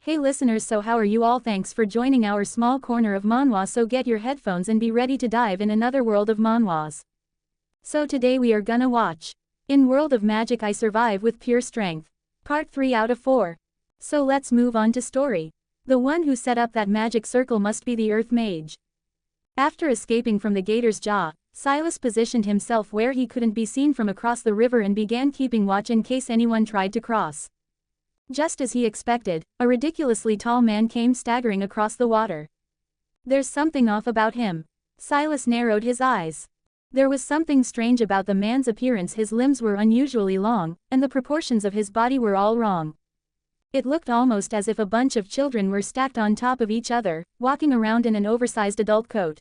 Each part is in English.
Hey listeners, so how are you all? Thanks for joining our small corner of Manhwa, so get your headphones and be ready to dive in another world of manhwas. So today we are gonna watch In World of Magic I Survive with Pure Strength. Part 3 out of 4. So let's move on to story. The one who set up that magic circle must be the Earth Mage. After escaping from the Gator's jaw, Silas positioned himself where he couldn't be seen from across the river and began keeping watch in case anyone tried to cross. Just as he expected, a ridiculously tall man came staggering across the water. There's something off about him. Silas narrowed his eyes. There was something strange about the man's appearance. His limbs were unusually long, and the proportions of his body were all wrong. It looked almost as if a bunch of children were stacked on top of each other, walking around in an oversized adult coat.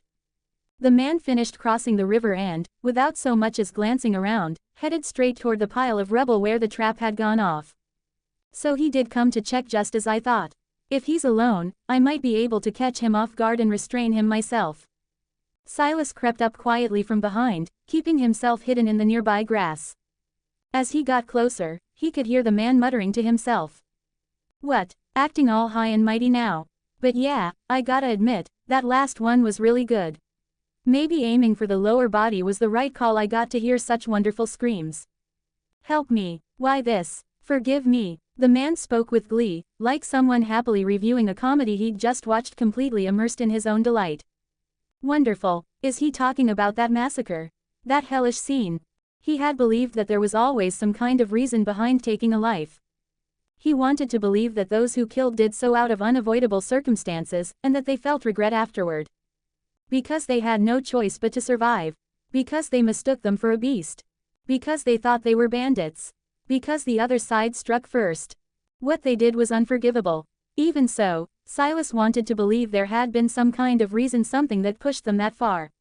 The man finished crossing the river and, without so much as glancing around, headed straight toward the pile of rubble where the trap had gone off. So he did come to check, just as I thought. If he's alone, I might be able to catch him off guard and restrain him myself. Silas crept up quietly from behind, keeping himself hidden in the nearby grass. As he got closer, he could hear the man muttering to himself. What, acting all high and mighty now? But yeah, I gotta admit, that last one was really good. Maybe aiming for the lower body was the right call. I got to hear such wonderful screams. Help me, why this? Forgive me. The man spoke with glee, like someone happily reviewing a comedy he'd just watched, completely immersed in his own delight. Wonderful. Is he talking about that massacre? That hellish scene? He had believed that there was always some kind of reason behind taking a life. He wanted to believe that those who killed did so out of unavoidable circumstances, and that they felt regret afterward. Because they had no choice but to survive. Because they mistook them for a beast. Because they thought they were bandits. Because the other side struck first. What they did was unforgivable. Even so, Silas wanted to believe there had been some kind of reason, something that pushed them that far.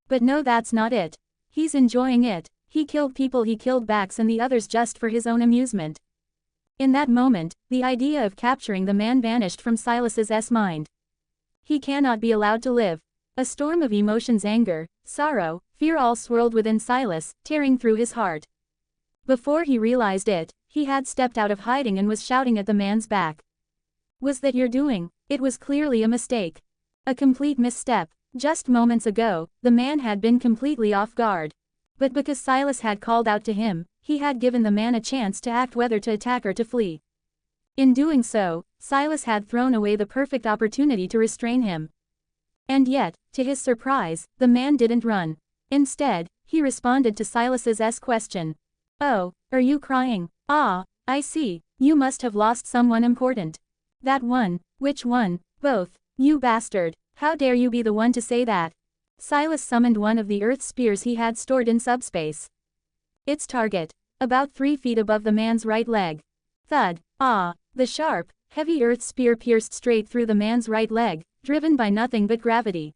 But no, that's not it. He's enjoying it. He killed people, he killed Bax and the others just for his own amusement. In that moment, the idea of capturing the man vanished from Silas's mind. He cannot be allowed to live. A storm of emotions, anger, sorrow, fear, all swirled within Silas, tearing through his heart. Before he realized it, he had stepped out of hiding and was shouting at the man's back. Was that your doing? It was clearly a mistake. A complete misstep. Just moments ago, the man had been completely off guard. But because Silas had called out to him, he had given the man a chance to act, whether to attack or to flee. In doing so, Silas had thrown away the perfect opportunity to restrain him. And yet, to his surprise, the man didn't run. Instead, he responded to Silas's question. Oh, are you crying? Ah, I see, you must have lost someone important. That one? Which one? Both. You bastard, how dare you be the one to say that? Silas summoned one of the earth spears he had stored in subspace. Its target. About 3 feet above the man's right leg. Thud. Ah, the sharp, heavy earth spear pierced straight through the man's right leg, driven by nothing but gravity.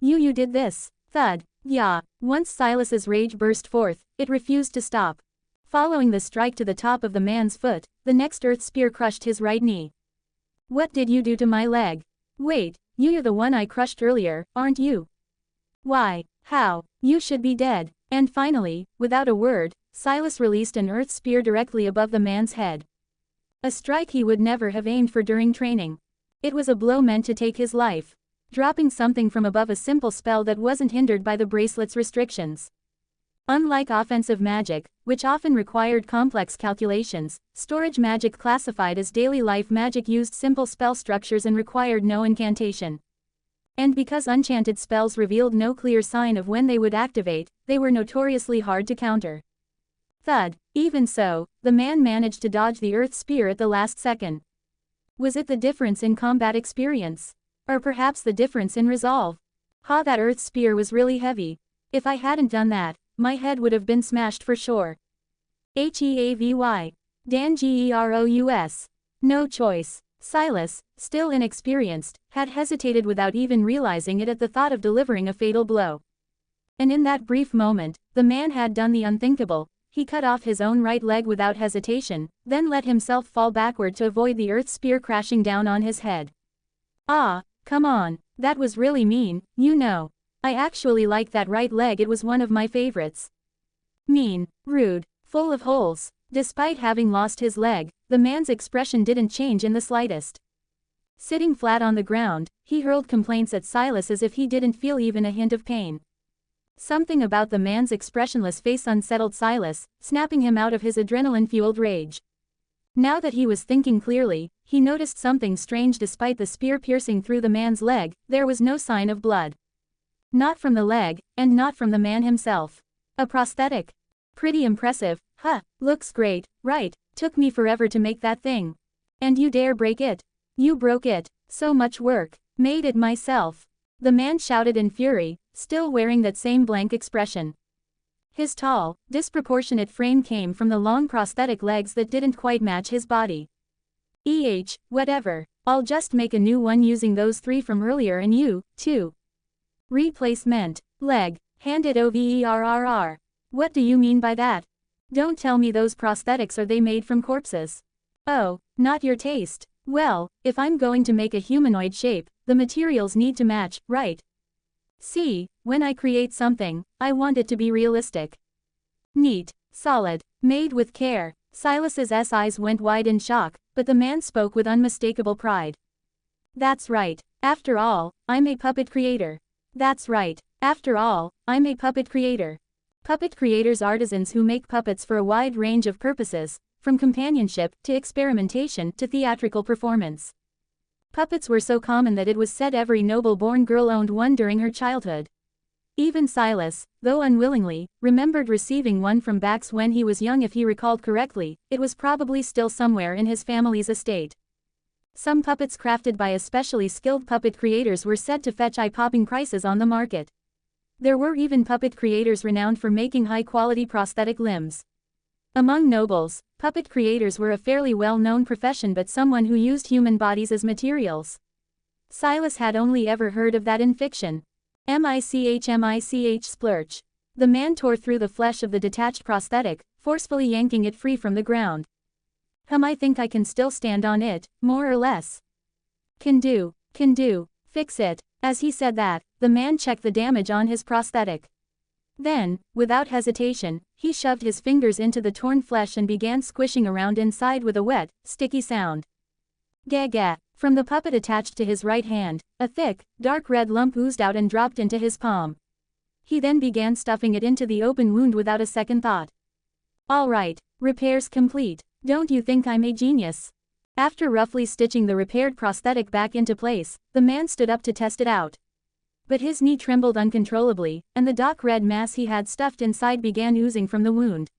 You did this. Thud. Yeah. Once Silas's rage burst forth, it refused to stop. Following the strike to the top of the man's foot, the next earth spear crushed his right knee. What did you do to my leg? Wait, you're the one I crushed earlier, aren't you? Why, how? You should be dead. And finally, without a word, Silas released an earth spear directly above the man's head. A strike he would never have aimed for during training. It was a blow meant to take his life. Dropping something from above, a simple spell that wasn't hindered by the bracelet's restrictions. Unlike offensive magic, which often required complex calculations, storage magic classified as daily life magic used simple spell structures and required no incantation. And because enchanted spells revealed no clear sign of when they would activate, they were notoriously hard to counter. Thud. Even so, the man managed to dodge the earth spear at the last second. Was it the difference in combat experience? Or perhaps the difference in resolve? That earth spear was really heavy. If I hadn't done that, my head would have been smashed for sure. Heavy. Dangerous. No choice. Silas, still inexperienced, had hesitated without even realizing it at the thought of delivering a fatal blow. And in that brief moment, the man had done the unthinkable. He cut off his own right leg without hesitation, then let himself fall backward to avoid the earth spear crashing down on his head. Ah, come on, that was really mean, you know. I actually like that right leg, it was one of my favorites. Mean, rude, full of holes. Despite having lost his leg, the man's expression didn't change in the slightest. Sitting flat on the ground, he hurled complaints at Silas as if he didn't feel even a hint of pain. Something about the man's expressionless face unsettled Silas, snapping him out of his adrenaline-fueled rage. Now that he was thinking clearly, he noticed something strange. Despite the spear piercing through the man's leg, there was no sign of blood. Not from the leg, and not from the man himself. A prosthetic. Pretty impressive, huh? Looks great, right? Took me forever to make that thing. And you dare break it? You broke it. So much work. Made it myself. The man shouted in fury, still wearing that same blank expression. His tall, disproportionate frame came from the long prosthetic legs that didn't quite match his body. Whatever. I'll just make a new one using those 3 from earlier and you, too. Replacement. Leg. Hand it overrr. What do you mean by that? Don't tell me those prosthetics are they made from corpses. Oh, not your taste. Well, if I'm going to make a humanoid shape, the materials need to match, right? See, when I create something, I want it to be realistic. Neat, solid, made with care. Silas's eyes went wide in shock, but the man spoke with unmistakable pride. That's right. After all, I'm a puppet creator. That's right. After all, I'm a puppet creator. Puppet creators are artisans who make puppets for a wide range of purposes, from companionship to experimentation to theatrical performance. Puppets were so common that it was said every noble-born girl owned one during her childhood. Even Silas, though unwillingly, remembered receiving one from Bax when he was young. If he recalled correctly, it was probably still somewhere in his family's estate. Some puppets crafted by especially skilled puppet creators were said to fetch eye-popping prices on the market. There were even puppet creators renowned for making high-quality prosthetic limbs. Among nobles, puppet creators were a fairly well-known profession, but someone who used human bodies as materials. Silas had only ever heard of that in fiction. MICH splurch. The man tore through the flesh of the detached prosthetic, forcefully yanking it free from the ground. I think I can still stand on it, more or less. Can do, fix it. As he said that, the man checked the damage on his prosthetic. Then, without hesitation, he shoved his fingers into the torn flesh and began squishing around inside with a wet, sticky sound. Gaga. From the puppet attached to his right hand, a thick, dark red lump oozed out and dropped into his palm. He then began stuffing it into the open wound without a second thought. All right, repairs complete. Don't you think I'm a genius? After roughly stitching the repaired prosthetic back into place, the man stood up to test it out. But his knee trembled uncontrollably, and the dark red mass he had stuffed inside began oozing from the wound.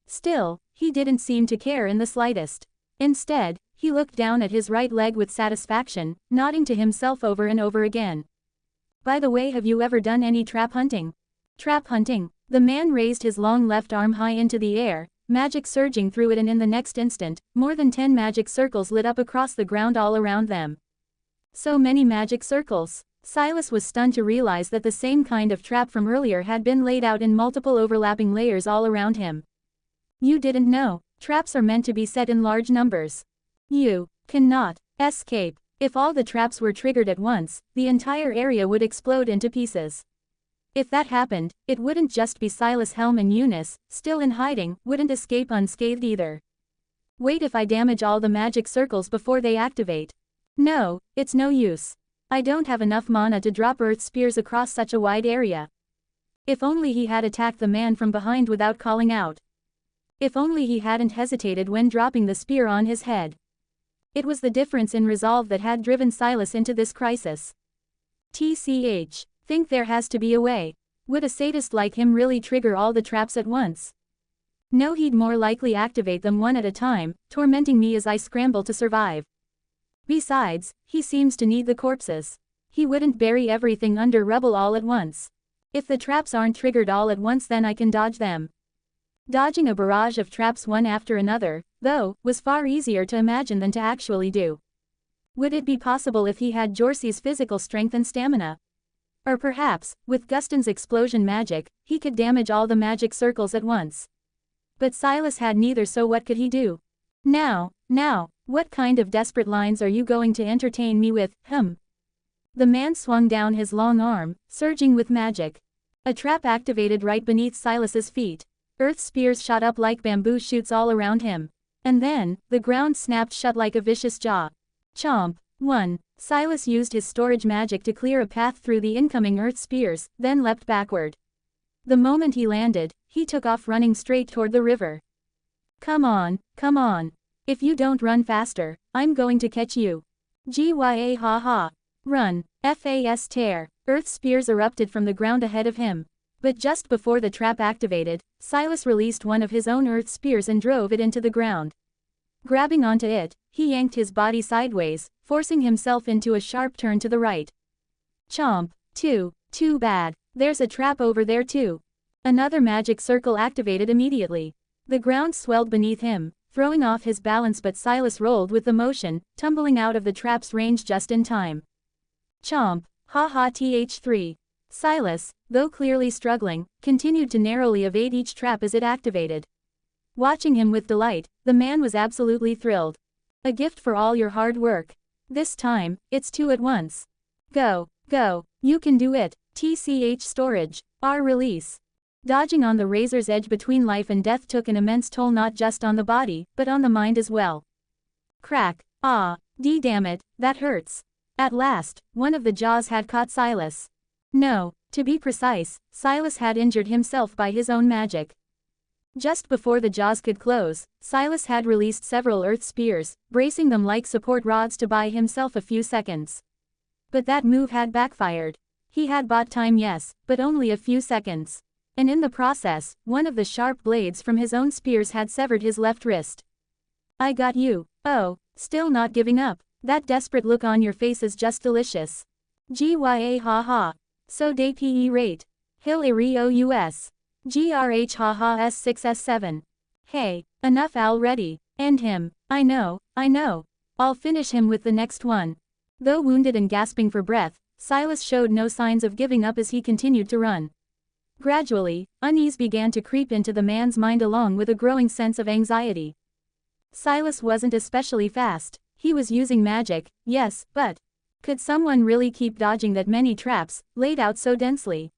Still, he didn't seem to care in the slightest. Instead, he looked down at his right leg with satisfaction, nodding to himself over and over again. By the way, have you ever done any trap hunting? Trap hunting? The man raised his long left arm high into the air, magic surging through it, and in the next instant, more than 10 magic circles lit up across the ground all around them. So many magic circles. Silas was stunned to realize that the same kind of trap from earlier had been laid out in multiple overlapping layers all around him. You didn't know, traps are meant to be set in large numbers. You cannot escape. If all the traps were triggered at once, the entire area would explode into pieces. If that happened, it wouldn't just be Silas, Helm and Eunice, still in hiding, wouldn't escape unscathed either. Wait, if I damage all the magic circles before they activate? No, it's no use. I don't have enough mana to drop earth spears across such a wide area. If only he had attacked the man from behind without calling out. If only he hadn't hesitated when dropping the spear on his head. It was the difference in resolve that had driven Silas into this crisis. Think there has to be a way. Would a sadist like him really trigger all the traps at once? No, he'd more likely activate them one at a time, tormenting me as I scramble to survive. Besides, he seems to need the corpses. He wouldn't bury everything under rubble all at once. If the traps aren't triggered all at once, then I can dodge them. Dodging a barrage of traps one after another, though, was far easier to imagine than to actually do. Would it be possible if he had Jorcy's physical strength and stamina? Or perhaps, with Guston's explosion magic, he could damage all the magic circles at once. But Silas had neither, so what could he do? Now, what kind of desperate lines are you going to entertain me with, The man swung down his long arm, surging with magic. A trap activated right beneath Silas's feet. Earth spears shot up like bamboo shoots all around him. And then, the ground snapped shut like a vicious jaw. Chomp. 1. Silas used his storage magic to clear a path through the incoming earth spears, then leapt backward. The moment he landed, he took off running straight toward the river. Come on, come on. If you don't run faster, I'm going to catch you. Gya ha ha. Run. Fast tear. Earth spears erupted from the ground ahead of him. But just before the trap activated, Silas released one of his own earth spears and drove it into the ground. Grabbing onto it, he yanked his body sideways, forcing himself into a sharp turn to the right. Chomp. 2. Too bad. There's a trap over there too. Another magic circle activated immediately. The ground swelled beneath him, throwing off his balance, but Silas rolled with the motion, tumbling out of the trap's range just in time. Chomp. Haha th3. Silas, though clearly struggling, continued to narrowly evade each trap as it activated. Watching him with delight, the man was absolutely thrilled. A gift for all your hard work. This time, it's 2 at once. Go, go, you can do it. TCH storage. R release. Dodging on the razor's edge between life and death took an immense toll not just on the body, but on the mind as well. Crack. Ah, damn it, that hurts. At last, one of the jaws had caught Silas. No, to be precise, Silas had injured himself by his own magic. Just before the jaws could close, Silas had released several earth spears, bracing them like support rods to buy himself a few seconds. But that move had backfired. He had bought time, yes, but only a few seconds. And in the process, one of the sharp blades from his own spears had severed his left wrist. I got you. Oh, still not giving up. That desperate look on your face is just delicious. Gya ha ha. So de pe rate. Hill us. Grh ha ha s6s7. Hey, enough already. End him. I know. I'll finish him with the next one. Though wounded and gasping for breath, Silas showed no signs of giving up as he continued to run. Gradually, unease began to creep into the man's mind along with a growing sense of anxiety. Silas wasn't especially fast. He was using magic, yes, but could someone really keep dodging that many traps, laid out so densely?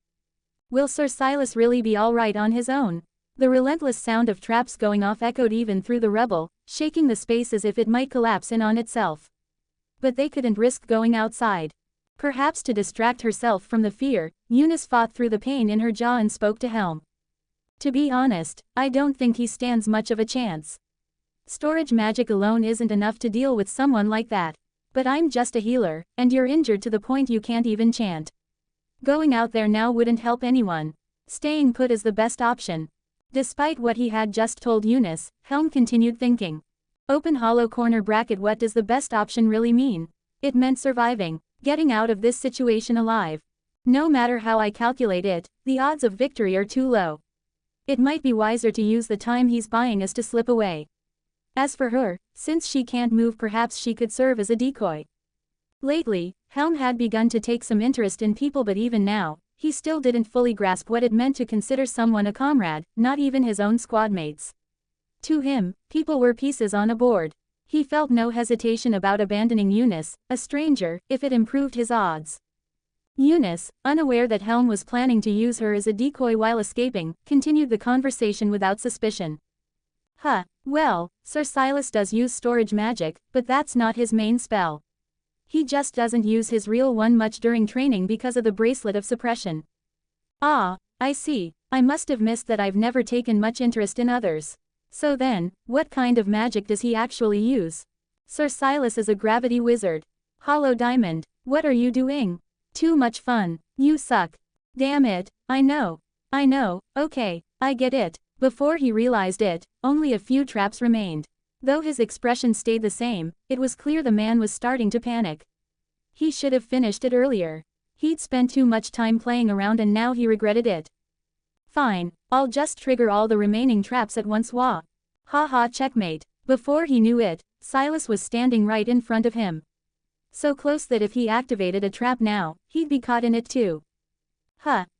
Will Sir Silas really be all right on his own? The relentless sound of traps going off echoed even through the rubble, shaking the space as if it might collapse in on itself. But they couldn't risk going outside. Perhaps to distract herself from the fear, Eunice fought through the pain in her jaw and spoke to Helm. To be honest, I don't think he stands much of a chance. Storage magic alone isn't enough to deal with someone like that. But I'm just a healer, and you're injured to the point you can't even chant. Going out there now wouldn't help anyone. Staying put is the best option. Despite what he had just told Eunice, Helm continued thinking. Open hollow corner bracket. What does the best option really mean? It meant surviving, getting out of this situation alive. No matter how I calculate it, the odds of victory are too low. It might be wiser to use the time he's buying us to slip away. As for her, since she can't move, perhaps she could serve as a decoy. Lately, Helm had begun to take some interest in people, but even now, he still didn't fully grasp what it meant to consider someone a comrade, not even his own squadmates. To him, people were pieces on a board. He felt no hesitation about abandoning Eunice, a stranger, if it improved his odds. Eunice, unaware that Helm was planning to use her as a decoy while escaping, continued the conversation without suspicion. Well, Sir Silas does use storage magic, but that's not his main spell. He just doesn't use his real one much during training because of the bracelet of suppression. Ah, I see. I must have missed that. I've never taken much interest in others. So then, what kind of magic does he actually use? Sir Silas is a gravity wizard. Hollow diamond, what are you doing? Too much fun. You suck. Damn it, I know, okay, I get it. Before he realized it, only a few traps remained. Though his expression stayed the same, it was clear the man was starting to panic. He should have finished it earlier. He'd spent too much time playing around and now he regretted it. Fine, I'll just trigger all the remaining traps at once. Wah. Haha, checkmate. Before he knew it, Silas was standing right in front of him. So close that if he activated a trap now, he'd be caught in it too.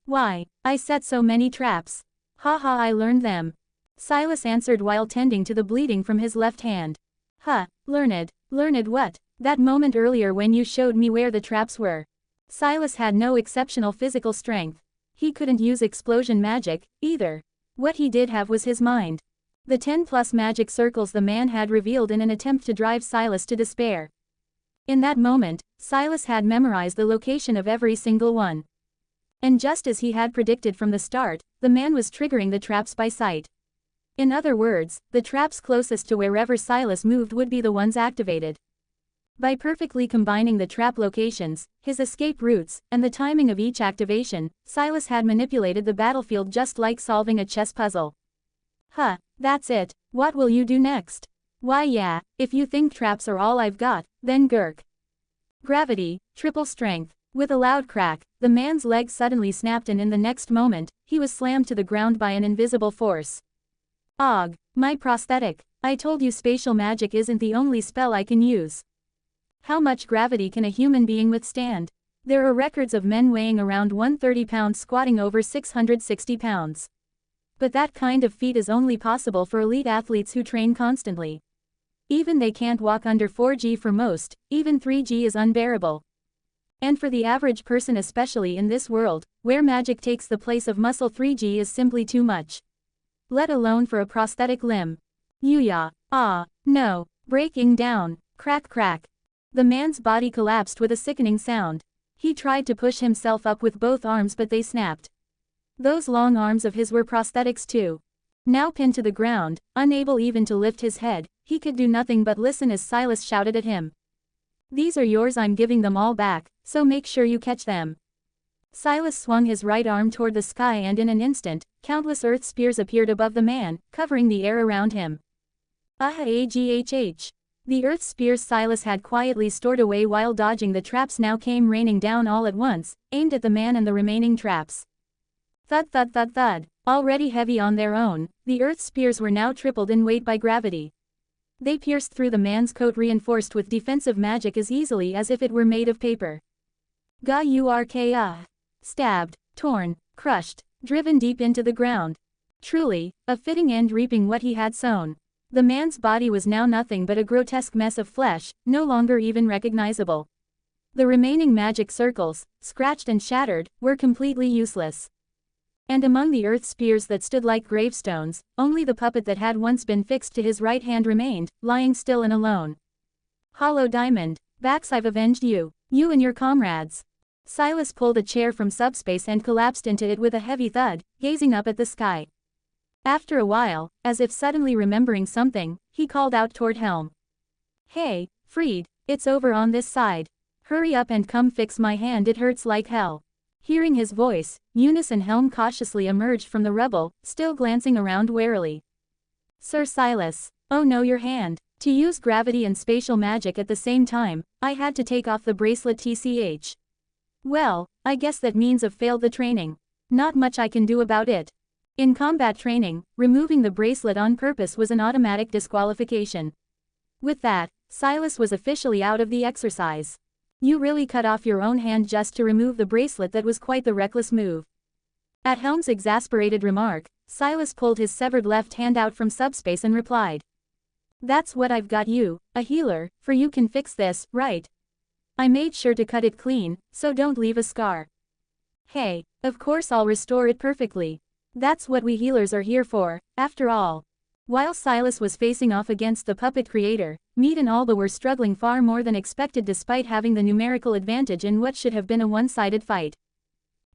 Why, I set so many traps. Haha, I learned them. Silas answered while tending to the bleeding from his left hand. Learned what? That moment earlier when you showed me where the traps were. Silas had no exceptional physical strength. He couldn't use explosion magic, either. What he did have was his mind. The 10+ magic circles the man had revealed in an attempt to drive Silas to despair. In that moment, Silas had memorized the location of every single one. And just as he had predicted from the start, the man was triggering the traps by sight. In other words, the traps closest to wherever Silas moved would be the ones activated. By perfectly combining the trap locations, his escape routes, and the timing of each activation, Silas had manipulated the battlefield just like solving a chess puzzle. Huh, that's it, what will you do next? Why yeah, if you think traps are all I've got, then gurk. Gravity, triple strength. With a loud crack, the man's leg suddenly snapped and in the next moment, he was slammed to the ground by an invisible force. Og, my prosthetic, I told you spatial magic isn't the only spell I can use. How much gravity can a human being withstand? There are records of men weighing around 130 pounds squatting over 660 pounds. But that kind of feat is only possible for elite athletes who train constantly. Even they can't walk under 4G for most, even 3G is unbearable. And for the average person, especially in this world, where magic takes the place of muscle, 3G is simply too much. Let alone for a prosthetic limb. Yuya. Ah, no. Breaking down. Crack crack. The man's body collapsed with a sickening sound. He tried to push himself up with both arms but they snapped. Those long arms of his were prosthetics too. Now pinned to the ground, unable even to lift his head, he could do nothing but listen as Silas shouted at him. These are yours, I'm giving them all back, so make sure you catch them. Silas swung his right arm toward the sky and in an instant, countless earth spears appeared above the man, covering the air around him. Aghh. The earth spears Silas had quietly stored away while dodging the traps now came raining down all at once, aimed at the man and the remaining traps. Thud thud thud thud. Already heavy on their own, the earth spears were now tripled in weight by gravity. They pierced through the man's coat reinforced with defensive magic as easily as if it were made of paper. Ga-urka. Stabbed, torn, crushed, driven deep into the ground. Truly, a fitting end reaping what he had sown. The man's body was now nothing but a grotesque mess of flesh, no longer even recognizable. The remaining magic circles, scratched and shattered, were completely useless. And among the earth spears that stood like gravestones, only the puppet that had once been fixed to his right hand remained, lying still and alone. Hollow diamond, Vax, I've avenged you, you and your comrades. Silas pulled a chair from subspace and collapsed into it with a heavy thud, gazing up at the sky. After a while, as if suddenly remembering something, he called out toward Helm. Hey, Freed, it's over on this side. Hurry up and come fix my hand, it hurts like hell. Hearing his voice, Eunice and Helm cautiously emerged from the rubble, still glancing around warily. Sir Silas, oh no, your hand. To use gravity and spatial magic at the same time, I had to take off the bracelet tch. Well, I guess that means I've failed the training. Not much I can do about it. In combat training, removing the bracelet on purpose was an automatic disqualification. With that, Silas was officially out of the exercise. You really cut off your own hand just to remove the bracelet, that was quite the reckless move. At Helm's exasperated remark, Silas pulled his severed left hand out from subspace and replied. That's what I've got you, a healer, for you can fix this, right? I made sure to cut it clean, so don't leave a scar. Hey, of course I'll restore it perfectly. That's what we healers are here for, after all. While Silas was facing off against the puppet creator, Mead and Alba were struggling far more than expected despite having the numerical advantage in what should have been a one-sided fight.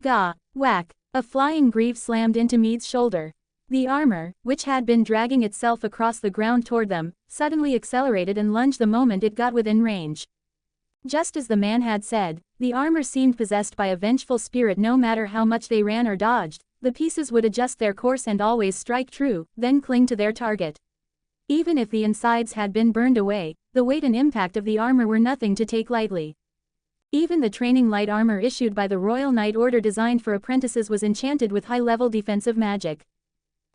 Gah, whack, a flying greave slammed into Mead's shoulder. The armor, which had been dragging itself across the ground toward them, suddenly accelerated and lunged the moment it got within range. Just as the man had said, the armor seemed possessed by a vengeful spirit. No matter how much they ran or dodged, the pieces would adjust their course and always strike true, then cling to their target. Even if the insides had been burned away, the weight and impact of the armor were nothing to take lightly. Even the training light armor issued by the Royal Knight Order designed for apprentices was enchanted with high-level defensive magic.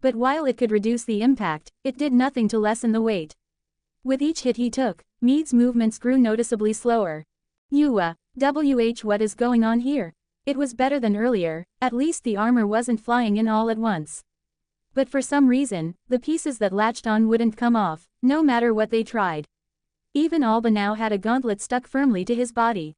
But while it could reduce the impact, it did nothing to lessen the weight. With each hit he took, Mead's movements grew noticeably slower. What is going on here? It was better than earlier, at least the armor wasn't flying in all at once. But for some reason, the pieces that latched on wouldn't come off, no matter what they tried. Even Alba now had a gauntlet stuck firmly to his body.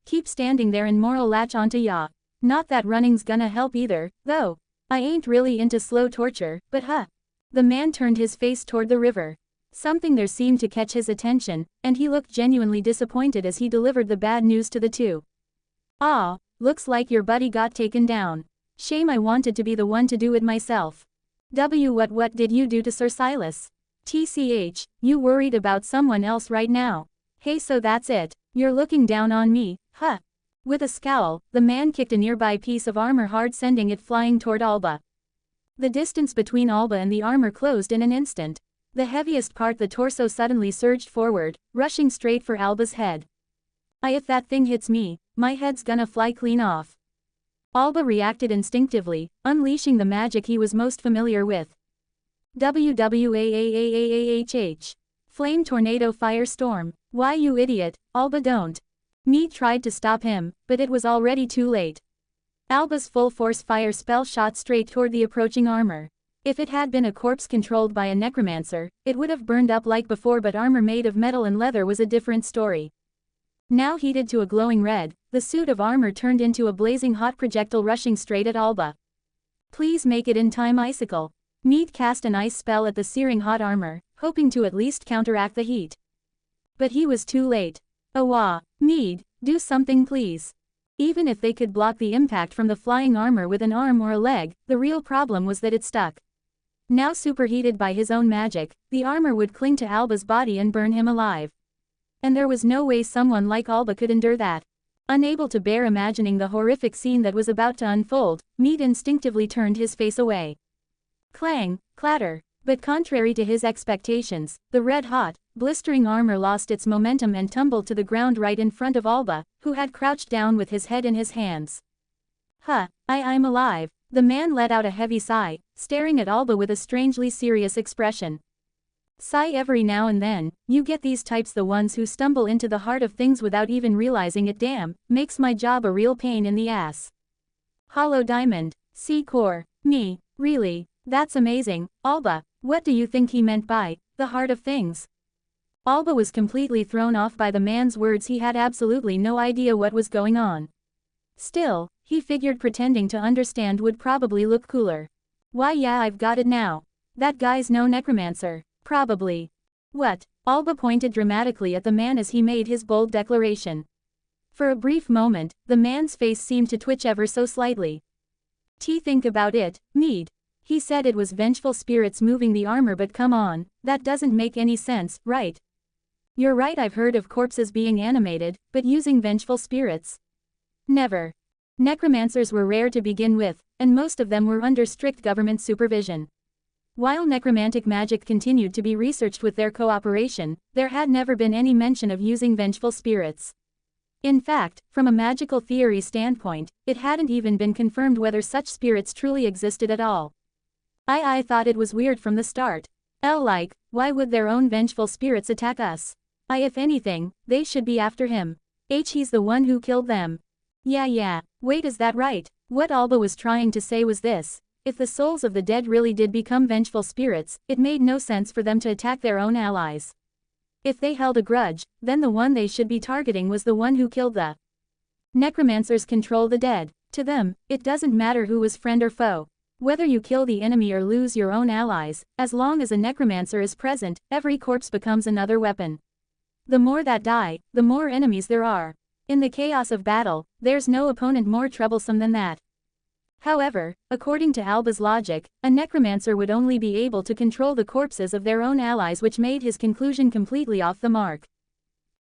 Keep standing there and moral latch onto ya. Not that running's gonna help either, though. I ain't really into slow torture, but huh. The man turned his face toward the river. Something there seemed to catch his attention, and he looked genuinely disappointed as he delivered the bad news to the two. "Ah, looks like your buddy got taken down. Shame, I wanted to be the one to do it myself. What did you do to Sir Silas? TCH, you worried about someone else right now. Hey, so that's it, you're looking down on me, huh?" With a scowl, the man kicked a nearby piece of armor hard, sending it flying toward Alba. The distance between Alba and the armor closed in an instant. The heaviest part, the torso, suddenly surged forward, rushing straight for Alba's head. If that thing hits me, my head's gonna fly clean off." Alba reacted instinctively, unleashing the magic he was most familiar with. WWAAAAAHH. Flame Tornado Firestorm. Why, you idiot, Alba, don't. Mead tried to stop him, but it was already too late. Alba's full-force fire spell shot straight toward the approaching armor. If it had been a corpse controlled by a necromancer, it would have burned up like before, but armor made of metal and leather was a different story. Now heated to a glowing red, the suit of armor turned into a blazing hot projectile rushing straight at Alba. "Please make it in time, Icicle." Mead cast an ice spell at the searing hot armor, hoping to at least counteract the heat. But he was too late. "Awa, Mead, do something please." Even if they could block the impact from the flying armor with an arm or a leg, the real problem was that it stuck. Now superheated by his own magic, the armor would cling to Alba's body and burn him alive. And there was no way someone like Alba could endure that. Unable to bear imagining the horrific scene that was about to unfold, Mead instinctively turned his face away. Clang, clatter. But contrary to his expectations, the red-hot, blistering armor lost its momentum and tumbled to the ground right in front of Alba, who had crouched down with his head in his hands. "Huh, I'm alive." The man let out a heavy sigh, staring at Alba with a strangely serious expression. "Sigh every now and then, you get these types, the ones who stumble into the heart of things without even realizing it. Damn, makes my job a real pain in the ass." Hollow Diamond. C-Core. Me, really, that's amazing, Alba. What do you think he meant by the heart of things? Alba was completely thrown off by the man's words. He had absolutely no idea what was going on. Still, he figured pretending to understand would probably look cooler. "Why, yeah, I've got it now. That guy's no necromancer. Probably." "What?" Alba pointed dramatically at the man as he made his bold declaration. For a brief moment, the man's face seemed to twitch ever so slightly. Think about it, Mead. He said it was vengeful spirits moving the armor, but come on, that doesn't make any sense, right? You're right, I've heard of corpses being animated, but using vengeful spirits? Never. Necromancers were rare to begin with, and most of them were under strict government supervision. While necromantic magic continued to be researched with their cooperation, there had never been any mention of using vengeful spirits. In fact, from a magical theory standpoint, it hadn't even been confirmed whether such spirits truly existed at all. I thought it was weird from the start. Like, why would their own vengeful spirits attack us? If anything, they should be after him. He's the one who killed them. Yeah. Wait, is that right? What Alba was trying to say was this: if the souls of the dead really did become vengeful spirits, it made no sense for them to attack their own allies. If they held a grudge, then the one they should be targeting was the one who killed the necromancers. Control the dead. To them, it doesn't matter who was friend or foe. Whether you kill the enemy or lose your own allies, as long as a necromancer is present, every corpse becomes another weapon. The more that die, the more enemies there are. In the chaos of battle, there's no opponent more troublesome than that. However, according to Alba's logic, a necromancer would only be able to control the corpses of their own allies, which made his conclusion completely off the mark.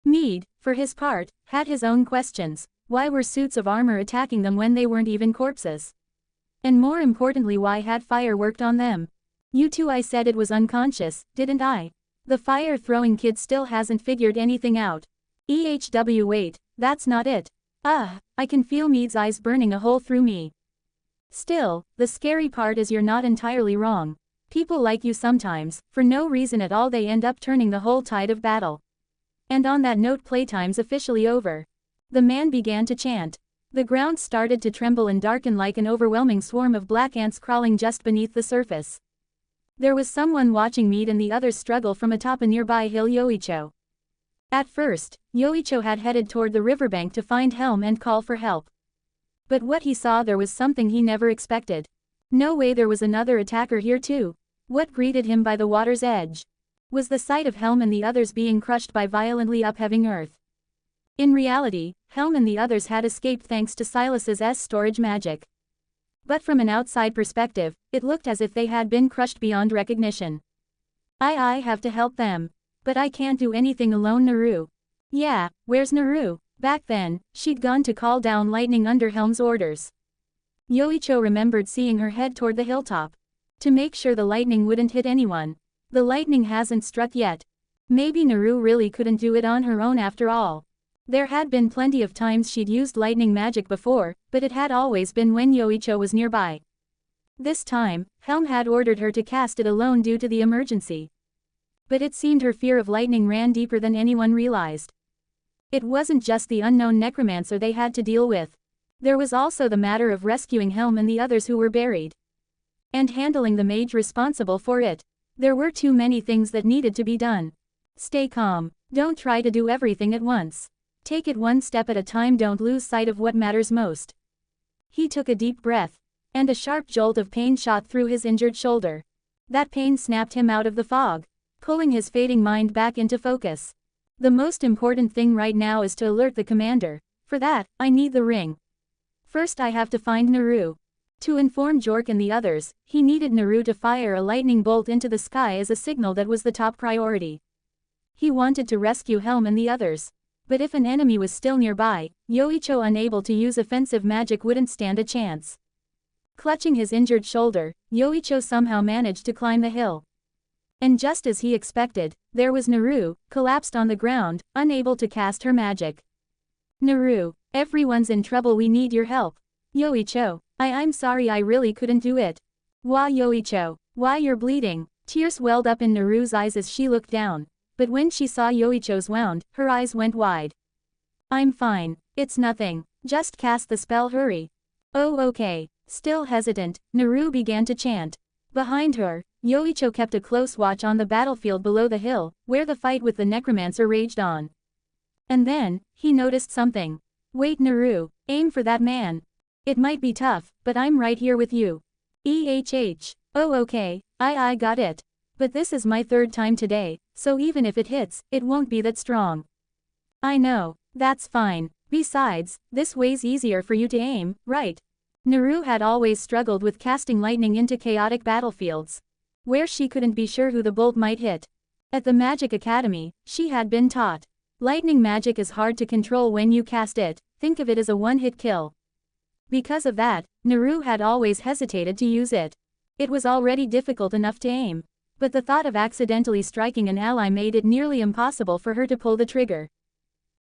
Mead, for his part, had his own questions. Why were suits of armor attacking them when they weren't even corpses? And more importantly, why had fire worked on them? You two, I said it was unconscious, didn't I? The fire-throwing kid still hasn't figured anything out. Wait, that's not it. I can feel Mead's eyes burning a hole through me. Still, the scary part is you're not entirely wrong. People like you sometimes, for no reason at all, they end up turning the whole tide of battle. And on that note, playtime's officially over. The man began to chant. The ground started to tremble and darken like an overwhelming swarm of black ants crawling just beneath the surface. There was someone watching Mead and the others struggle from atop a nearby hill. Yoicho. At first, Yoicho had headed toward the riverbank to find Helm and call for help. But what he saw there was something he never expected. No way, there was another attacker here too. What greeted him by the water's edge was the sight of Helm and the others being crushed by violently upheaving earth. In reality, Helm and the others had escaped thanks to Silas's storage magic. But from an outside perspective, it looked as if they had been crushed beyond recognition. I have to help them. But I can't do anything alone, Naru. Yeah, where's Naru? Back then, she'd gone to call down lightning under Helm's orders. Yoicho remembered seeing her head toward the hilltop. To make sure the lightning wouldn't hit anyone. The lightning hasn't struck yet. Maybe Naru really couldn't do it on her own after all. There had been plenty of times she'd used lightning magic before, but it had always been when Yoicho was nearby. This time, Helm had ordered her to cast it alone due to the emergency. But it seemed her fear of lightning ran deeper than anyone realized. It wasn't just the unknown necromancer they had to deal with. There was also the matter of rescuing Helm and the others who were buried. And handling the mage responsible for it. There were too many things that needed to be done. Stay calm. Don't try to do everything at once. Take it one step at a time, don't lose sight of what matters most. He took a deep breath. And a sharp jolt of pain shot through his injured shoulder. That pain snapped him out of the fog, pulling his fading mind back into focus. The most important thing right now is to alert the commander. For that, I need the ring. First I have to find Naru. To inform Jork and the others, he needed Naru to fire a lightning bolt into the sky as a signal that was the top priority. He wanted to rescue Helm and the others. But if an enemy was still nearby, Yoicho, unable to use offensive magic, wouldn't stand a chance. Clutching his injured shoulder, Yoicho somehow managed to climb the hill. And just as he expected, there was Naru, collapsed on the ground, unable to cast her magic. Naru, everyone's in trouble, we need your help. Yoicho, I'm sorry, I really couldn't do it. Why, Yoicho, why, you're bleeding. Tears welled up in Naru's eyes as she looked down. But when she saw Yoicho's wound, her eyes went wide. I'm fine. It's nothing. Just cast the spell, hurry. Oh, okay. Still hesitant, Naru began to chant. Behind her, Yoicho kept a close watch on the battlefield below the hill, where the fight with the necromancer raged on. And then, he noticed something. Wait, Naru, aim for that man. It might be tough, but I'm right here with you. Oh, okay, I got it. But this is my third time today, so even if it hits, it won't be that strong. I know, that's fine. Besides, this way's easier for you to aim, right? Naru had always struggled with casting lightning into chaotic battlefields, where she couldn't be sure who the bolt might hit. At the Magic Academy, she had been taught. Lightning magic is hard to control when you cast it, think of it as a one-hit kill. Because of that, Naru had always hesitated to use it. It was already difficult enough to aim. But the thought of accidentally striking an ally made it nearly impossible for her to pull the trigger.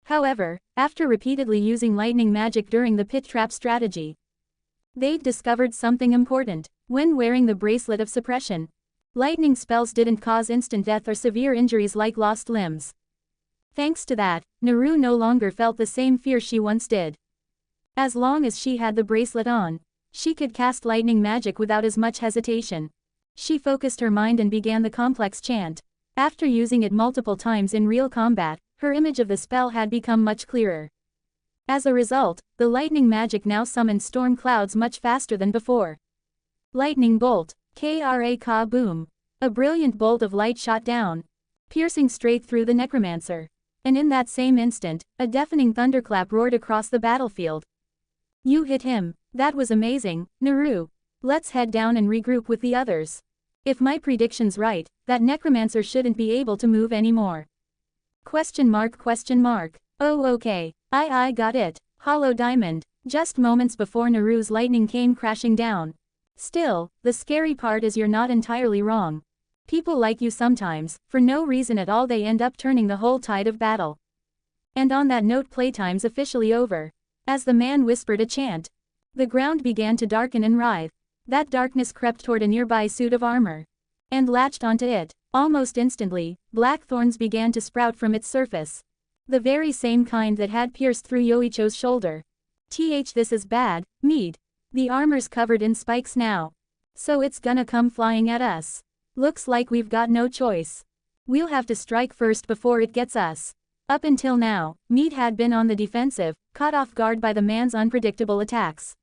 However, after repeatedly using lightning magic during the pit trap strategy, they'd discovered something important. When wearing the bracelet of suppression, lightning spells didn't cause instant death or severe injuries like lost limbs. Thanks to that, Naru no longer felt the same fear she once did. As long as she had the bracelet on, she could cast lightning magic without as much hesitation. She focused her mind and began the complex chant. After using it multiple times in real combat, her image of the spell had become much clearer. As a result, the lightning magic now summoned storm clouds much faster than before. Lightning bolt, Ka-boom. A brilliant bolt of light shot down, piercing straight through the necromancer. And in that same instant, a deafening thunderclap roared across the battlefield. You hit him. That was amazing, Naru. Let's head down and regroup with the others. If my prediction's right, that necromancer shouldn't be able to move anymore. ? Oh, okay. I got it. Hollow diamond. Just moments before Naru's lightning came crashing down. Still, the scary part is you're not entirely wrong. People like you sometimes, for no reason at all, they end up turning the whole tide of battle. And on that note, playtime's officially over. As the man whispered a chant, the ground began to darken and writhe. That darkness crept toward a nearby suit of armor and latched onto it. Almost instantly, black thorns began to sprout from its surface. The very same kind that had pierced through Yoicho's shoulder. This is bad, Mead. The armor's covered in spikes now. So it's gonna come flying at us. Looks like we've got no choice. We'll have to strike first before it gets us. Up until now, Mead had been on the defensive, caught off guard by the man's unpredictable attacks.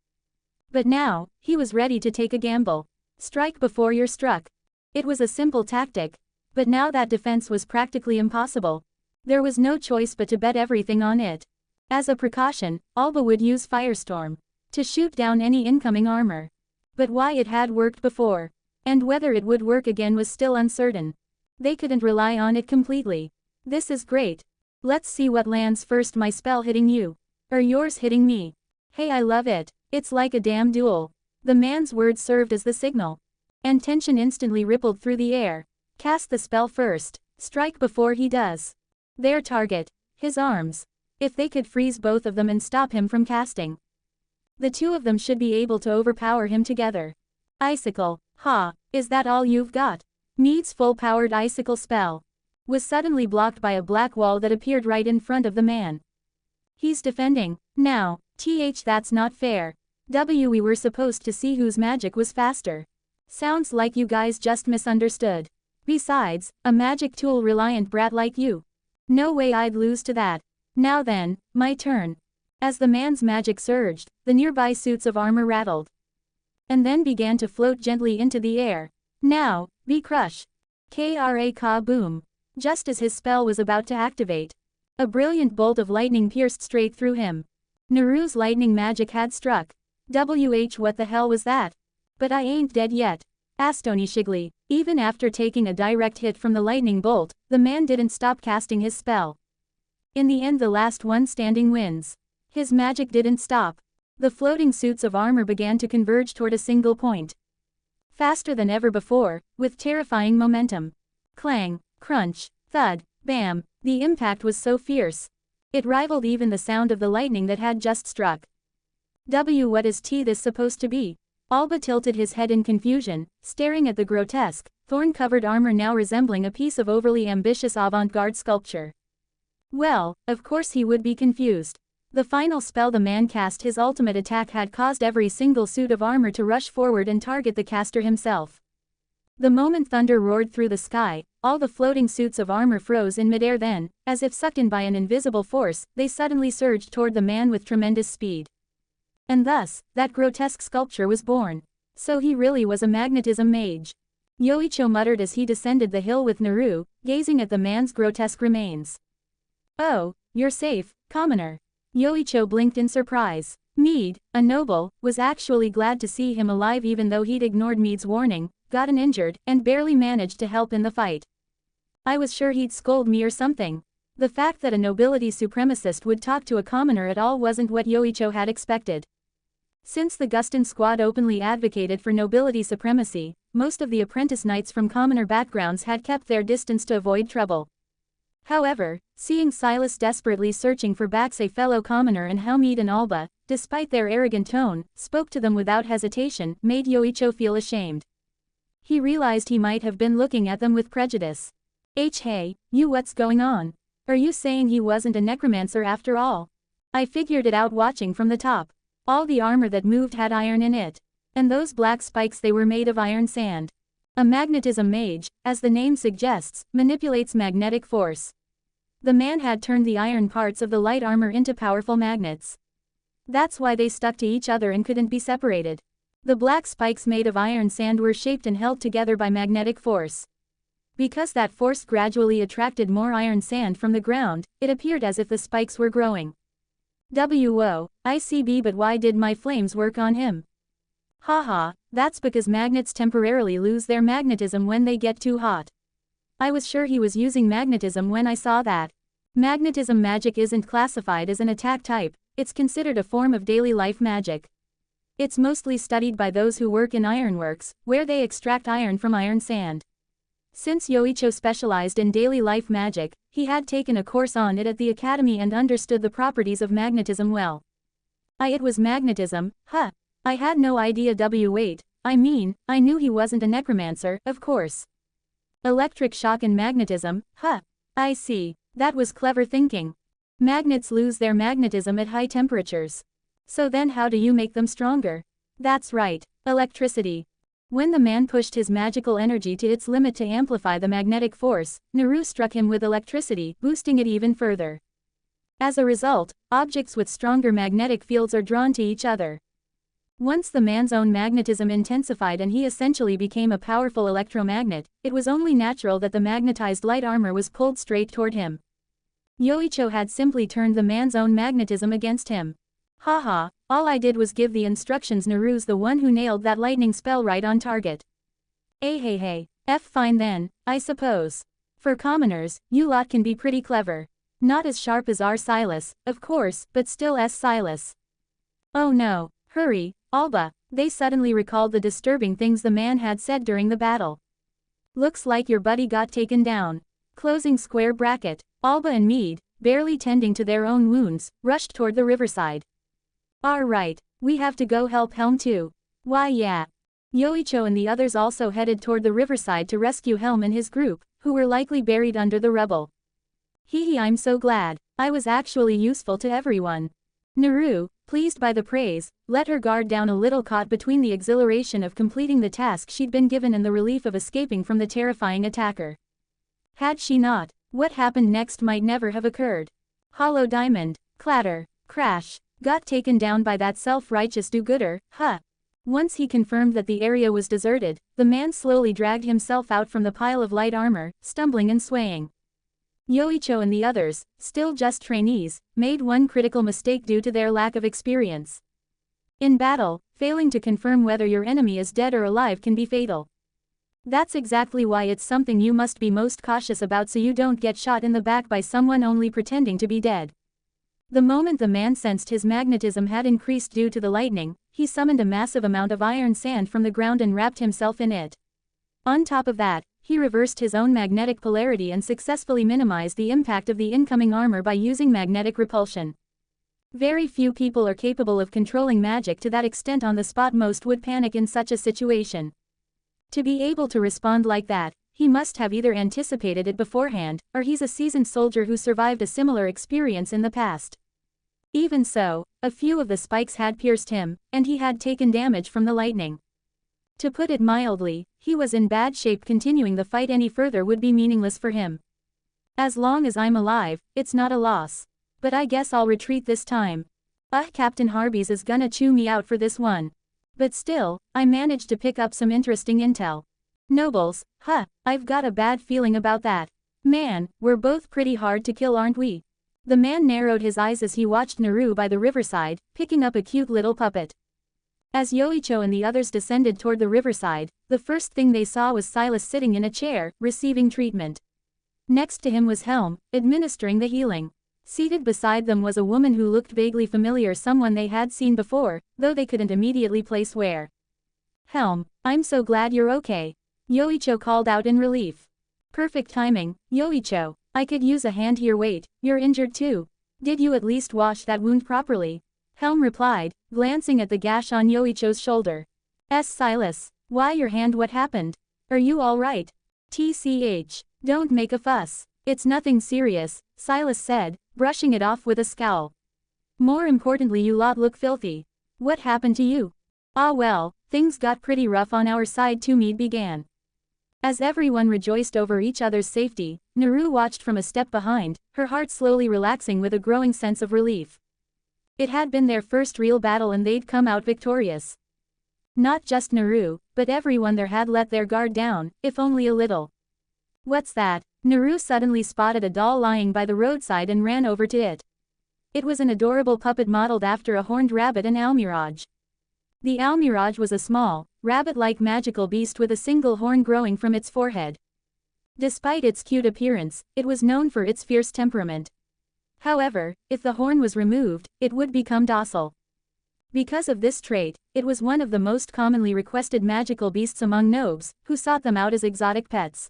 But now, he was ready to take a gamble. Strike before you're struck. It was a simple tactic. But now that defense was practically impossible. There was no choice but to bet everything on it. As a precaution, Alba would use Firestorm to shoot down any incoming armor. But why it had worked before, and whether it would work again was still uncertain. They couldn't rely on it completely. This is great. Let's see what lands first, my spell hitting you, or yours hitting me. Hey, I love it. It's like a damn duel. The man's words served as the signal. And tension instantly rippled through the air. Cast the spell first. Strike before he does. Their target. His arms. If they could freeze both of them and stop him from casting, the two of them should be able to overpower him together. Icicle. Ha, is that all you've got? Mead's full-powered icicle spell was suddenly blocked by a black wall that appeared right in front of the man. He's defending. Now, that's not fair. We were supposed to see whose magic was faster. Sounds like you guys just misunderstood. Besides, a magic tool-reliant brat like you. No way I'd lose to that. Now then, my turn. As the man's magic surged, the nearby suits of armor rattled. And then began to float gently into the air. Now, be crush. Ka-boom. Just as his spell was about to activate, a brilliant bolt of lightning pierced straight through him. Naru's lightning magic had struck. What the hell was that? But I ain't dead yet. Astonishingly, even after taking a direct hit from the lightning bolt, the man didn't stop casting his spell. In the end, the last one standing wins. His magic didn't stop. The floating suits of armor began to converge toward a single point. Faster than ever before, with terrifying momentum. Clang, crunch, thud, bam, the impact was so fierce. It rivaled even the sound of the lightning that had just struck. What is this supposed to be? Alba tilted his head in confusion, staring at the grotesque, thorn-covered armor now resembling a piece of overly ambitious avant-garde sculpture. Well, of course he would be confused. The final spell the man cast, his ultimate attack, had caused every single suit of armor to rush forward and target the caster himself. The moment thunder roared through the sky, all the floating suits of armor froze in midair. Then, as if sucked in by an invisible force, they suddenly surged toward the man with tremendous speed. And thus, that grotesque sculpture was born. So he really was a magnetism mage. Yoicho muttered as he descended the hill with Naru, gazing at the man's grotesque remains. Oh, you're safe, commoner. Yoicho blinked in surprise. Mead, a noble, was actually glad to see him alive even though he'd ignored Mead's warning, gotten injured, and barely managed to help in the fight. I was sure he'd scold me or something. The fact that a nobility supremacist would talk to a commoner at all wasn't what Yoicho had expected. Since the Gustin squad openly advocated for nobility supremacy, most of the apprentice knights from commoner backgrounds had kept their distance to avoid trouble. However, seeing Silas desperately searching for backs, a fellow commoner, and how Mead and Alba, despite their arrogant tone, spoke to them without hesitation, made Yoicho feel ashamed. He realized he might have been looking at them with prejudice. Hey, you, what's going on? Are you saying he wasn't a necromancer after all? I figured it out watching from the top. All the armor that moved had iron in it. And those black spikes, they were made of iron sand. A magnetism mage, as the name suggests, manipulates magnetic force. The man had turned the iron parts of the light armor into powerful magnets. That's why they stuck to each other and couldn't be separated. The black spikes made of iron sand were shaped and held together by magnetic force. Because that force gradually attracted more iron sand from the ground, it appeared as if the spikes were growing. ICB, but why did my flames work on him? Haha, that's because magnets temporarily lose their magnetism when they get too hot. I was sure he was using magnetism when I saw that. Magnetism magic isn't classified as an attack type, it's considered a form of daily life magic. It's mostly studied by those who work in ironworks, where they extract iron from iron sand. Since Yoicho specialized in daily life magic, he had taken a course on it at the academy and understood the properties of magnetism well. It was magnetism, huh? I had no idea. Wait, I mean, I knew he wasn't a necromancer, of course. Electric shock and magnetism, huh? I see, that was clever thinking. Magnets lose their magnetism at high temperatures. So then how do you make them stronger? That's right, electricity. When the man pushed his magical energy to its limit to amplify the magnetic force, Naru struck him with electricity, boosting it even further. As a result, objects with stronger magnetic fields are drawn to each other. Once the man's own magnetism intensified and he essentially became a powerful electromagnet, it was only natural that the magnetized light armor was pulled straight toward him. Yoicho had simply turned the man's own magnetism against him. Haha, all I did was give the instructions. Naru's the one who nailed that lightning spell right on target. Hey, fine then, I suppose. For commoners, you lot can be pretty clever. Not as sharp as our Silas, of course, but still as Silas. Oh no, hurry, Alba, they suddenly recalled the disturbing things the man had said during the battle. Looks like your buddy got taken down. Closing square bracket, Alba and Mead, barely tending to their own wounds, rushed toward the riverside. Alright, we have to go help Helm too. Why yeah. Yoicho and the others also headed toward the riverside to rescue Helm and his group, who were likely buried under the rubble. Hee I'm so glad, I was actually useful to everyone. Naru, pleased by the praise, let her guard down a little, caught between the exhilaration of completing the task she'd been given and the relief of escaping from the terrifying attacker. Had she not, what happened next might never have occurred. Hollow diamond, clatter, crash, got taken down by that self-righteous do-gooder, huh? Once he confirmed that the area was deserted, the man slowly dragged himself out from the pile of light armor, stumbling and swaying. Yoicho and the others, still just trainees, made one critical mistake due to their lack of experience. In battle, failing to confirm whether your enemy is dead or alive can be fatal. That's exactly why it's something you must be most cautious about, so you don't get shot in the back by someone only pretending to be dead. The moment the man sensed his magnetism had increased due to the lightning, he summoned a massive amount of iron sand from the ground and wrapped himself in it. On top of that, he reversed his own magnetic polarity and successfully minimized the impact of the incoming armor by using magnetic repulsion. Very few people are capable of controlling magic to that extent on the spot. Most would panic in such a situation. To be able to respond like that, he must have either anticipated it beforehand, or he's a seasoned soldier who survived a similar experience in the past. Even so, a few of the spikes had pierced him, and he had taken damage from the lightning. To put it mildly, he was in bad shape. Continuing the fight any further would be meaningless for him. As long as I'm alive, it's not a loss. But I guess I'll retreat this time. Captain Harbies is gonna chew me out for this one. But still, I managed to pick up some interesting intel. Nobles, I've got a bad feeling about that. Man, we're both pretty hard to kill, aren't we? The man narrowed his eyes as he watched Naru by the riverside, picking up a cute little puppet. As Yoicho and the others descended toward the riverside, the first thing they saw was Silas sitting in a chair, receiving treatment. Next to him was Helm, administering the healing. Seated beside them was a woman who looked vaguely familiar, someone they had seen before, though they couldn't immediately place where. Helm, I'm so glad you're okay. Yoicho called out in relief. Perfect timing, Yoicho. I could use a hand here. Wait, you're injured too. Did you at least wash that wound properly? Helm replied, glancing at the gash on Yoicho's shoulder. Silas. Why your hand? What happened? Are you alright? TCH. Don't make a fuss. It's nothing serious, Silas said, brushing it off with a scowl. More importantly, you lot look filthy. What happened to you? Ah well, things got pretty rough on our side too, Mead began. As everyone rejoiced over each other's safety, Naru watched from a step behind, her heart slowly relaxing with a growing sense of relief. It had been their first real battle and they'd come out victorious. Not just Naru, but everyone there had let their guard down, if only a little. What's that? Naru suddenly spotted a doll lying by the roadside and ran over to it. It was an adorable puppet modeled after a horned rabbit and Almiraj. The Almiraj was a small, rabbit-like magical beast with a single horn growing from its forehead. Despite its cute appearance, it was known for its fierce temperament. However, if the horn was removed, it would become docile. Because of this trait, it was one of the most commonly requested magical beasts among nobs, who sought them out as exotic pets.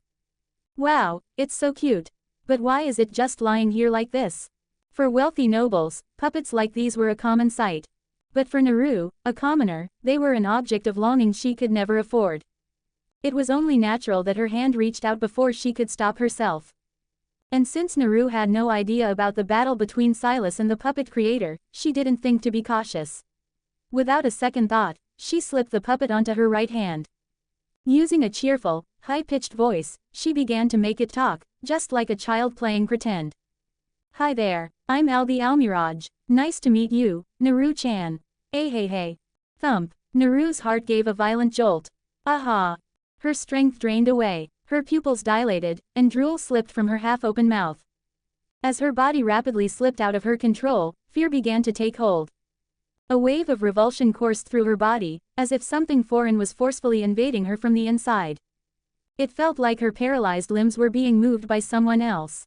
Wow, it's so cute. But why is it just lying here like this? For wealthy nobles, puppets like these were a common sight. But for Naru, a commoner, they were an object of longing she could never afford. It was only natural that her hand reached out before she could stop herself. And since Naru had no idea about the battle between Silas and the puppet creator, she didn't think to be cautious. Without a second thought, she slipped the puppet onto her right hand. Using a cheerful, high-pitched voice, she began to make it talk, just like a child playing pretend. Hi there, I'm Al the Almiraj. Nice to meet you, Naru-chan. Hey. Thump. Naru's heart gave a violent jolt. Aha! Her strength drained away, her pupils dilated, and drool slipped from her half-open mouth. As her body rapidly slipped out of her control, fear began to take hold. A wave of revulsion coursed through her body, as if something foreign was forcefully invading her from the inside. It felt like her paralyzed limbs were being moved by someone else.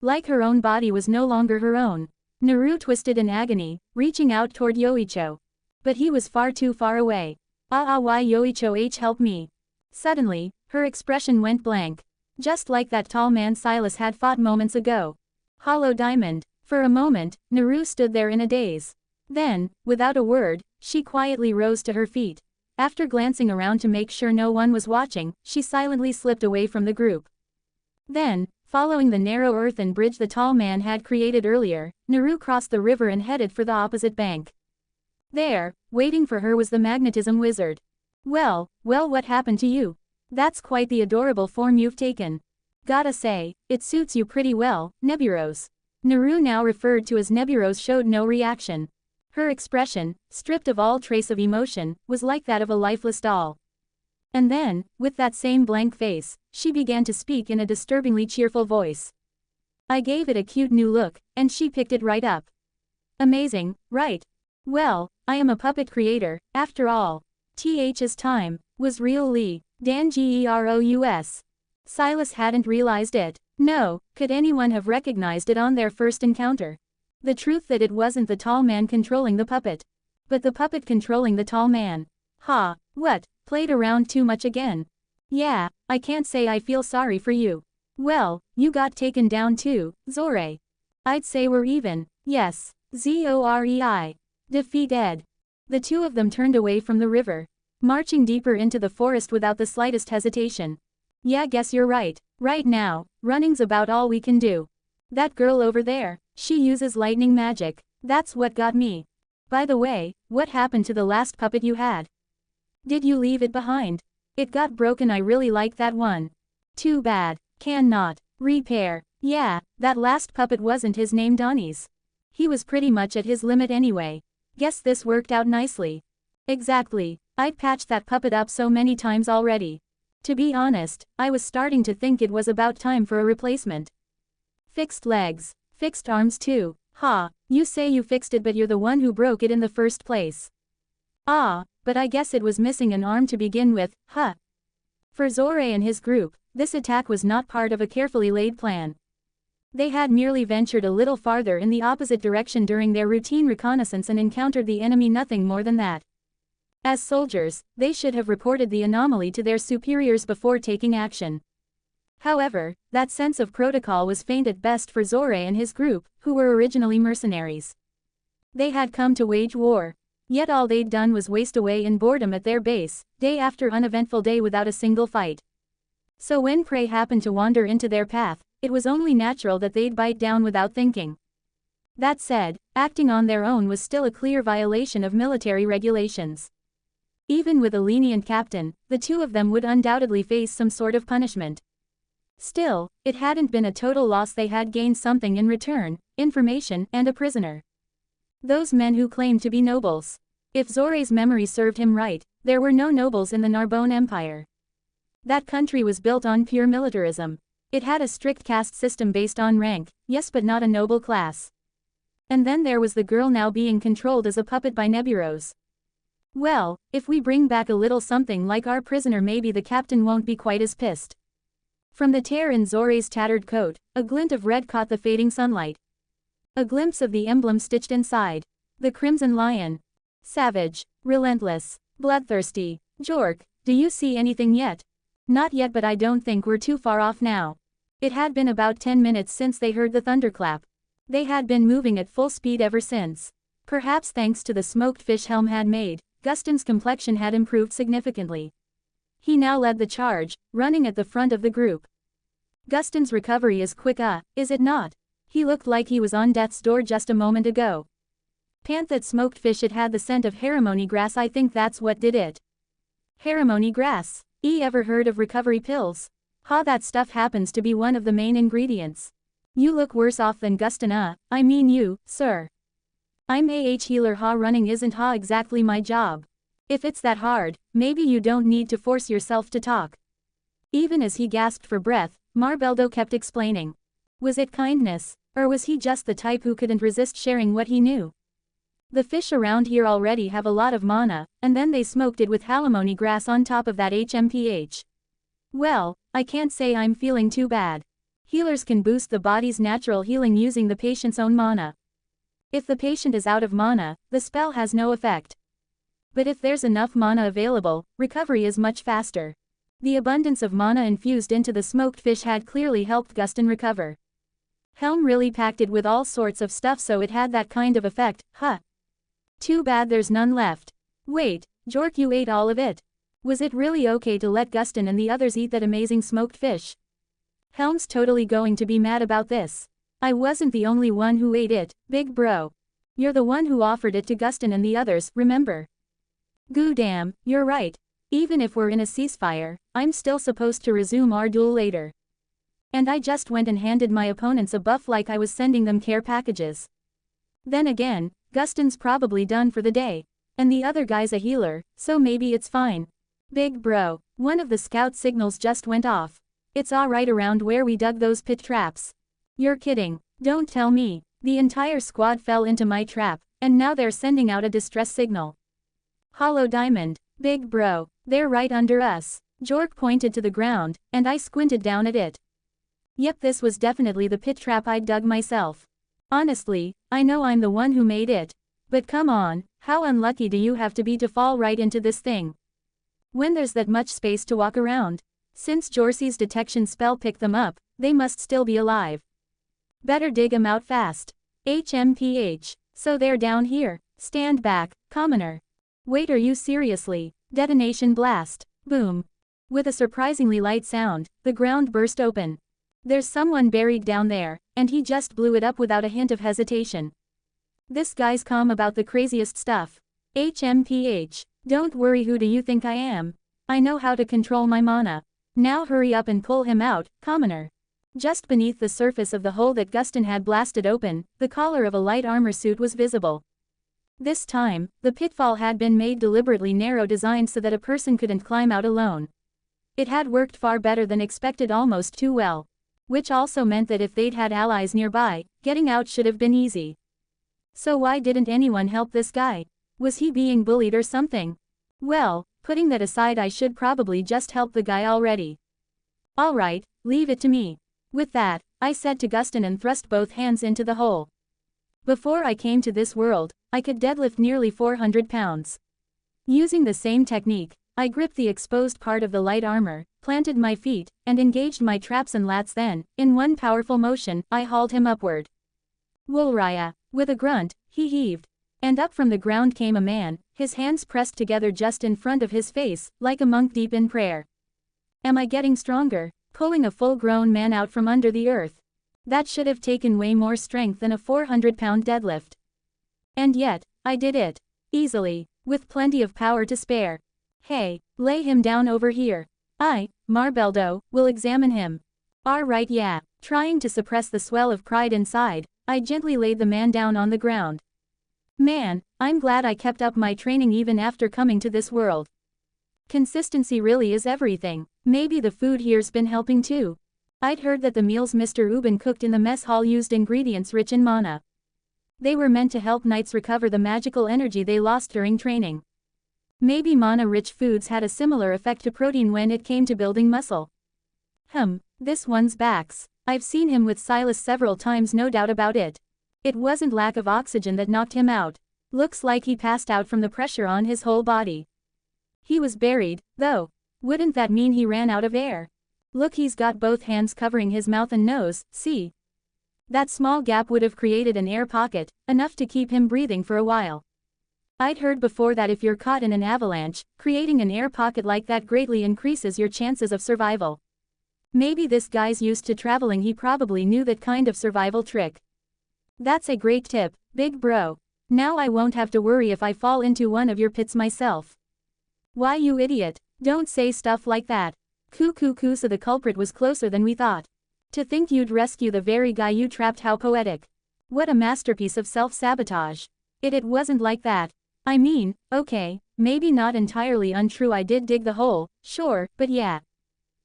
Like her own body was no longer her own. Naru twisted in agony, reaching out toward Yoicho. But he was far too far away. Why Yoicho help me? Suddenly, her expression went blank. Just like that tall man Silas had fought moments ago. Hollow Diamond. For a moment, Naru stood there in a daze. Then, without a word, she quietly rose to her feet. After glancing around to make sure no one was watching, she silently slipped away from the group. Then, following the narrow earthen bridge the tall man had created earlier, Naru crossed the river and headed for the opposite bank. There, waiting for her was the magnetism wizard. Well, what happened to you? That's quite the adorable form you've taken. Gotta say, it suits you pretty well, Neburos. Naru, now referred to as Neburos, showed no reaction. Her expression, stripped of all trace of emotion, was like that of a lifeless doll. And then, with that same blank face, she began to speak in a disturbingly cheerful voice. I gave it a cute new look, and she picked it right up. Amazing, right? Well, I am a puppet creator, after all. Th's time was really dangerous. Silas hadn't realized it. No, could anyone have recognized it on their first encounter? The truth that it wasn't the tall man controlling the puppet, but the puppet controlling the tall man. Ha, what, played around too much again? Yeah, I can't say I feel sorry for you. Well, you got taken down too, Zorei. I'd say we're even, yes, Zorei. Defeated. The two of them turned away from the river, marching deeper into the forest without the slightest hesitation. Yeah, guess you're right. Right now, running's about all we can do. That girl over there, she uses lightning magic. That's what got me. By the way, what happened to the last puppet you had? Did you leave it behind? It got broken. I really like that one. Too bad. Cannot repair. Yeah, that last puppet wasn't his name Donnie's. He was pretty much at his limit anyway. Guess this worked out nicely. Exactly. I'd patched that puppet up so many times already. To be honest, I was starting to think it was about time for a replacement. Fixed legs. Fixed arms too. Ha, you say you fixed it, but you're the one who broke it in the first place. Ah, but I guess it was missing an arm to begin with, huh? For Zorei and his group, this attack was not part of a carefully laid plan. They had merely ventured a little farther in the opposite direction during their routine reconnaissance and encountered the enemy, nothing more than that. As soldiers, they should have reported the anomaly to their superiors before taking action. However, that sense of protocol was faint at best for Zorei and his group, who were originally mercenaries. They had come to wage war. Yet all they'd done was waste away in boredom at their base, day after uneventful day without a single fight. So when prey happened to wander into their path, it was only natural that they'd bite down without thinking. That said, acting on their own was still a clear violation of military regulations. Even with a lenient captain, the two of them would undoubtedly face some sort of punishment. Still, it hadn't been a total loss. They had gained something in return, information and a prisoner. Those men who claimed to be nobles. If Zorei's memory served him right, there were no nobles in the Narbonne Empire. That country was built on pure militarism. It had a strict caste system based on rank, yes, but not a noble class. And then there was the girl now being controlled as a puppet by Neburos. Well, if we bring back a little something like our prisoner, maybe the captain won't be quite as pissed. From the tear in Zorei's tattered coat, a glint of red caught the fading sunlight. A glimpse of the emblem stitched inside. The Crimson Lion. Savage, relentless, bloodthirsty. Jork, do you see anything yet? Not yet, but I don't think we're too far off now. It had been about 10 minutes since they heard the thunderclap. They had been moving at full speed ever since. Perhaps thanks to the smoked fish Helm had made, Guston's complexion had improved significantly. He now led the charge, running at the front of the group. Guston's recovery is quick, is it not? He looked like he was on death's door just a moment ago. Pant that smoked fish, it had the scent of harrimony grass. I think that's what did it. Harrimony grass. Ever heard of recovery pills? That stuff happens to be one of the main ingredients. You look worse off than Guston, I mean you, sir. I'm a healer ha running isn't ha exactly my job. If it's that hard, maybe you don't need to force yourself to talk. Even as he gasped for breath, Marbeldo kept explaining. Was it kindness? Or was he just the type who couldn't resist sharing what he knew? The fish around here already have a lot of mana, and then they smoked it with halimony grass on top of that HMPH. Well, I can't say I'm feeling too bad. Healers can boost the body's natural healing using the patient's own mana. If the patient is out of mana, the spell has no effect. But if there's enough mana available, recovery is much faster. The abundance of mana infused into the smoked fish had clearly helped Guston recover. Helm really packed it with all sorts of stuff so it had that kind of effect, huh? Too bad there's none left. Wait, Jork, you ate all of it. Was it really okay to let Guston and the others eat that amazing smoked fish? Helm's totally going to be mad about this. I wasn't the only one who ate it, big bro. You're the one who offered it to Guston and the others, remember? Goo damn, you're right. Even if we're in a ceasefire, I'm still supposed to resume our duel later. And I just went and handed my opponents a buff like I was sending them care packages. Then again, Guston's probably done for the day. And the other guy's a healer, so maybe it's fine. Big bro, one of the scout signals just went off. It's alright around where we dug those pit traps. You're kidding, don't tell me. The entire squad fell into my trap, and now they're sending out a distress signal. Hollow diamond, big bro, they're right under us. Jork pointed to the ground, and I squinted down at it. Yep, this was definitely the pit trap I'd dug myself. Honestly, I know I'm the one who made it. But come on, how unlucky do you have to be to fall right into this thing? When there's that much space to walk around. Since Jorcy's detection spell picked them up, they must still be alive. Better dig 'em out fast. HMPH. So they're down here. Stand back, commoner. Wait, are you seriously? Detonation blast. Boom. With a surprisingly light sound, the ground burst open. There's someone buried down there, and he just blew it up without a hint of hesitation. This guy's calm about the craziest stuff. HMPH. Don't worry, who do you think I am? I know how to control my mana. Now hurry up and pull him out, commoner. Just beneath the surface of the hole that Guston had blasted open, the collar of a light armor suit was visible. This time, the pitfall had been made deliberately narrow, designed so that a person couldn't climb out alone. It had worked far better than expected, almost too well. Which also meant that if they'd had allies nearby, getting out should have been easy. So why didn't anyone help this guy? Was he being bullied or something? Well, putting that aside, I should probably just help the guy already. Alright, leave it to me. With that, I said to Guston and thrust both hands into the hole. Before I came to this world, I could deadlift nearly 400 pounds. Using the same technique, I gripped the exposed part of the light armor, planted my feet, and engaged my traps and lats. Then, in one powerful motion, I hauled him upward. Woolraya. With a grunt, he heaved. And up from the ground came a man, his hands pressed together just in front of his face, like a monk deep in prayer. Am I getting stronger? Pulling a full-grown man out from under the earth. That should have taken way more strength than a 400-pound deadlift. And yet, I did it. Easily, with plenty of power to spare. Hey, lay him down over here. Marbeldo, will examine him. Right, yeah. Trying to suppress the swell of pride inside, I gently laid the man down on the ground. Man, I'm glad I kept up my training even after coming to this world. Consistency really is everything. Maybe the food here's been helping too. I'd heard that the meals Mr. Ubin cooked in the mess hall used ingredients rich in mana. They were meant to help knights recover the magical energy they lost during training. Maybe mana-rich foods had a similar effect to protein when it came to building muscle. This one's backs. I've seen him with Silas several times, no doubt about it. It wasn't lack of oxygen that knocked him out. Looks like he passed out from the pressure on his whole body. He was buried, though. Wouldn't that mean he ran out of air? Look, he's got both hands covering his mouth and nose, see? That small gap would have created an air pocket, enough to keep him breathing for a while. I'd heard before that if you're caught in an avalanche, creating an air pocket like that greatly increases your chances of survival. Maybe this guy's used to traveling, he probably knew that kind of survival trick. That's a great tip, big bro. Now I won't have to worry if I fall into one of your pits myself. Why, you idiot, don't say stuff like that. So the culprit was closer than we thought. To think you'd rescue the very guy you trapped, how poetic. What a masterpiece of self-sabotage. It wasn't like that. I mean, okay, maybe not entirely untrue, I did dig the hole, sure, but yeah.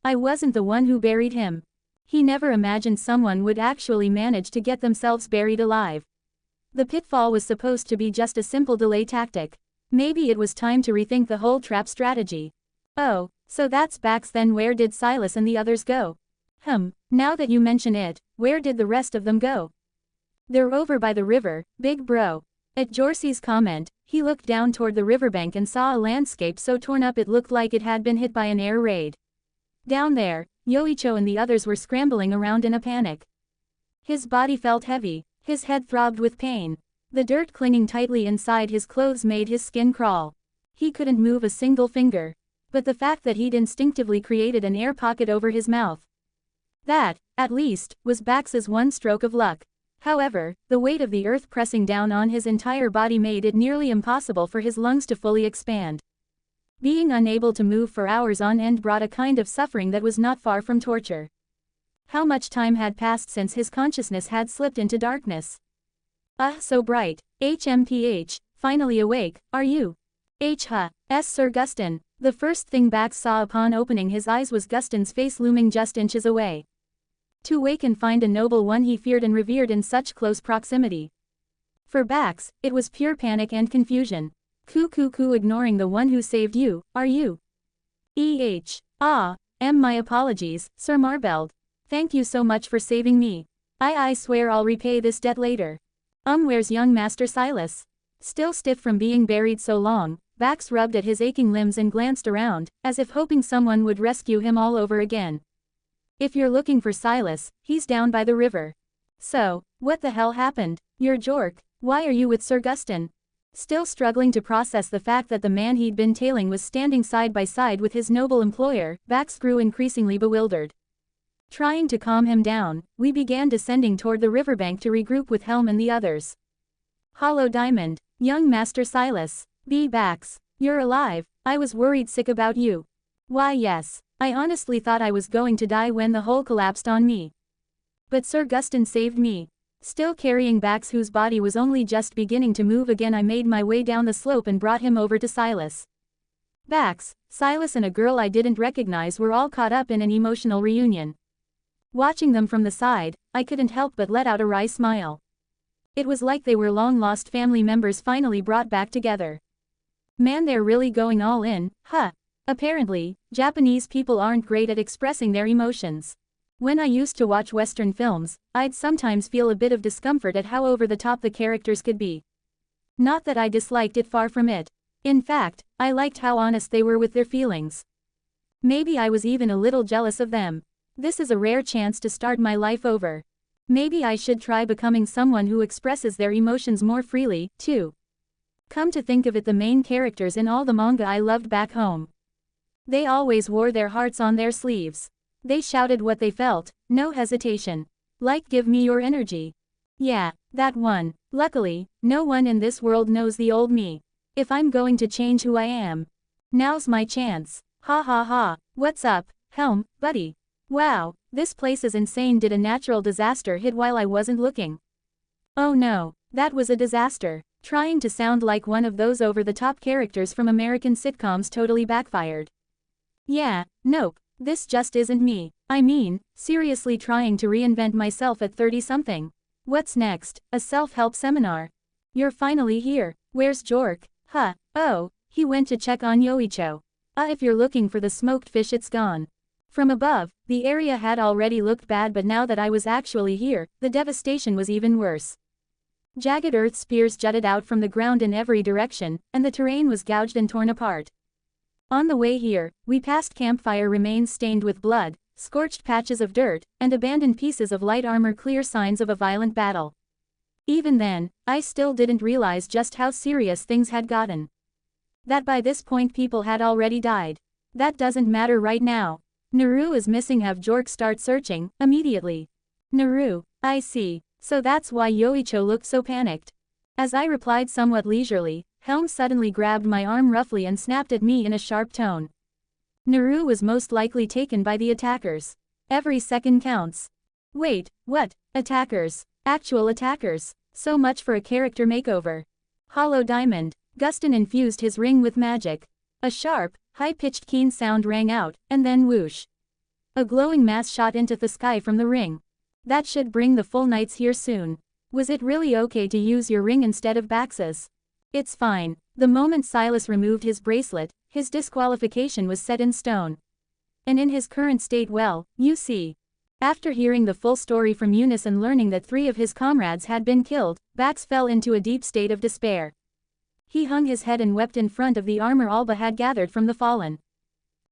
I wasn't the one who buried him. He never imagined someone would actually manage to get themselves buried alive. The pitfall was supposed to be just a simple delay tactic. Maybe it was time to rethink the whole trap strategy. Oh, so that's Bax then. Where did Silas and the others go? Now that you mention it, where did the rest of them go? They're over by the river, big bro. At Jorcy's comment, he looked down toward the riverbank and saw a landscape so torn up it looked like it had been hit by an air raid. Down there, Yoicho and the others were scrambling around in a panic. His body felt heavy, his head throbbed with pain. The dirt clinging tightly inside his clothes made his skin crawl. He couldn't move a single finger. But the fact that he'd instinctively created an air pocket over his mouth. That, at least, was Bax's one stroke of luck. However, the weight of the earth pressing down on his entire body made it nearly impossible for his lungs to fully expand. Being unable to move for hours on end brought a kind of suffering that was not far from torture. How much time had passed since his consciousness had slipped into darkness? So bright. HMPH, finally awake, are you? Sir Guston. The first thing Bax saw upon opening his eyes was Guston's face looming just inches away. To wake and find a noble one he feared and revered in such close proximity. For Bax, it was pure panic and confusion. Ignoring the one who saved you, are you? My apologies, Sir Marbeld. Thank you so much for saving me. I swear I'll repay this debt later. Where's young Master Silas? Still stiff from being buried so long, Bax rubbed at his aching limbs and glanced around, as if hoping someone would rescue him all over again. If you're looking for Silas, he's down by the river. So, what the hell happened? You're Jork, why are you with Sir Guston? Still struggling to process the fact that the man he'd been tailing was standing side by side with his noble employer, Bax grew increasingly bewildered. Trying to calm him down, we began descending toward the riverbank to regroup with Helm and the others. Hollow Diamond, young Master Silas, Bax, you're alive, I was worried sick about you. Why yes, I honestly thought I was going to die when the hole collapsed on me. But Sir Guston saved me. Still carrying Bax, whose body was only just beginning to move again, I made my way down the slope and brought him over to Silas. Bax, Silas and a girl I didn't recognize were all caught up in an emotional reunion. Watching them from the side, I couldn't help but let out a wry smile. It was like they were long-lost family members finally brought back together. Man, they're really going all in, huh? Apparently, Japanese people aren't great at expressing their emotions. When I used to watch Western films, I'd sometimes feel a bit of discomfort at how over the top the characters could be. Not that I disliked it, far from it. In fact, I liked how honest they were with their feelings. Maybe I was even a little jealous of them. This is a rare chance to start my life over. Maybe I should try becoming someone who expresses their emotions more freely, too. Come to think of it, the main characters in all the manga I loved back home. They always wore their hearts on their sleeves. They shouted what they felt, no hesitation. Like, give me your energy. Yeah, that one. Luckily, no one in this world knows the old me. If I'm going to change who I am, now's my chance. Ha ha ha. What's up, Helm, buddy? Wow, this place is insane. Did a natural disaster hit while I wasn't looking? Oh no, that was a disaster. Trying to sound like one of those over-the-top characters from American sitcoms totally backfired. Yeah, nope, this just isn't me. I mean, seriously trying to reinvent myself at 30-something. What's next? A self-help seminar? You're finally here. Where's Jork? Huh, oh, he went to check on Yoicho. If you're looking for the smoked fish, it's gone. From above, the area had already looked bad, but now that I was actually here, the devastation was even worse. Jagged earth spears jutted out from the ground in every direction, and the terrain was gouged and torn apart. On the way here, we passed campfire remains stained with blood, scorched patches of dirt, and abandoned pieces of light armor, clear signs of a violent battle. Even then, I still didn't realize just how serious things had gotten. That by this point people had already died. That doesn't matter right now. Naru is missing. Have Jork start searching, immediately. Naru, I see. So that's why Yoicho looked so panicked. As I replied somewhat leisurely, Helm suddenly grabbed my arm roughly and snapped at me in a sharp tone. Naru was most likely taken by the attackers. Every second counts. Wait, what? Attackers? Actual attackers? So much for a character makeover. Hollow diamond. Guston infused his ring with magic. A sharp, high-pitched keen sound rang out, and then whoosh. A glowing mass shot into the sky from the ring. That should bring the full knights here soon. Was it really okay to use your ring instead of Bax's? It's fine. The moment Silas removed his bracelet, his disqualification was set in stone. And in his current state, well, you see. After hearing the full story from Eunice and learning that 3 of his comrades had been killed, Bax fell into a deep state of despair. He hung his head and wept in front of the armor Alba had gathered from the fallen.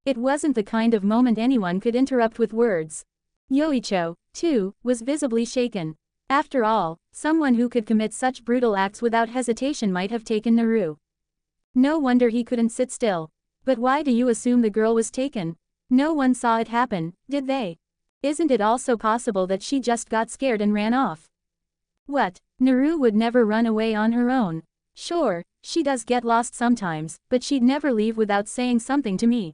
It wasn't the kind of moment anyone could interrupt with words. Yoicho, too, was visibly shaken. After all, someone who could commit such brutal acts without hesitation might have taken Naru. No wonder he couldn't sit still. But why do you assume the girl was taken? No one saw it happen, did they? Isn't it also possible that she just got scared and ran off? What? Naru would never run away on her own. Sure, she does get lost sometimes, but she'd never leave without saying something to me.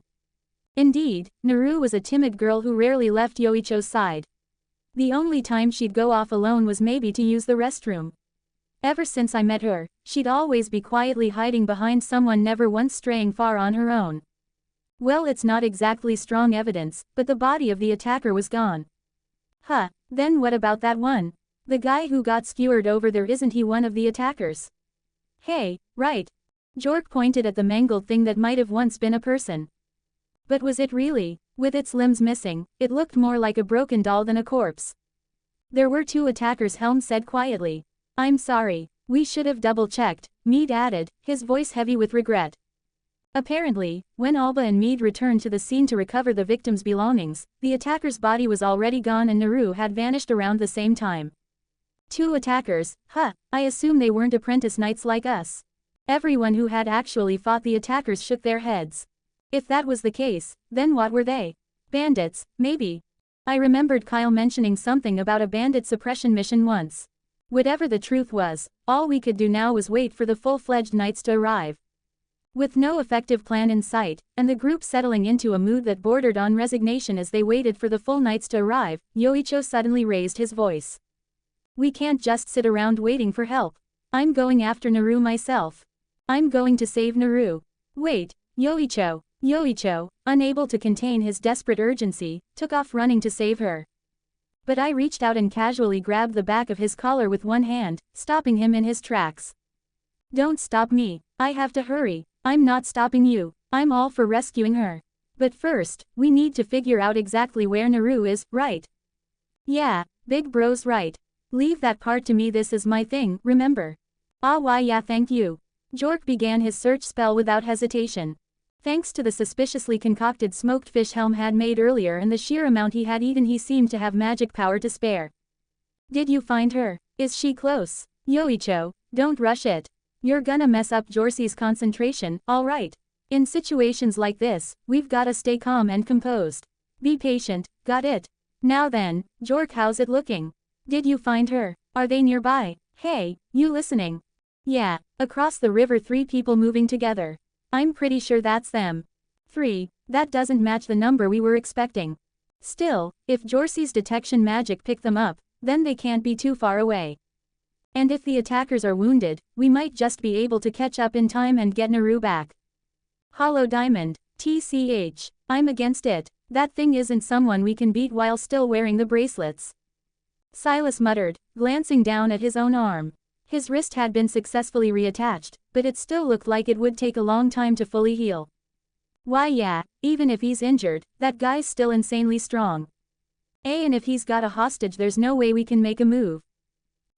Indeed, Naru was a timid girl who rarely left Yoicho's side. The only time she'd go off alone was maybe to use the restroom. Ever since I met her, she'd always be quietly hiding behind someone, never once straying far on her own. Well, it's not exactly strong evidence, but the body of the attacker was gone. Huh, then what about that one? The guy who got skewered over there, isn't he one of the attackers? Hey, right. Jork pointed at the mangled thing that might have once been a person. But was it really? With its limbs missing, it looked more like a broken doll than a corpse. There were 2 attackers, Helm said quietly. I'm sorry, we should have double-checked, Mead added, his voice heavy with regret. Apparently, when Alba and Mead returned to the scene to recover the victim's belongings, the attacker's body was already gone and Naru had vanished around the same time. 2 attackers, huh, I assume they weren't apprentice knights like us. Everyone who had actually fought the attackers shook their heads. If that was the case, then what were they? Bandits, maybe. I remembered Kyle mentioning something about a bandit suppression mission once. Whatever the truth was, all we could do now was wait for the full-fledged knights to arrive. With no effective plan in sight, and the group settling into a mood that bordered on resignation as they waited for the full knights to arrive, Yoicho suddenly raised his voice. We can't just sit around waiting for help. I'm going after Naru myself. I'm going to save Naru. Wait, Yoicho. Yoicho, unable to contain his desperate urgency, took off running to save her. But I reached out and casually grabbed the back of his collar with one hand, stopping him in his tracks. Don't stop me. I have to hurry. I'm not stopping you. I'm all for rescuing her. But first, we need to figure out exactly where Naru is, right? Yeah, Big Bro's right. Leave that part to me, this is my thing, remember? Ah, why yeah, thank you. Jork began his search spell without hesitation. Thanks to the suspiciously concocted smoked fish Helm had made earlier and the sheer amount he had eaten, he seemed to have magic power to spare. Did you find her? Is she close? Yoicho, don't rush it. You're gonna mess up Jorcy's concentration, alright. In situations like this, we've gotta stay calm and composed. Be patient, got it? Now then, Jork, how's it looking? Did you find her? Are they nearby? Hey, you listening? Yeah, across the river, 3 people moving together. I'm pretty sure that's them. 3, that doesn't match the number we were expecting. Still, if Jorcy's detection magic picked them up, then they can't be too far away. And if the attackers are wounded, we might just be able to catch up in time and get Naru back. Hollow diamond, TCH, I'm against it. That thing isn't someone we can beat while still wearing the bracelets. Silas muttered, glancing down at his own arm. His wrist had been successfully reattached, but it still looked like it would take a long time to fully heal. Why yeah, even if he's injured, that guy's still insanely strong. And if he's got a hostage, there's no way we can make a move.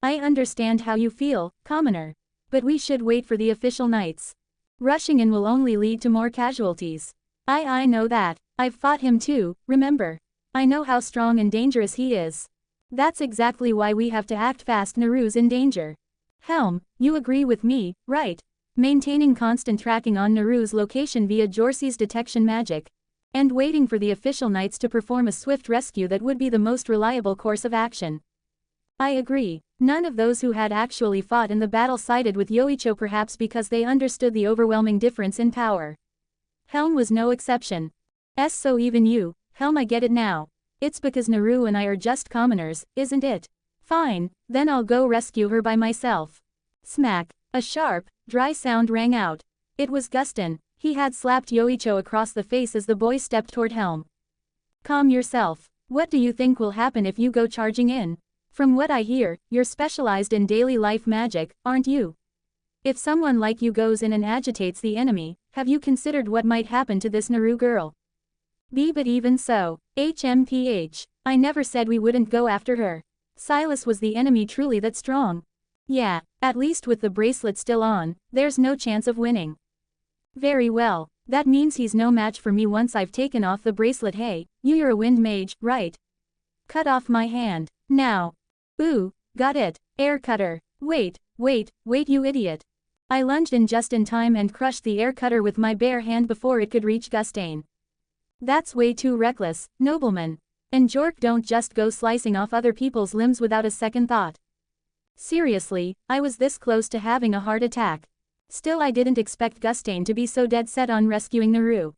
I understand how you feel, commoner. But we should wait for the official knights. Rushing in will only lead to more casualties. I know that. I've fought him too, remember? I know how strong and dangerous he is. That's exactly why we have to act fast. Naru's in danger. Helm, you agree with me, right? Maintaining constant tracking on Naru's location via Jorcy's detection magic. And waiting for the official knights to perform a swift rescue, that would be the most reliable course of action. I agree. None of those who had actually fought in the battle sided with Yoicho, perhaps because they understood the overwhelming difference in power. Helm was no exception. So even you, Helm, I get it now. It's because Naru and I are just commoners, isn't it? Fine, then I'll go rescue her by myself. Smack. A sharp, dry sound rang out. It was Guston. He had slapped Yoicho across the face as the boy stepped toward Helm. Calm yourself. What do you think will happen if you go charging in? From what I hear, you're specialized in daily life magic, aren't you? If someone like you goes in and agitates the enemy, have you considered what might happen to this Naru girl? But even so, HMPH, I never said we wouldn't go after her. Silas was the enemy truly that strong? Yeah, at least with the bracelet still on, there's no chance of winning. Very well, that means he's no match for me once I've taken off the bracelet. Hey, you're a wind mage, right? Cut off my hand, now. Ooh, got it, air cutter. Wait, you idiot. I lunged in just in time and crushed the air cutter with my bare hand before it could reach Gustain. That's way too reckless, nobleman. And Jork don't just go slicing off other people's limbs without a second thought. Seriously, I was this close to having a heart attack. Still, I didn't expect Gustain to be so dead set on rescuing Naru.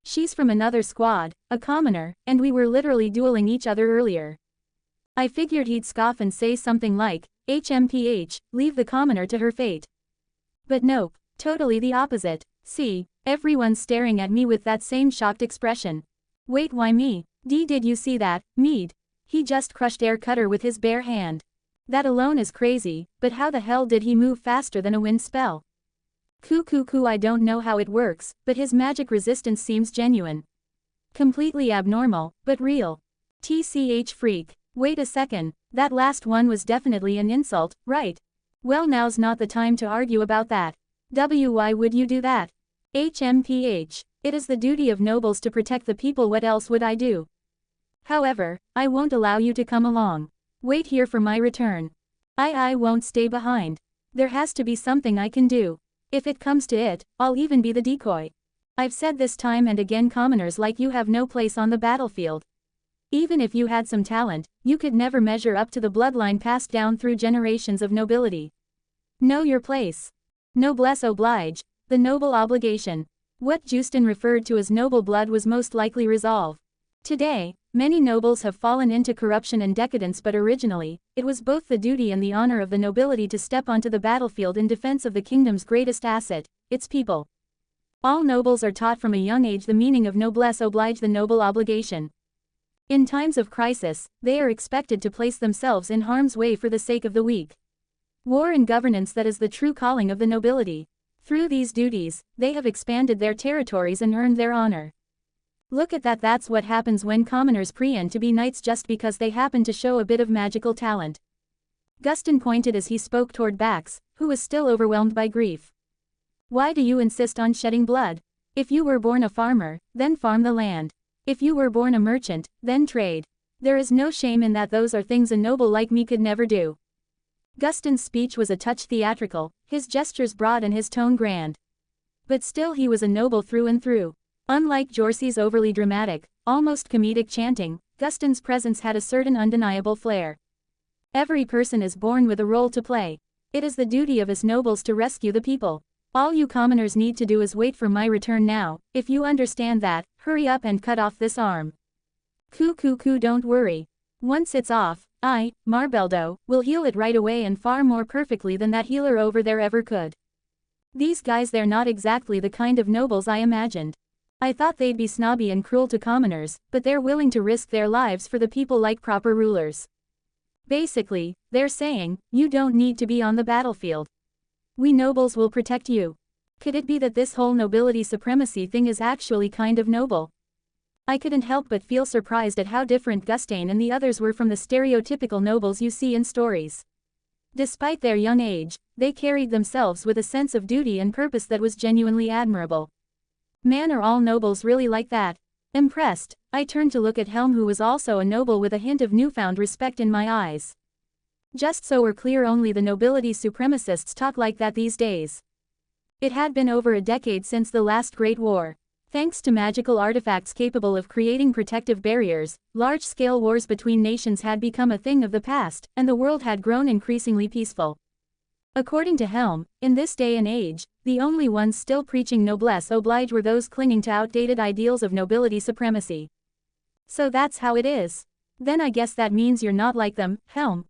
She's from another squad, a commoner, and we were literally dueling each other earlier. I figured he'd scoff and say something like, HMPH, leave the commoner to her fate. But nope, totally the opposite. See, everyone's staring at me with that same shocked expression. Wait, why me? Did you see that, Mead? He just crushed air cutter with his bare hand. That alone is crazy, but how the hell did he move faster than a wind spell? I don't know how it works, but his magic resistance seems genuine. Completely abnormal, but real. TCH freak. Wait a second, that last one was definitely an insult, right? Well, now's not the time to argue about that. Why would you do that? HMPH. It is the duty of nobles to protect the people. What else would I do? However, I won't allow you to come along. Wait here for my return. I won't stay behind. There has to be something I can do. If it comes to it, I'll even be the decoy. I've said this time and again, commoners like you have no place on the battlefield. Even if you had some talent, you could never measure up to the bloodline passed down through generations of nobility. Know your place. Noblesse oblige, the noble obligation. What Justin referred to as noble blood was most likely resolve. Today, many nobles have fallen into corruption and decadence, but originally, it was both the duty and the honor of the nobility to step onto the battlefield in defense of the kingdom's greatest asset, its people. All nobles are taught from a young age the meaning of noblesse oblige, the noble obligation. In times of crisis, they are expected to place themselves in harm's way for the sake of the weak. War and governance, that is the true calling of the nobility. Through these duties, they have expanded their territories and earned their honor. Look at that, that's what happens when commoners pretend to be knights just because they happen to show a bit of magical talent. Guston pointed as he spoke toward Bax, who was still overwhelmed by grief. Why do you insist on shedding blood? If you were born a farmer, then farm the land. If you were born a merchant, then trade. There is no shame in that. Those are things a noble like me could never do. Guston's speech was a touch theatrical, his gestures broad and his tone grand. But still, he was a noble through and through. Unlike Jorcy's overly dramatic, almost comedic chanting, Guston's presence had a certain undeniable flair. Every person is born with a role to play. It is the duty of us nobles to rescue the people. All you commoners need to do is wait for my return now. If you understand that, hurry up and cut off this arm. Don't worry. Once it's off, I, Marbeldo, will heal it right away, and far more perfectly than that healer over there ever could. These guys, they're not exactly the kind of nobles I imagined. I thought they'd be snobby and cruel to commoners, but they're willing to risk their lives for the people like proper rulers. Basically, they're saying, you don't need to be on the battlefield. We nobles will protect you. Could it be that this whole nobility supremacy thing is actually kind of noble? I couldn't help but feel surprised at how different Gustain and the others were from the stereotypical nobles you see in stories. Despite their young age, they carried themselves with a sense of duty and purpose that was genuinely admirable. Man, are all nobles really like that? Impressed, I turned to look at Helm, who was also a noble with a hint of newfound respect in my eyes. Just so we're clear, only the nobility supremacists talk like that these days. It had been over a decade since the last Great War. Thanks to magical artifacts capable of creating protective barriers, large-scale wars between nations had become a thing of the past, and the world had grown increasingly peaceful. According to Helm, in this day and age, the only ones still preaching noblesse oblige were those clinging to outdated ideals of nobility supremacy. So that's how it is. Then I guess that means you're not like them, Helm.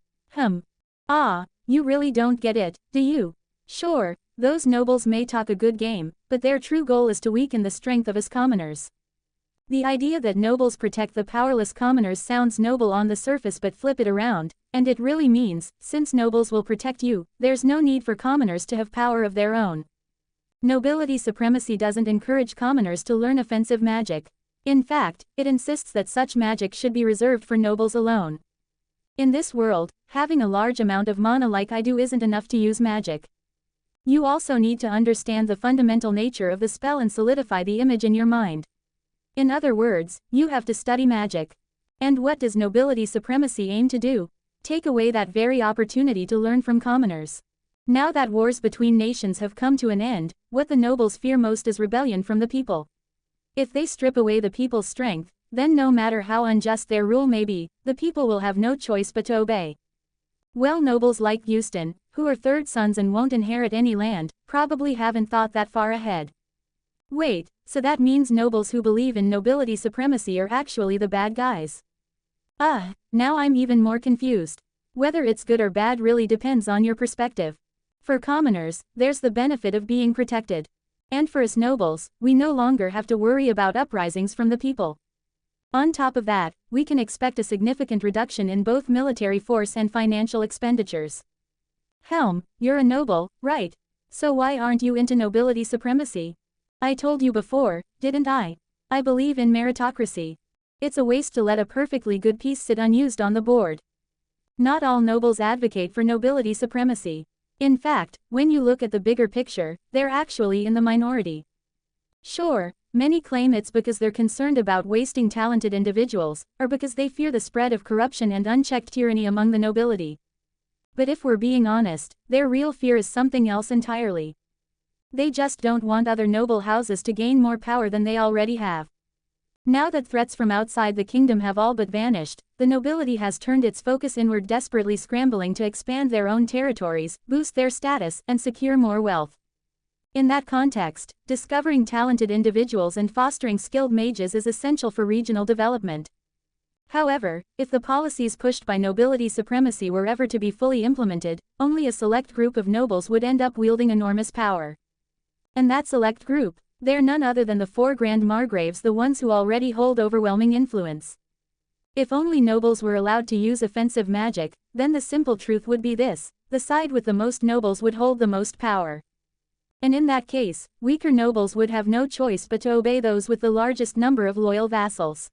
Ah, you really don't get it, do you? Sure, Those nobles may talk a good game, but their true goal is to weaken the strength of us commoners. The idea that nobles protect the powerless commoners sounds noble on the surface, but flip it around, and it really means, since nobles will protect you, there's no need for commoners to have power of their own. Nobility supremacy doesn't encourage commoners to learn offensive magic. In fact, it insists that such magic should be reserved for nobles alone. In this world, having a large amount of mana like I do isn't enough to use magic. You also need to understand the fundamental nature of the spell and solidify the image in your mind. In other words, you have to study magic. And what does nobility supremacy aim to do? Take away that very opportunity to learn from commoners. Now that wars between nations have come to an end, what the nobles fear most is rebellion from the people. If they strip away the people's strength, then no matter how unjust their rule may be, the people will have no choice but to obey. Well, nobles like Houston, who are third sons and won't inherit any land, probably haven't thought that far ahead. Wait, so that means nobles who believe in nobility supremacy are actually the bad guys? Now I'm even more confused. Whether it's good or bad really depends on your perspective. For commoners, there's the benefit of being protected. And for us nobles, we no longer have to worry about uprisings from the people. On top of that, we can expect a significant reduction in both military force and financial expenditures. Helm, you're a noble, right? So why aren't you into nobility supremacy? I told you before, didn't I? I believe in meritocracy. It's a waste to let a perfectly good piece sit unused on the board. Not all nobles advocate for nobility supremacy. In fact, when you look at the bigger picture, they're actually in the minority. Sure, many claim it's because they're concerned about wasting talented individuals, or because they fear the spread of corruption and unchecked tyranny among the nobility. But if we're being honest, their real fear is something else entirely. They just don't want other noble houses to gain more power than they already have. Now that threats from outside the kingdom have all but vanished, the nobility has turned its focus inward, desperately scrambling to expand their own territories, boost their status, and secure more wealth. In that context, discovering talented individuals and fostering skilled mages is essential for regional development. However, if the policies pushed by nobility supremacy were ever to be fully implemented, only a select group of nobles would end up wielding enormous power. And that select group, they're none other than the 4 Grand Margraves, the ones who already hold overwhelming influence. If only nobles were allowed to use offensive magic, then the simple truth would be this: the side with the most nobles would hold the most power. And in that case, weaker nobles would have no choice but to obey those with the largest number of loyal vassals.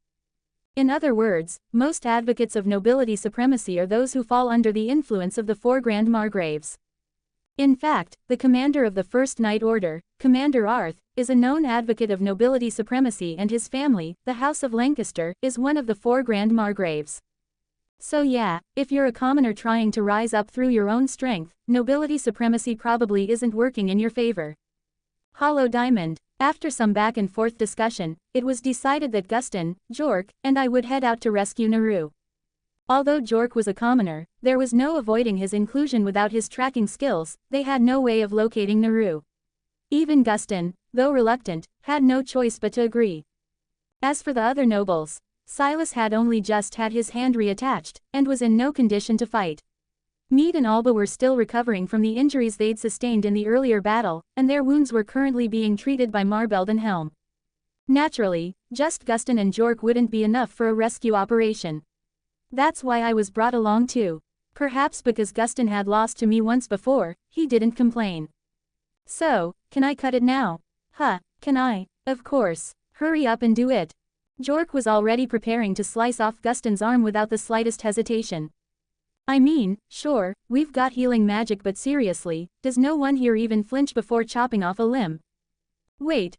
In other words, most advocates of nobility supremacy are those who fall under the influence of the 4 Grand Margraves. In fact, the commander of the First Knight Order, Commander Arth, is a known advocate of nobility supremacy, and his family, the House of Lancaster, is one of the 4 Grand Margraves. So yeah, if you're a commoner trying to rise up through your own strength, nobility supremacy probably isn't working in your favor. Hollow Diamond. After some back and forth discussion, it was decided that Guston, Jork, and I would head out to rescue Naru. Although Jork was a commoner, there was no avoiding his inclusion. Without his tracking skills, they had no way of locating Naru. Even Guston, though reluctant, had no choice but to agree. As for the other nobles, Silas had only just had his hand reattached, and was in no condition to fight. Mead and Alba were still recovering from the injuries they'd sustained in the earlier battle, and their wounds were currently being treated by Marbeld and Helm. Naturally, just Guston and Jork wouldn't be enough for a rescue operation. That's why I was brought along too. Perhaps because Guston had lost to me once before, he didn't complain. So, can I cut it now? Can I? Of course. Hurry up and do it. Jork was already preparing to slice off Guston's arm without the slightest hesitation. I mean, sure, we've got healing magic, but seriously, does no one here even flinch before chopping off a limb? Wait,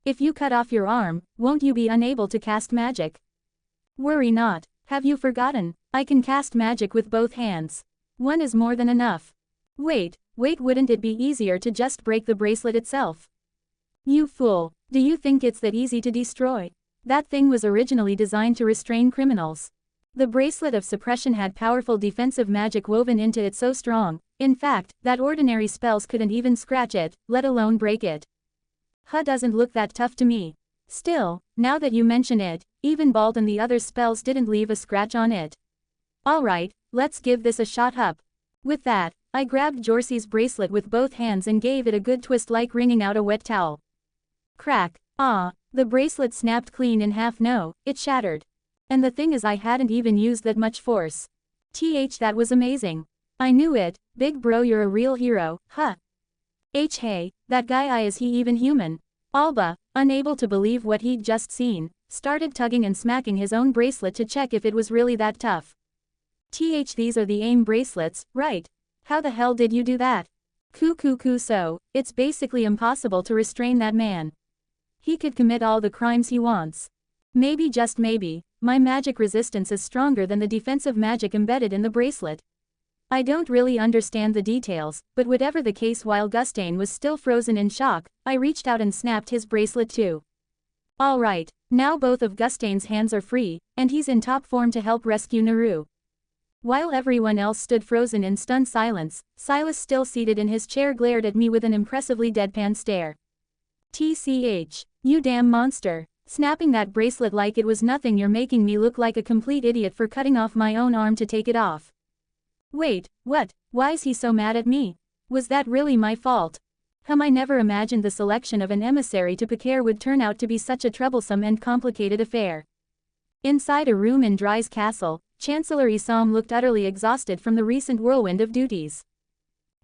if you cut off your arm, won't you be unable to cast magic? Worry not. Have you forgotten? I can cast magic with both hands. One is more than enough. Wait, wouldn't it be easier to just break the bracelet itself? You fool, do you think it's that easy to destroy? That thing was originally designed to restrain criminals. The bracelet of suppression had powerful defensive magic woven into it so strong, in fact, that ordinary spells couldn't even scratch it, let alone break it. Doesn't look that tough to me. Still, now that you mention it, even Balt and the other spells didn't leave a scratch on it. Alright, let's give this a shot. With that, I grabbed Jorcy's bracelet with both hands and gave it a good twist like wringing out a wet towel. Crack. Ah, the bracelet snapped clean in half. No, it shattered. And the thing is I hadn't even used that much force. That was amazing. I knew it, big bro, you're a real hero, huh? Hey, that guy, is he even human? Alba, unable to believe what he'd just seen, started tugging and smacking his own bracelet to check if it was really that tough. These are the AIM bracelets, right? How the hell did you do that? So, it's basically impossible to restrain that man. He could commit all the crimes he wants. Maybe, just maybe, my magic resistance is stronger than the defensive magic embedded in the bracelet. I don't really understand the details, but whatever the case, while Gustane was still frozen in shock, I reached out and snapped his bracelet too. Alright, now both of Gustane's hands are free, and he's in top form to help rescue Naru. While everyone else stood frozen in stunned silence, Silas, still seated in his chair, glared at me with an impressively deadpan stare. You damn monster. Snapping that bracelet like it was nothing, you're making me look like a complete idiot for cutting off my own arm to take it off. Wait, what? Why's he so mad at me? Was that really my fault? I never imagined the selection of an emissary to Picare would turn out to be such a troublesome and complicated affair. Inside a room in Dry's castle, Chancellor Isam looked utterly exhausted from the recent whirlwind of duties.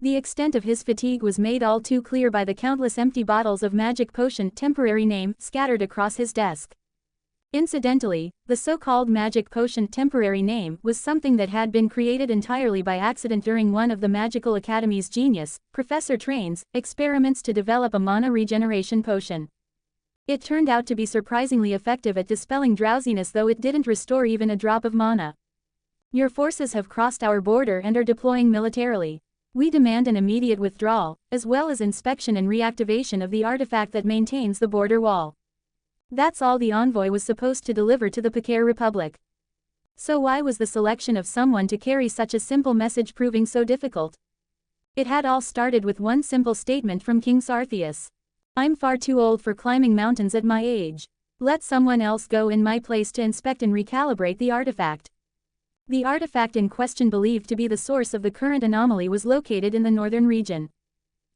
The extent of his fatigue was made all too clear by the countless empty bottles of magic potion, temporary name, scattered across his desk. Incidentally, the so-called magic potion temporary name was something that had been created entirely by accident during one of the Magical Academy's genius, Professor Train's, experiments to develop a mana regeneration potion. It turned out to be surprisingly effective at dispelling drowsiness, though it didn't restore even a drop of mana. Your forces have crossed our border and are deploying militarily. We demand an immediate withdrawal, as well as inspection and reactivation of the artifact that maintains the border wall. That's all the envoy was supposed to deliver to the Picare Republic. So why was the selection of someone to carry such a simple message proving so difficult? It had all started with one simple statement from King Sarthius. I'm far too old for climbing mountains at my age. Let someone else go in my place to inspect and recalibrate the artifact. The artifact in question, believed to be the source of the current anomaly, was located in the northern region.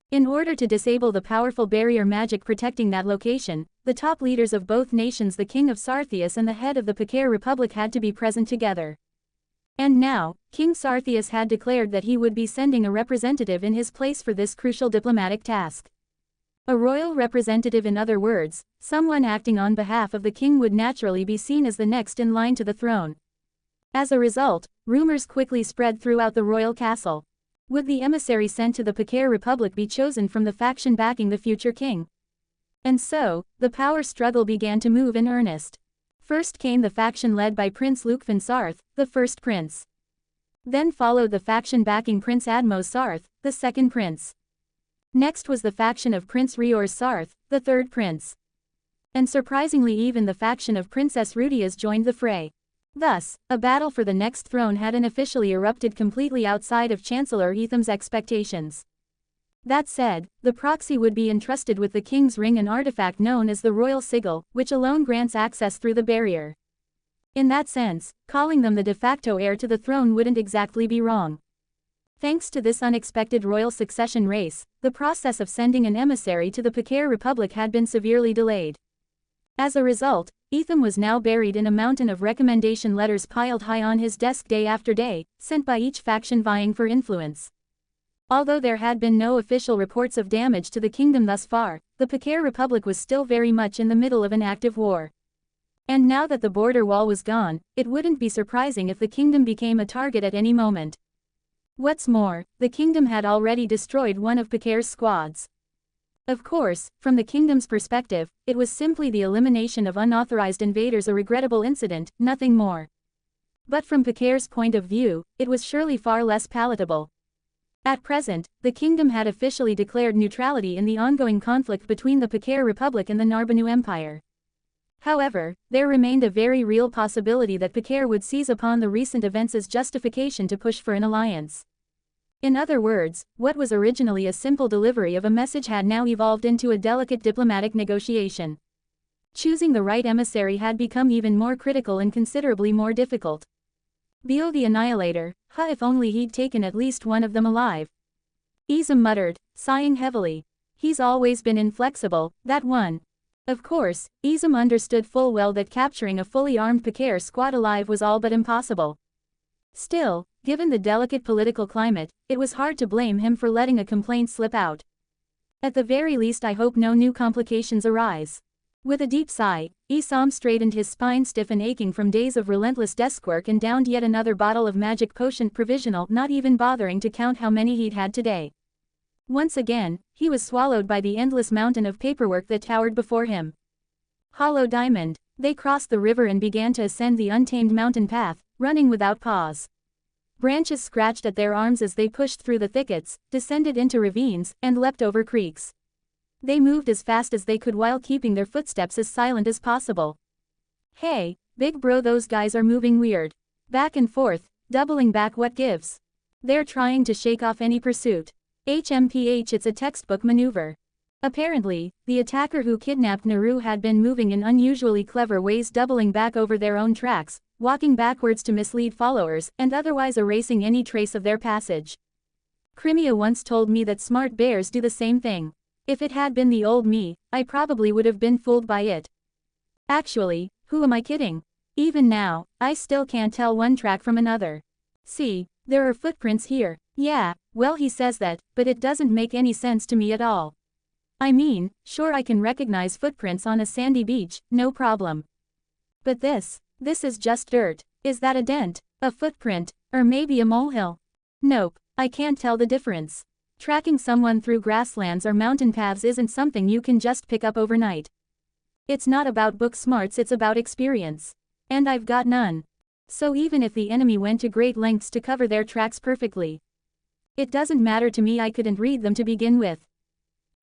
In order to disable the powerful barrier magic protecting that location, the top leaders of both nations, the King of Sarthius and the head of the Picare Republic, had to be present together. And now, King Sarthius had declared that he would be sending a representative in his place for this crucial diplomatic task. A royal representative, in other words, someone acting on behalf of the king, would naturally be seen as the next in line to the throne. As a result, rumors quickly spread throughout the royal castle. Would the emissary sent to the Picare Republic be chosen from the faction backing the future king? And so, the power struggle began to move in earnest. First came the faction led by Prince Lukfin Sarth, the first prince. Then followed the faction backing Prince Admo Sarth, the second prince. Next was the faction of Prince Rior Sarth, the third prince. And surprisingly, even the faction of Princess Rudias joined the fray. Thus, a battle for the next throne had unofficially erupted completely outside of Chancellor Etham's expectations. That said, the proxy would be entrusted with the king's ring, an artifact known as the royal sigil, which alone grants access through the barrier. In that sense, calling them the de facto heir to the throne wouldn't exactly be wrong. Thanks to this unexpected royal succession race, the process of sending an emissary to the Picare Republic had been severely delayed. As a result, Etham was now buried in a mountain of recommendation letters piled high on his desk day after day, sent by each faction vying for influence. Although there had been no official reports of damage to the kingdom thus far, the Picare Republic was still very much in the middle of an active war. And now that the border wall was gone, it wouldn't be surprising if the kingdom became a target at any moment. What's more, the kingdom had already destroyed one of Picare's squads. Of course, from the kingdom's perspective, it was simply the elimination of unauthorized invaders, a regrettable incident, nothing more. But from Picare's point of view, it was surely far less palatable. At present, the kingdom had officially declared neutrality in the ongoing conflict between the Picare Republic and the Narbanu Empire. However, there remained a very real possibility that Picare would seize upon the recent events as justification to push for an alliance. In other words, what was originally a simple delivery of a message had now evolved into a delicate diplomatic negotiation. Choosing the right emissary had become even more critical and considerably more difficult. Bio the Annihilator, if only he'd taken at least one of them alive. Izum muttered, sighing heavily. He's always been inflexible, that one. Of course, Izum understood full well that capturing a fully armed Pakir squad alive was all but impossible. Still, given the delicate political climate, it was hard to blame him for letting a complaint slip out. At the very least I hope no new complications arise. With a deep sigh, Isam straightened his spine stiff and aching from days of relentless desk work and downed yet another bottle of magic potion provisional, not even bothering to count how many he'd had today. Once again, he was swallowed by the endless mountain of paperwork that towered before him. Hollow Diamond. They crossed the river and began to ascend the untamed mountain path, running without pause. Branches scratched at their arms as they pushed through the thickets, descended into ravines, and leapt over creeks. They moved as fast as they could while keeping their footsteps as silent as possible. Hey, big bro, those guys are moving weird. Back and forth, doubling back, what gives? They're trying to shake off any pursuit. HMPH, it's a textbook maneuver. Apparently, the attacker who kidnapped Naru had been moving in unusually clever ways, doubling back over their own tracks, walking backwards to mislead followers, and otherwise erasing any trace of their passage. Crimea once told me that smart bears do the same thing. If it had been the old me, I probably would have been fooled by it. Actually, who am I kidding? Even now, I still can't tell one track from another. See, there are footprints here. Yeah, well, he says that, but it doesn't make any sense to me at all. I mean, sure, I can recognize footprints on a sandy beach, no problem. But this is just dirt. Is that a dent, a footprint, or maybe a molehill? Nope, I can't tell the difference. Tracking someone through grasslands or mountain paths isn't something you can just pick up overnight. It's not about book smarts, it's about experience. And I've got none. So even if the enemy went to great lengths to cover their tracks perfectly, it doesn't matter to me. I couldn't read them to begin with.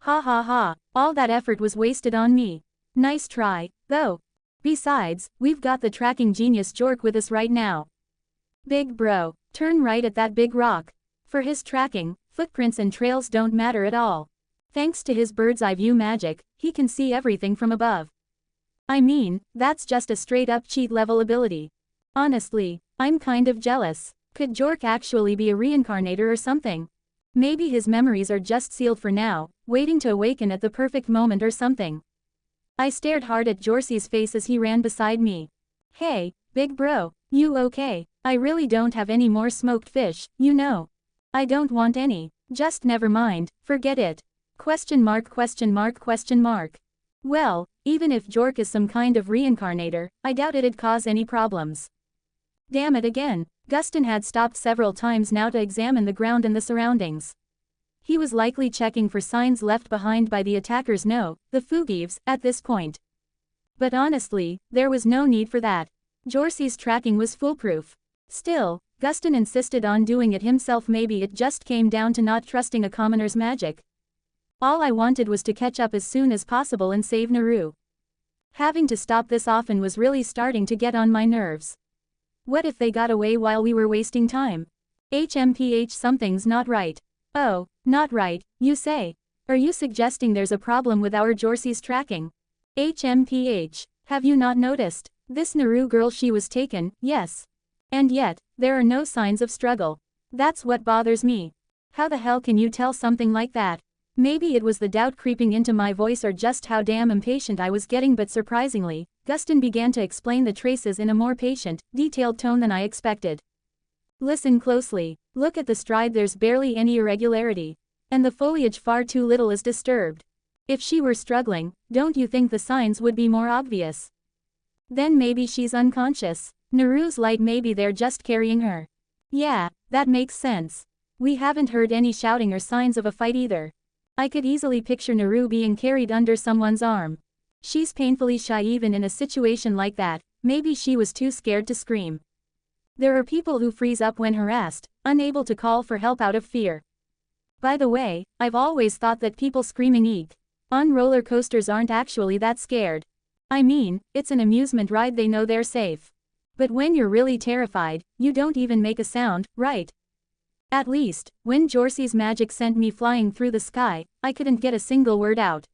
Ha ha ha, all that effort was wasted on me. Nice try, though. Besides, we've got the tracking genius Jork with us right now. Big bro, turn right at that big rock. For his tracking, footprints and trails don't matter at all. Thanks to his bird's eye view magic, he can see everything from above. I mean, that's just a straight-up cheat level ability. Honestly, I'm kind of jealous. Could Jork actually be a reincarnator or something? Maybe his memories are just sealed for now, waiting to awaken at the perfect moment or something. I stared hard at Jorcy's face as he ran beside me. Hey, big bro, you okay? I really don't have any more smoked fish, you know. I don't want any. Just never mind, forget it. Question mark, question mark, question mark. Well, even if Jork is some kind of reincarnator, I doubt it'd cause any problems. Damn it again. Guston had stopped several times now to examine the ground and the surroundings. He was likely checking for signs left behind by the attackers, the Fugives, at this point. But honestly, there was no need for that. Jorcy's tracking was foolproof. Still, Guston insisted on doing it himself. Maybe it just came down to not trusting a commoner's magic. All I wanted was to catch up as soon as possible and save Naru. Having to stop this often was really starting to get on my nerves. What if they got away while we were wasting time? HMPH, something's not right. Oh, not right, you say? Are you suggesting there's a problem with our Jorcy's tracking? HMPH, have you not noticed? This Naru girl, she was taken, yes. And yet, there are no signs of struggle. That's what bothers me. How the hell can you tell something like that? Maybe it was the doubt creeping into my voice or just how damn impatient I was getting, but surprisingly, Guston began to explain the traces in a more patient, detailed tone than I expected. Listen closely. Look at the stride, there's barely any irregularity. And the foliage far too little is disturbed. If she were struggling, don't you think the signs would be more obvious? Then maybe she's unconscious. Naru's light, maybe they're just carrying her. Yeah, that makes sense. We haven't heard any shouting or signs of a fight either. I could easily picture Naru being carried under someone's arm. She's painfully shy even in a situation like that. Maybe she was too scared to scream. There are people who freeze up when harassed, unable to call for help out of fear. By the way, I've always thought that people screaming eek on roller coasters aren't actually that scared. I mean, it's an amusement ride, they know they're safe. But when you're really terrified, you don't even make a sound, right? At least, when Jorcy's magic sent me flying through the sky, I couldn't get a single word out.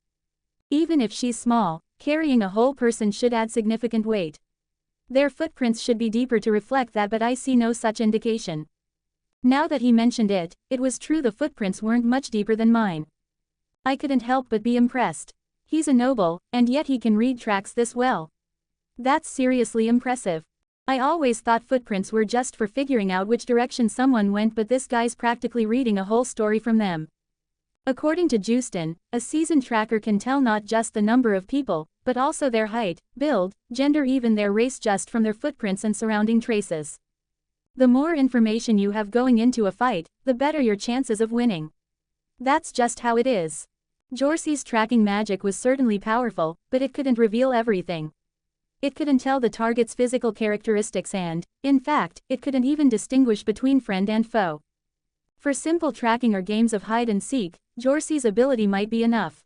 Even if she's small, carrying a whole person should add significant weight. Their footprints should be deeper to reflect that, but I see no such indication. Now that he mentioned it, it was true the footprints weren't much deeper than mine. I couldn't help but be impressed. He's a noble, and yet he can read tracks this well. That's seriously impressive. I always thought footprints were just for figuring out which direction someone went, but this guy's practically reading a whole story from them. According to Justin, a seasoned tracker can tell not just the number of people, but also their height, build, gender, even their race just from their footprints and surrounding traces. The more information you have going into a fight, the better your chances of winning. That's just how it is. Jorcy's tracking magic was certainly powerful, but it couldn't reveal everything. It couldn't tell the target's physical characteristics and, in fact, it couldn't even distinguish between friend and foe. For simple tracking or games of hide and seek, Jorcy's ability might be enough.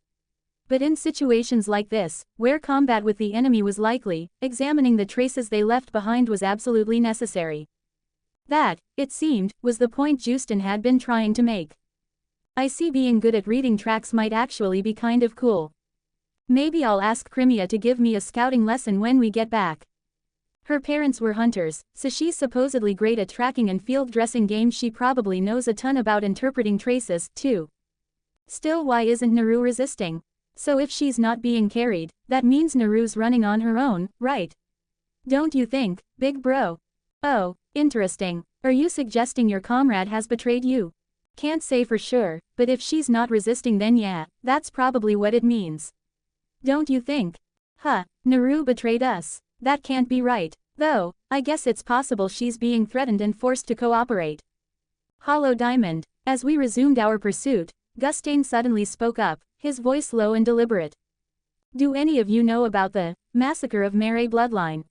But in situations like this, where combat with the enemy was likely, examining the traces they left behind was absolutely necessary. That, it seemed, was the point Justin had been trying to make. I see being good at reading tracks might actually be kind of cool. Maybe I'll ask Crimea to give me a scouting lesson when we get back. Her parents were hunters, so she's supposedly great at tracking and field dressing games. She probably knows a ton about interpreting traces, too. Still, why isn't Naru resisting? So if she's not being carried, that means Naru's running on her own, right? Don't you think, big bro? Oh, interesting. Are you suggesting your comrade has betrayed you? Can't say for sure, but if she's not resisting, then yeah, that's probably what it means. Don't you think? Naru betrayed us. That can't be right. Though, I guess it's possible she's being threatened and forced to cooperate. Hollow Diamond. As we resumed our pursuit, Gustain suddenly spoke up, his voice low and deliberate. Do any of you know about the massacre of Mare Bloodline?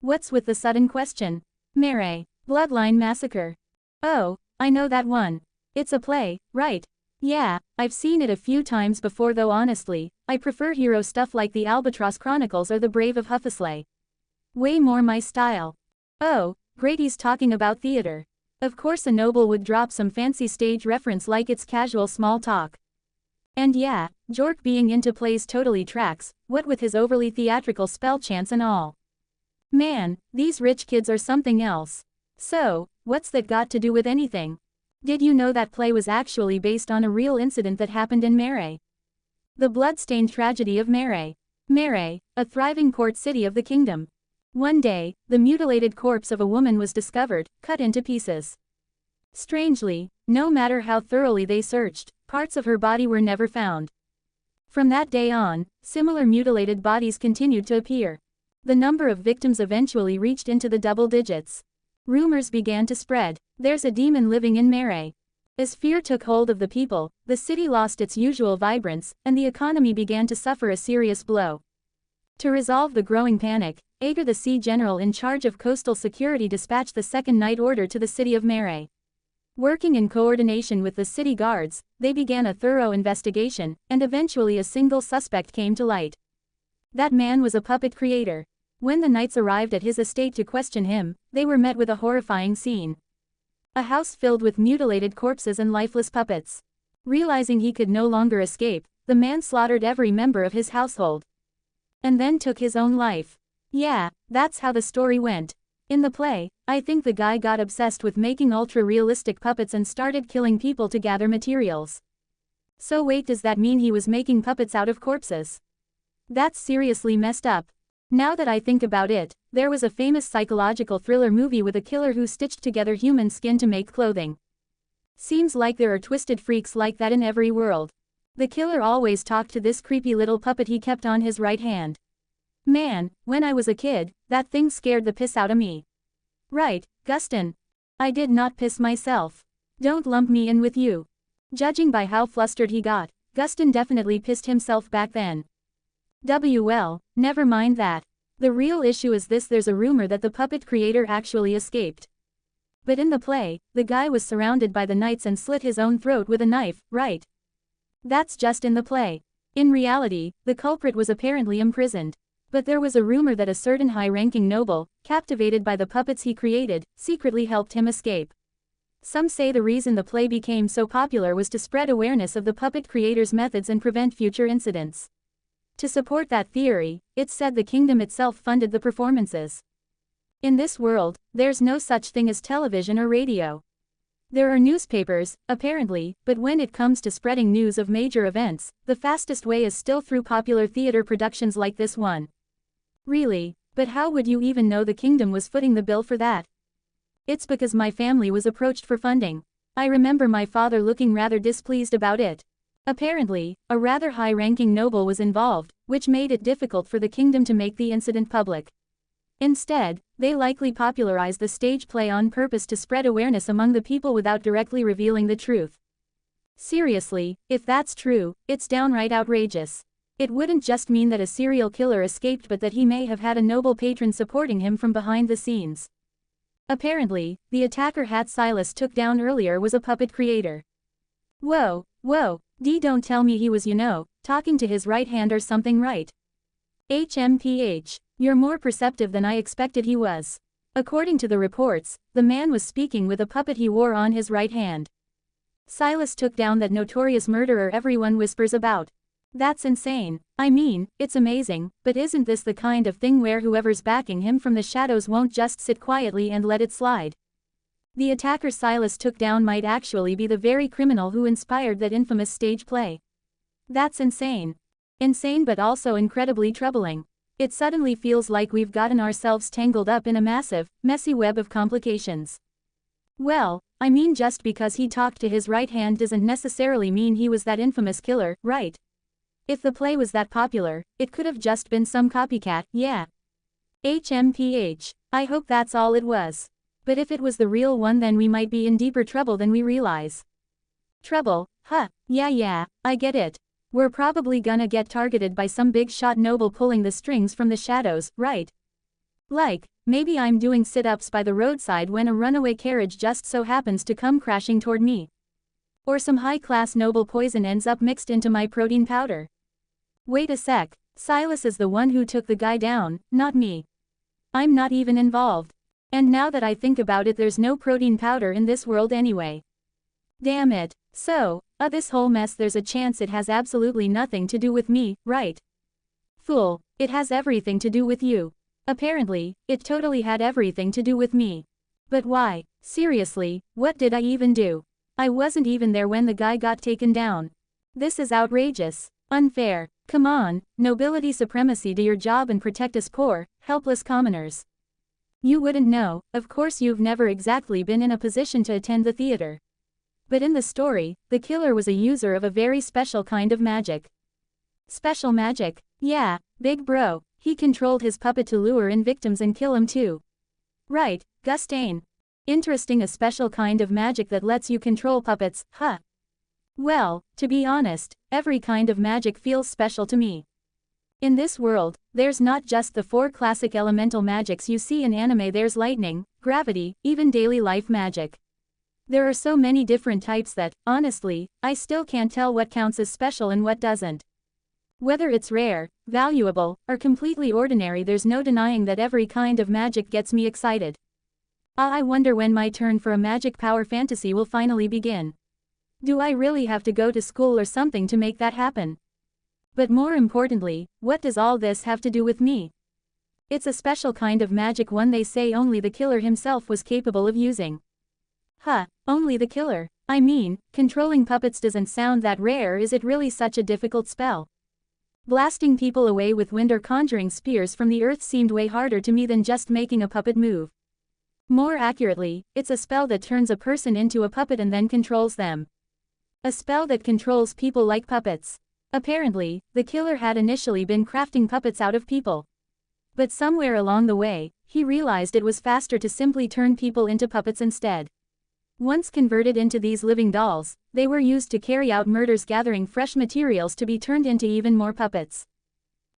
What's with the sudden question? Mare Bloodline Massacre. Oh, I know that one. It's a play, right? Yeah, I've seen it a few times before, though honestly, I prefer hero stuff like the Albatross Chronicles or the Brave of Huffasley. Way more my style. Oh, Grady's talking about theater. Of course a noble would drop some fancy stage reference like it's casual small talk. And yeah, Jork being into plays totally tracks, what with his overly theatrical spell chants and all. Man, these rich kids are something else. So, what's that got to do with anything? Did you know that play was actually based on a real incident that happened in Mare? The blood-stained tragedy of Mare. Mare, a thriving port city of the kingdom. One day, the mutilated corpse of a woman was discovered, cut into pieces. Strangely, no matter how thoroughly they searched, parts of her body were never found. From that day on, similar mutilated bodies continued to appear. The number of victims eventually reached into the double digits. Rumors began to spread. There's a demon living in Mare. As fear took hold of the people, the city lost its usual vibrance, and the economy began to suffer a serious blow. To resolve the growing panic, Ager, the sea general in charge of coastal security, dispatched the Second Night Order to the city of Mare. Working in coordination with the city guards, they began a thorough investigation, and eventually a single suspect came to light. That man was a puppet creator. When the knights arrived at his estate to question him, they were met with a horrifying scene. A house filled with mutilated corpses and lifeless puppets. Realizing he could no longer escape, the man slaughtered every member of his household. And then took his own life. Yeah, that's how the story went. In the play, I think the guy got obsessed with making ultra-realistic puppets and started killing people to gather materials. So wait, does that mean he was making puppets out of corpses? That's seriously messed up. Now that I think about it, there was a famous psychological thriller movie with a killer who stitched together human skin to make clothing. Seems like there are twisted freaks like that in every world. The killer always talked to this creepy little puppet he kept on his right hand. Man, when I was a kid, that thing scared the piss out of me. Right, Gustin. I did not piss myself. Don't lump me in with you. Judging by how flustered he got, Gustin definitely pissed himself back then. Well, never mind that. The real issue is this: there's a rumor that the puppet creator actually escaped. But in the play, the guy was surrounded by the knights and slit his own throat with a knife, right? That's just in the play. In reality, the culprit was apparently imprisoned. But there was a rumor that a certain high-ranking noble, captivated by the puppets he created, secretly helped him escape. Some say the reason the play became so popular was to spread awareness of the puppet creator's methods and prevent future incidents. To support that theory, it's said the kingdom itself funded the performances. In this world, there's no such thing as television or radio. There are newspapers, apparently, but when it comes to spreading news of major events, the fastest way is still through popular theater productions like this one. Really, but how would you even know the kingdom was footing the bill for that? It's because my family was approached for funding. I remember my father looking rather displeased about it. Apparently, a rather high-ranking noble was involved, which made it difficult for the kingdom to make the incident public. Instead, they likely popularized the stage play on purpose to spread awareness among the people without directly revealing the truth. Seriously, if that's true, it's downright outrageous. It wouldn't just mean that a serial killer escaped but that he may have had a noble patron supporting him from behind the scenes. Apparently, the attacker Hat Silas took down earlier was a puppet creator. Whoa, don't tell me he was talking to his right hand or something, right? HMPH. You're more perceptive than I expected he was. According to the reports, the man was speaking with a puppet he wore on his right hand. Silas took down that notorious murderer everyone whispers about. That's insane. I mean, it's amazing, but isn't this the kind of thing where whoever's backing him from the shadows won't just sit quietly and let it slide? The attacker Silas took down might actually be the very criminal who inspired that infamous stage play. That's insane. Insane but also incredibly troubling. It suddenly feels like we've gotten ourselves tangled up in a massive, messy web of complications. Well, I mean, just because he talked to his right hand doesn't necessarily mean he was that infamous killer, right? If the play was that popular, it could have just been some copycat, yeah. HMPH. I hope that's all it was. But if it was the real one, then we might be in deeper trouble than we realize. Trouble? Huh, yeah, I get it. We're probably gonna get targeted by some big shot noble pulling the strings from the shadows, right? Like, maybe I'm doing sit-ups by the roadside when a runaway carriage just so happens to come crashing toward me. Or some high-class noble poison ends up mixed into my protein powder. Wait a sec, Silas is the one who took the guy down, not me. I'm not even involved. And now that I think about it, there's no protein powder in this world anyway. Damn it. So, this whole mess, there's a chance it has absolutely nothing to do with me, right? Fool, it has everything to do with you. Apparently, it totally had everything to do with me. But why? Seriously, what did I even do? I wasn't even there when the guy got taken down. This is outrageous. Unfair. Come on, nobility supremacy, do your job and protect us poor, helpless commoners. You wouldn't know, of course you've never exactly been in a position to attend the theater. But in the story, the killer was a user of a very special kind of magic. Special magic? Yeah, big bro, he controlled his puppet to lure in victims and kill them too. Right, Gustain. Interesting, a special kind of magic that lets you control puppets, huh? Well, to be honest, every kind of magic feels special to me. In this world, there's not just the 4 classic elemental magics you see in anime, there's lightning, gravity, even daily life magic. There are so many different types that, honestly, I still can't tell what counts as special and what doesn't. Whether it's rare, valuable, or completely ordinary, there's no denying that every kind of magic gets me excited. I wonder when my turn for a magic power fantasy will finally begin. Do I really have to go to school or something to make that happen? But more importantly, what does all this have to do with me? It's a special kind of magic, one they say only the killer himself was capable of using. Huh, only the killer? I mean, controlling puppets doesn't sound that rare. Is it really such a difficult spell? Blasting people away with wind or conjuring spears from the earth seemed way harder to me than just making a puppet move. More accurately, it's a spell that turns a person into a puppet and then controls them. A spell that controls people like puppets. Apparently, the killer had initially been crafting puppets out of people. But somewhere along the way, he realized it was faster to simply turn people into puppets instead. Once converted into these living dolls, they were used to carry out murders, gathering fresh materials to be turned into even more puppets.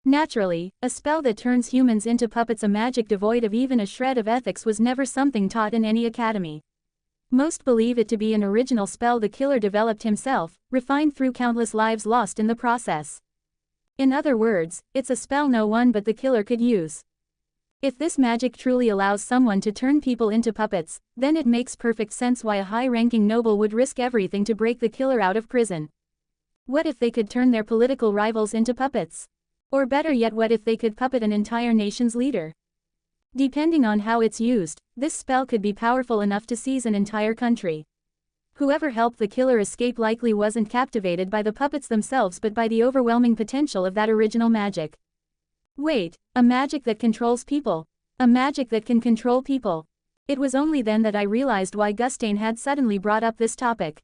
Naturally, a spell that turns humans into puppets, a magic devoid of even a shred of ethics, was never something taught in any academy. Most believe it to be an original spell the killer developed himself, refined through countless lives lost in the process. In other words, it's a spell no one but the killer could use. If this magic truly allows someone to turn people into puppets, then it makes perfect sense why a high-ranking noble would risk everything to break the killer out of prison. What if they could turn their political rivals into puppets? Or better yet, what if they could puppet an entire nation's leader? Depending on how it's used, this spell could be powerful enough to seize an entire country. Whoever helped the killer escape likely wasn't captivated by the puppets themselves but by the overwhelming potential of that original magic. Wait, a magic that controls people. A magic that can control people. It was only then that I realized why Gustain had suddenly brought up this topic.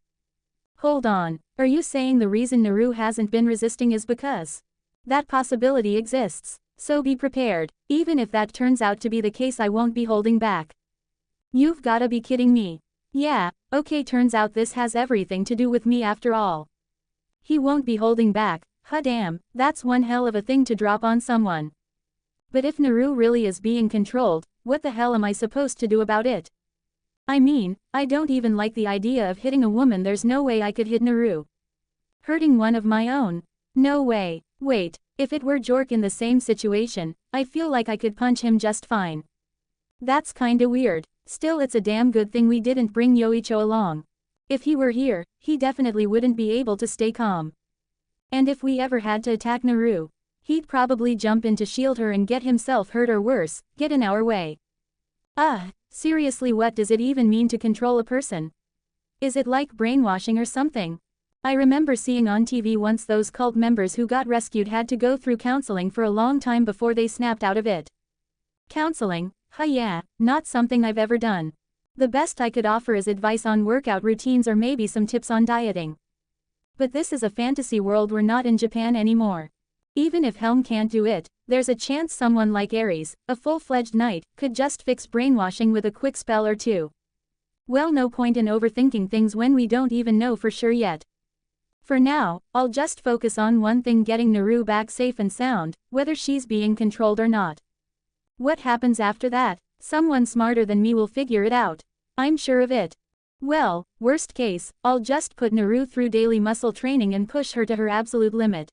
Hold on, are you saying the reason Naru hasn't been resisting is because that possibility exists? So be prepared, even if that turns out to be the case I won't be holding back. You've gotta be kidding me. Yeah, okay, turns out this has everything to do with me after all. He won't be holding back, huh, damn, that's one hell of a thing to drop on someone. But if Naru really is being controlled, what the hell am I supposed to do about it? I mean, I don't even like the idea of hitting a woman. There's no way I could hit Naru. Hurting one of my own? No way. Wait, if it were Jork in the same situation, I feel like I could punch him just fine. That's kinda weird. Still, it's a damn good thing we didn't bring Yoicho along. If he were here, he definitely wouldn't be able to stay calm. And if we ever had to attack Naru, he'd probably jump in to shield her and get himself hurt or worse, get in our way. Seriously, what does it even mean to control a person? Is it like brainwashing or something? I remember seeing on TV once those cult members who got rescued had to go through counseling for a long time before they snapped out of it. Counseling? Huh, yeah, not something I've ever done. The best I could offer is advice on workout routines or maybe some tips on dieting. But this is a fantasy world, we're not in Japan anymore. Even if Helm can't do it, there's a chance someone like Ares, a full-fledged knight, could just fix brainwashing with a quick spell or two. Well, no point in overthinking things when we don't even know for sure yet. For now, I'll just focus on one thing: getting Naru back safe and sound, whether she's being controlled or not. What happens after that? Someone smarter than me will figure it out. I'm sure of it. Well, worst case, I'll just put Naru through daily muscle training and push her to her absolute limit.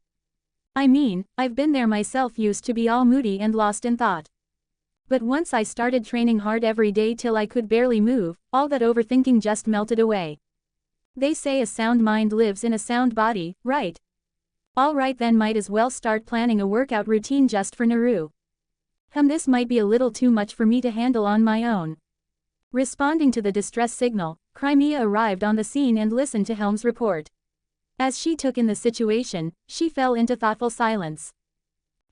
I mean, I've been there myself, used to be all moody and lost in thought. But once I started training hard every day till I could barely move, all that overthinking just melted away. They say a sound mind lives in a sound body, right? Alright then, might as well start planning a workout routine just for Naru. This might be a little too much for me to handle on my own. Responding to the distress signal, Crimea arrived on the scene and listened to Helm's report. As she took in the situation, she fell into thoughtful silence.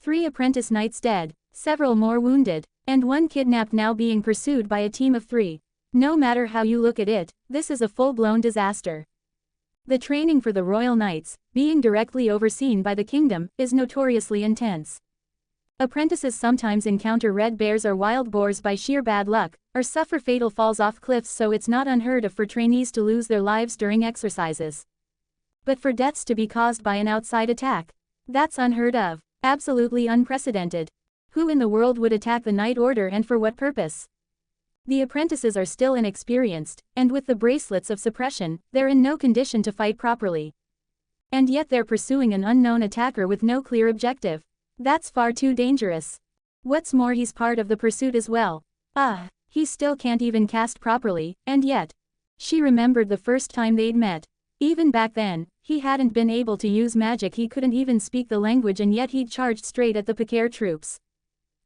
3 apprentice knights dead, several more wounded, and 1 kidnapped, now being pursued by a team of 3. No matter how you look at it, this is a full-blown disaster. The training for the Royal Knights, being directly overseen by the kingdom, is notoriously intense. Apprentices sometimes encounter red bears or wild boars by sheer bad luck, or suffer fatal falls off cliffs, so it's not unheard of for trainees to lose their lives during exercises. But for deaths to be caused by an outside attack, that's unheard of, absolutely unprecedented. Who in the world would attack the Knight Order, and for what purpose? The apprentices are still inexperienced, and with the bracelets of suppression, they're in no condition to fight properly. And yet they're pursuing an unknown attacker with no clear objective. That's far too dangerous. What's more, he's part of the pursuit as well. He still can't even cast properly, and yet. She remembered the first time they'd met. Even back then, he hadn't been able to use magic, he couldn't even speak the language, and yet he'd charged straight at the Pakir troops.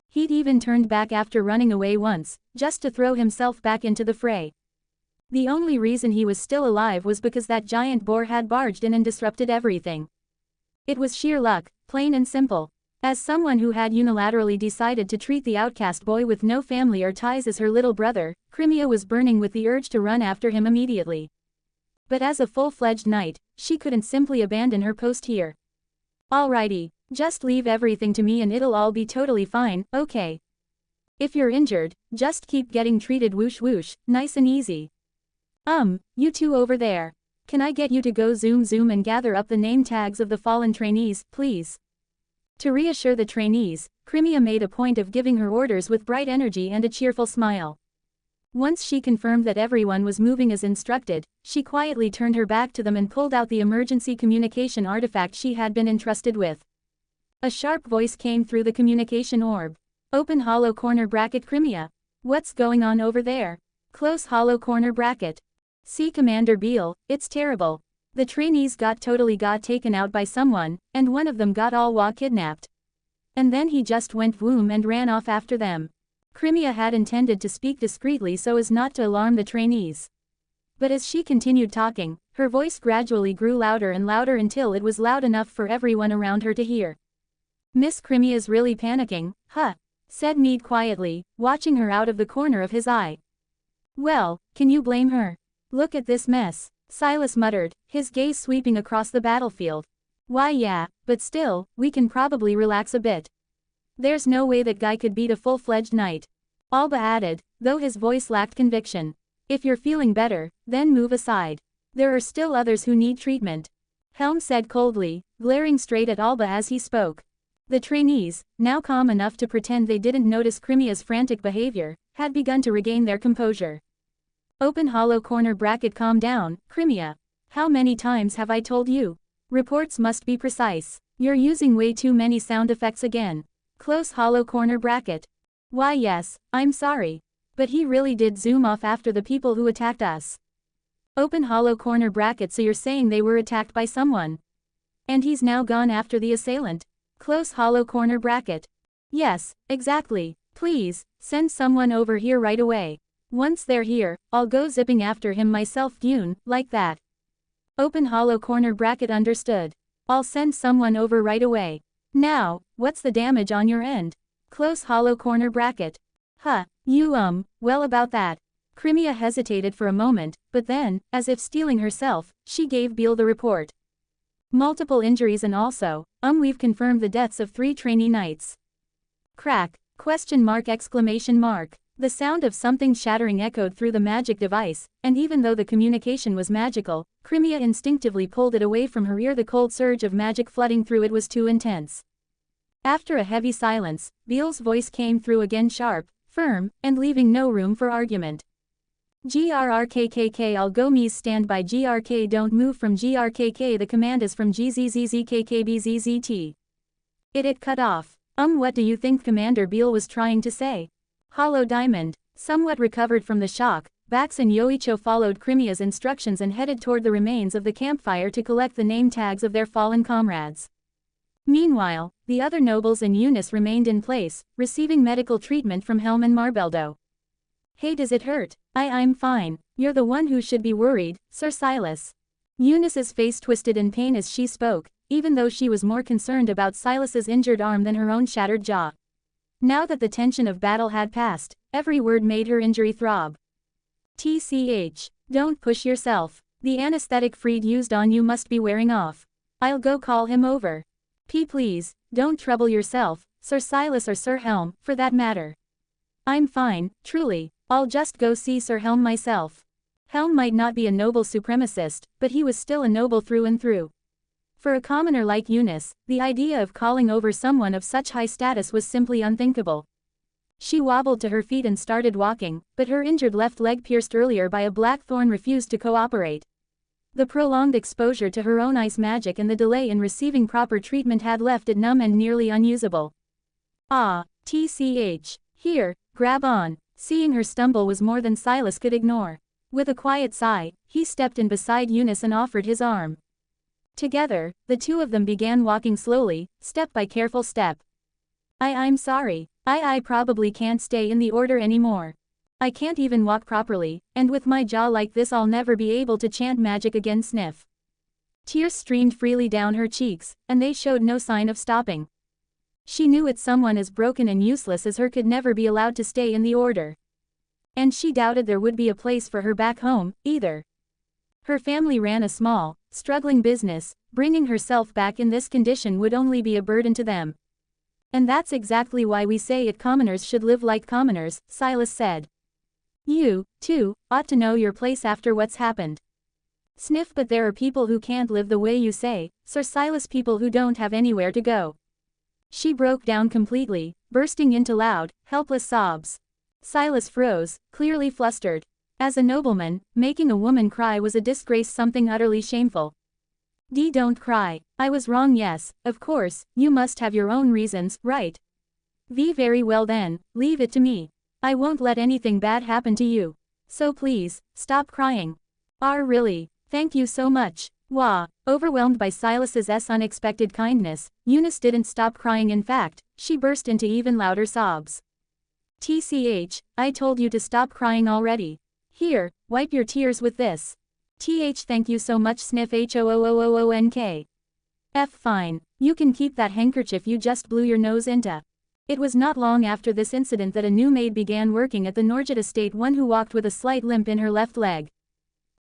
He'd even turned back after running away once, just to throw himself back into the fray. The only reason he was still alive was because that giant boar had barged in and disrupted everything. It was sheer luck, plain and simple. As someone who had unilaterally decided to treat the outcast boy with no family or ties as her little brother, Crimea was burning with the urge to run after him immediately. But as a full-fledged knight, she couldn't simply abandon her post here. Alrighty, just leave everything to me and it'll all be totally fine, okay? If you're injured, just keep getting treated, whoosh whoosh, nice and easy. You two over there. Can I get you to go zoom and gather up the name tags of the fallen trainees, please? To reassure the trainees, Crimea made a point of giving her orders with bright energy and a cheerful smile. Once she confirmed that everyone was moving as instructed, she quietly turned her back to them and pulled out the emergency communication artifact she had been entrusted with. A sharp voice came through the communication orb. Open hollow corner bracket. Crimea. What's going on over there? Close hollow corner bracket. See Commander Beale, it's terrible. The trainees totally got taken out by someone, and one of them got all kidnapped. And then he just went boom and ran off after them. Crimea had intended to speak discreetly so as not to alarm the trainees. But as she continued talking, her voice gradually grew louder and louder until it was loud enough for everyone around her to hear. Miss Crimea's really panicking, huh? Said Meade quietly, watching her out of the corner of his eye. Well, can you blame her? Look at this mess, Silas muttered, his gaze sweeping across the battlefield. Why yeah, but still, we can probably relax a bit. There's no way that guy could beat a full-fledged knight. Alba added, though his voice lacked conviction. If you're feeling better, then move aside. There are still others who need treatment. Helm said coldly, glaring straight at Alba as he spoke. The trainees, now calm enough to pretend they didn't notice Crimea's frantic behavior, had begun to regain their composure. Open hollow corner bracket calm down, Crimea. How many times have I told you? Reports must be precise. You're using way too many sound effects again. Close hollow corner bracket. Why yes, I'm sorry. But he really did zoom off after the people who attacked us. Open hollow corner bracket, so you're saying they were attacked by someone. And he's now gone after the assailant. Close hollow corner bracket. Yes, exactly. Please, send someone over here right away. Once they're here, I'll go zipping after him myself, Dune, like that. Open hollow corner bracket, understood. I'll send someone over right away. Now, what's the damage on your end? Close hollow corner bracket. Huh, well about that. Crimea hesitated for a moment, but then, as if steeling herself, she gave Beale the report. Multiple injuries and also, we've confirmed the deaths of 3 trainee knights. Crack, question mark, exclamation mark. The sound of something shattering echoed through the magic device, and even though the communication was magical, Crimea instinctively pulled it away from her ear. The cold surge of magic flooding through it was too intense. After a heavy silence, Beale's voice came through again, sharp, firm, and leaving no room for argument. GRRKKK, I'll go. Mies stand by. GRK, don't move from GRKK. The command is from GZZZKKBZZT. It cut off. What do you think Commander Beale was trying to say? Hollow diamond. Somewhat recovered from the shock, Bax and Yoicho followed Crimea's instructions and headed toward the remains of the campfire to collect the name tags of their fallen comrades. Meanwhile, the other nobles and Eunice remained in place, receiving medical treatment from Helm and Marbeldo. Hey, does it hurt? I'm fine. You're the one who should be worried, Sir Silas. Eunice's face twisted in pain as she spoke, even though she was more concerned about Silas's injured arm than her own shattered jaw. Now that the tension of battle had passed, every word made her injury throb. TCH, don't push yourself. The anesthetic Freed used on you must be wearing off. I'll go call him over. Please, don't trouble yourself, Sir Silas, or Sir Helm, for that matter. I'm fine, truly. I'll just go see Sir Helm myself. Helm might not be a noble supremacist, but he was still a noble through and through. For a commoner like Eunice, the idea of calling over someone of such high status was simply unthinkable. She wobbled to her feet and started walking, but her injured left leg, pierced earlier by a black thorn, refused to cooperate. The prolonged exposure to her own ice magic and the delay in receiving proper treatment had left it numb and nearly unusable. TCH. Here, grab on. Seeing her stumble was more than Silas could ignore. With a quiet sigh, he stepped in beside Eunice and offered his arm. Together, the two of them began walking slowly, step by careful step. I'm sorry. I probably can't stay in the order anymore. I can't even walk properly, and with my jaw like this I'll never be able to chant magic again. Sniff. Tears streamed freely down her cheeks, and they showed no sign of stopping. She knew it, someone as broken and useless as her could never be allowed to stay in the order. And she doubted there would be a place for her back home, either. Her family ran a small, struggling business. Bringing herself back in this condition would only be a burden to them. And that's exactly why we say it, commoners should live like commoners, Silas said. You, too, ought to know your place after what's happened. Sniff. But there are people who can't live the way you say, Sir Silas, people who don't have anywhere to go. She broke down completely, bursting into loud, helpless sobs. Silas froze, clearly flustered. As a nobleman, making a woman cry was a disgrace, something utterly shameful. Don't cry. I was wrong. Yes, of course, you must have your own reasons, right? Very well then, leave it to me. I won't let anything bad happen to you. So please, stop crying. Really, thank you so much. Wah. Overwhelmed by Silas's unexpected kindness, Eunice didn't stop crying. In fact, she burst into even louder sobs. TCH, I told you to stop crying already. Here, wipe your tears with this. Thank you so much sniff HOOOOONK. F fine, you can keep that handkerchief you just blew your nose into. It was not long after this incident that a new maid began working at the Norgit estate, one who walked with a slight limp in her left leg.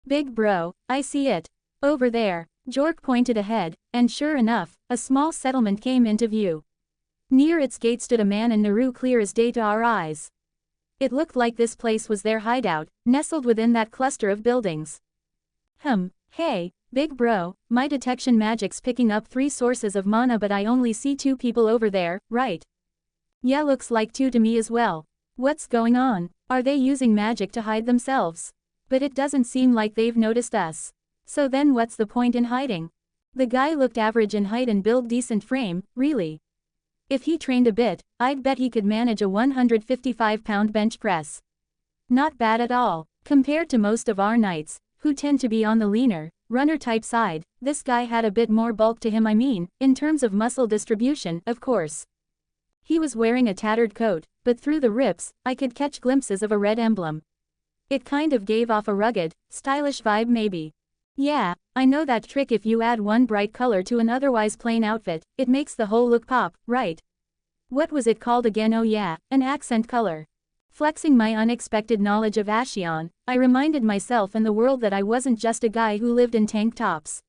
Big bro, I see it. Over there. Jork pointed ahead, and sure enough, a small settlement came into view. Near its gate stood a man and Naru clear as day to our eyes. It looked like this place was their hideout, nestled within that cluster of buildings. Hey, big bro, my detection magic's picking up 3 sources of mana but I only see 2 people over there, right? Yeah, looks like 2 to me as well. What's going on? Are they using magic to hide themselves? But it doesn't seem like they've noticed us. So then what's the point in hiding? The guy looked average in height and build decent frame, really. If he trained a bit, I'd bet he could manage a 155-pound bench press. Not bad at all. Compared to most of our knights, who tend to be on the leaner, runner-type side, this guy had a bit more bulk to him, I mean, in terms of muscle distribution, of course. He was wearing a tattered coat, but through the rips, I could catch glimpses of a red emblem. It kind of gave off a rugged, stylish vibe maybe. Yeah, I know that trick. If you add one bright color to an otherwise plain outfit, it makes the whole look pop, right? What was it called again? Oh yeah, an accent color. Flexing my unexpected knowledge of Ashion, I reminded myself and the world that I wasn't just a guy who lived in tank tops.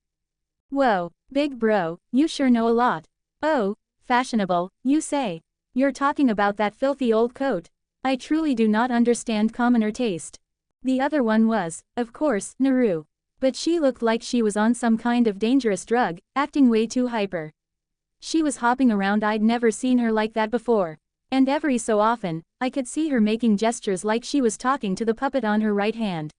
Whoa, big bro, you sure know a lot. Oh, fashionable, you say. You're talking about that filthy old coat. I truly do not understand commoner taste. The other one was, of course, Naru. But she looked like she was on some kind of dangerous drug, acting way too hyper. She was hopping around. I'd never seen her like that before. And every so often, I could see her making gestures like she was talking to the puppet on her right hand.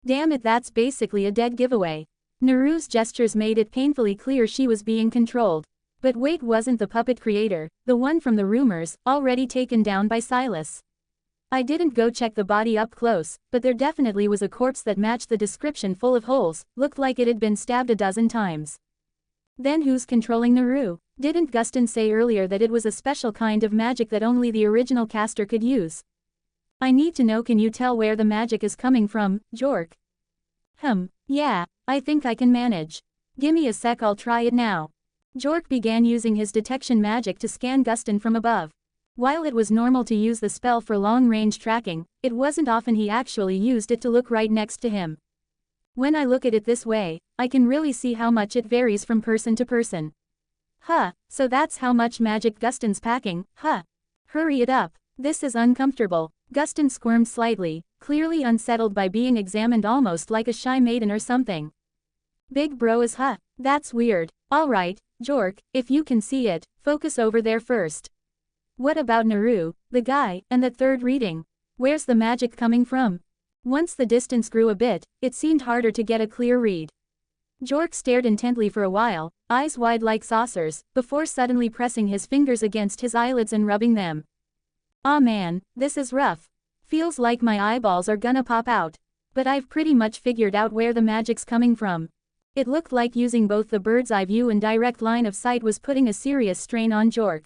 Damn it, that's basically a dead giveaway. Naru's gestures made it painfully clear she was being controlled. But wait, wasn't the puppet creator, the one from the rumors, already taken down by Silas? I didn't go check the body up close, but there definitely was a corpse that matched the description, full of holes, looked like it had been stabbed a dozen times. Then who's controlling Naru? Didn't Gustin say earlier that it was a special kind of magic that only the original caster could use? I need to know, can you tell where the magic is coming from, Jork? Yeah, I think I can manage. Gimme a sec, I'll try it now. Jork began using his detection magic to scan Gustin from above. While it was normal to use the spell for long-range tracking, it wasn't often he actually used it to look right next to him. When I look at it this way, I can really see how much it varies from person to person. So that's how much magic Gustin's packing, Hurry it up. This is uncomfortable. Gustin squirmed slightly, clearly unsettled by being examined, almost like a shy maiden or something. Big bro is that's weird. Alright, Jork, if you can see it, focus over there first. What about Naru, the guy, and the third reading? Where's the magic coming from? Once the distance grew a bit, it seemed harder to get a clear read. Jork stared intently for a while, eyes wide like saucers, before suddenly pressing his fingers against his eyelids and rubbing them. Aw man, this is rough. Feels like my eyeballs are gonna pop out. But I've pretty much figured out where the magic's coming from. It looked like using both the bird's eye view and direct line of sight was putting a serious strain on Jork.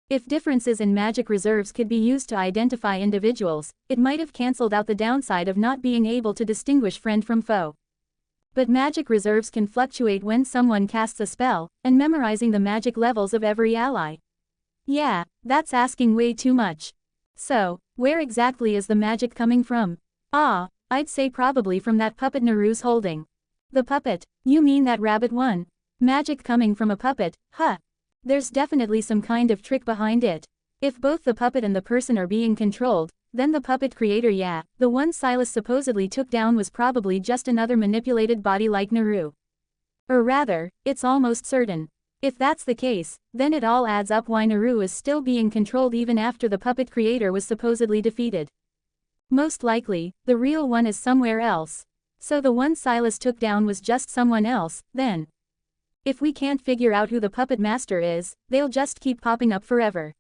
If differences in magic reserves could be used to identify individuals, it might have cancelled out the downside of not being able to distinguish friend from foe. But magic reserves can fluctuate when someone casts a spell, and memorizing the magic levels of every ally. Yeah, that's asking way too much. So, where exactly is the magic coming from? I'd say probably from that puppet Naru's holding. The puppet? You mean that rabbit one? Magic coming from a puppet, There's definitely some kind of trick behind it. If both the puppet and the person are being controlled, then the puppet creator, the one Silas supposedly took down, was probably just another manipulated body like Naru. Or rather, it's almost certain. If that's the case, then it all adds up why Naru is still being controlled even after the puppet creator was supposedly defeated. Most likely, the real one is somewhere else. So the one Silas took down was just someone else, then. If we can't figure out who the puppet master is, they'll just keep popping up forever.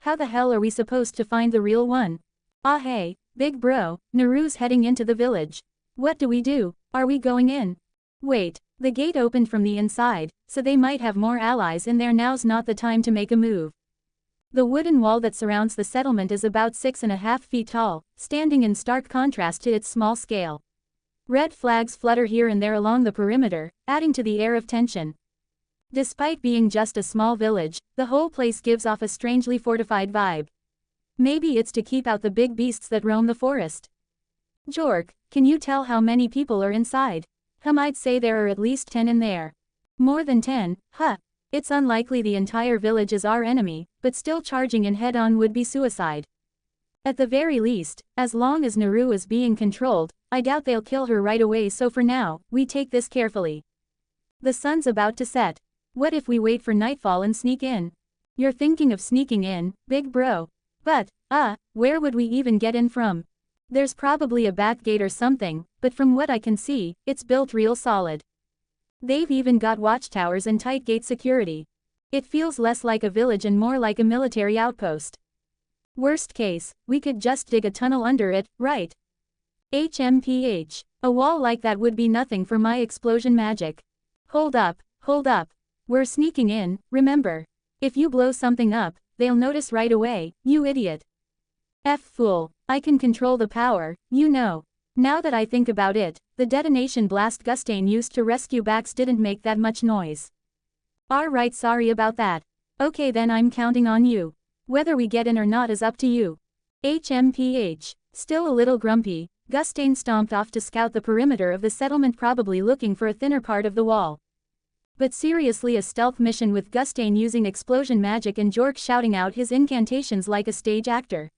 How the hell are we supposed to find the real one? Hey, big bro, Naru's heading into the village. What do we do? Are we going in? Wait, the gate opened from the inside, so they might have more allies in there. Now's not the time to make a move. The wooden wall that surrounds the settlement is about 6.5 feet tall, standing in stark contrast to its small scale. Red flags flutter here and there along the perimeter, adding to the air of tension. Despite being just a small village, the whole place gives off a strangely fortified vibe. Maybe it's to keep out the big beasts that roam the forest. Jork, can you tell how many people are inside? I'd say there are at least 10 in there. More than 10, huh? It's unlikely the entire village is our enemy, but still charging in head-on would be suicide. At the very least, as long as Naru is being controlled, I doubt they'll kill her right away, so for now, we take this carefully. The sun's about to set. What if we wait for nightfall and sneak in? You're thinking of sneaking in, big bro. But, where would we even get in from? There's probably a back gate or something, but from what I can see, it's built real solid. They've even got watchtowers and tight gate security. It feels less like a village and more like a military outpost. Worst case, we could just dig a tunnel under it, right? HMPH. A wall like that would be nothing for my explosion magic. Hold up. We're sneaking in, remember. If you blow something up, they'll notice right away, you idiot. Fool. I can control the power, you know. Now that I think about it, the detonation blast Gustain used to rescue Bax didn't make that much noise. Alright, sorry about that. Okay then, I'm counting on you. Whether we get in or not is up to you. HMPH. Still a little grumpy, Gustain stomped off to scout the perimeter of the settlement, probably looking for a thinner part of the wall. But seriously, a stealth mission with Gustain using explosion magic and Jork shouting out his incantations like a stage actor.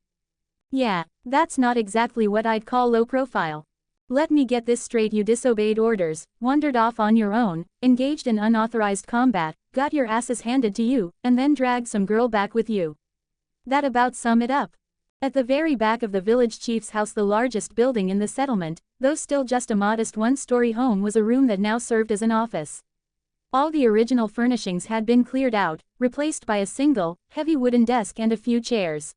Yeah, that's not exactly what I'd call low profile. Let me get this straight, you disobeyed orders, wandered off on your own, engaged in unauthorized combat, got your asses handed to you, and then dragged some girl back with you. That about sum it up. At the very back of the village chief's house, the largest building in the settlement, though still just a modest one-story home, was a room that now served as an office. All the original furnishings had been cleared out, replaced by a single, heavy wooden desk and a few chairs.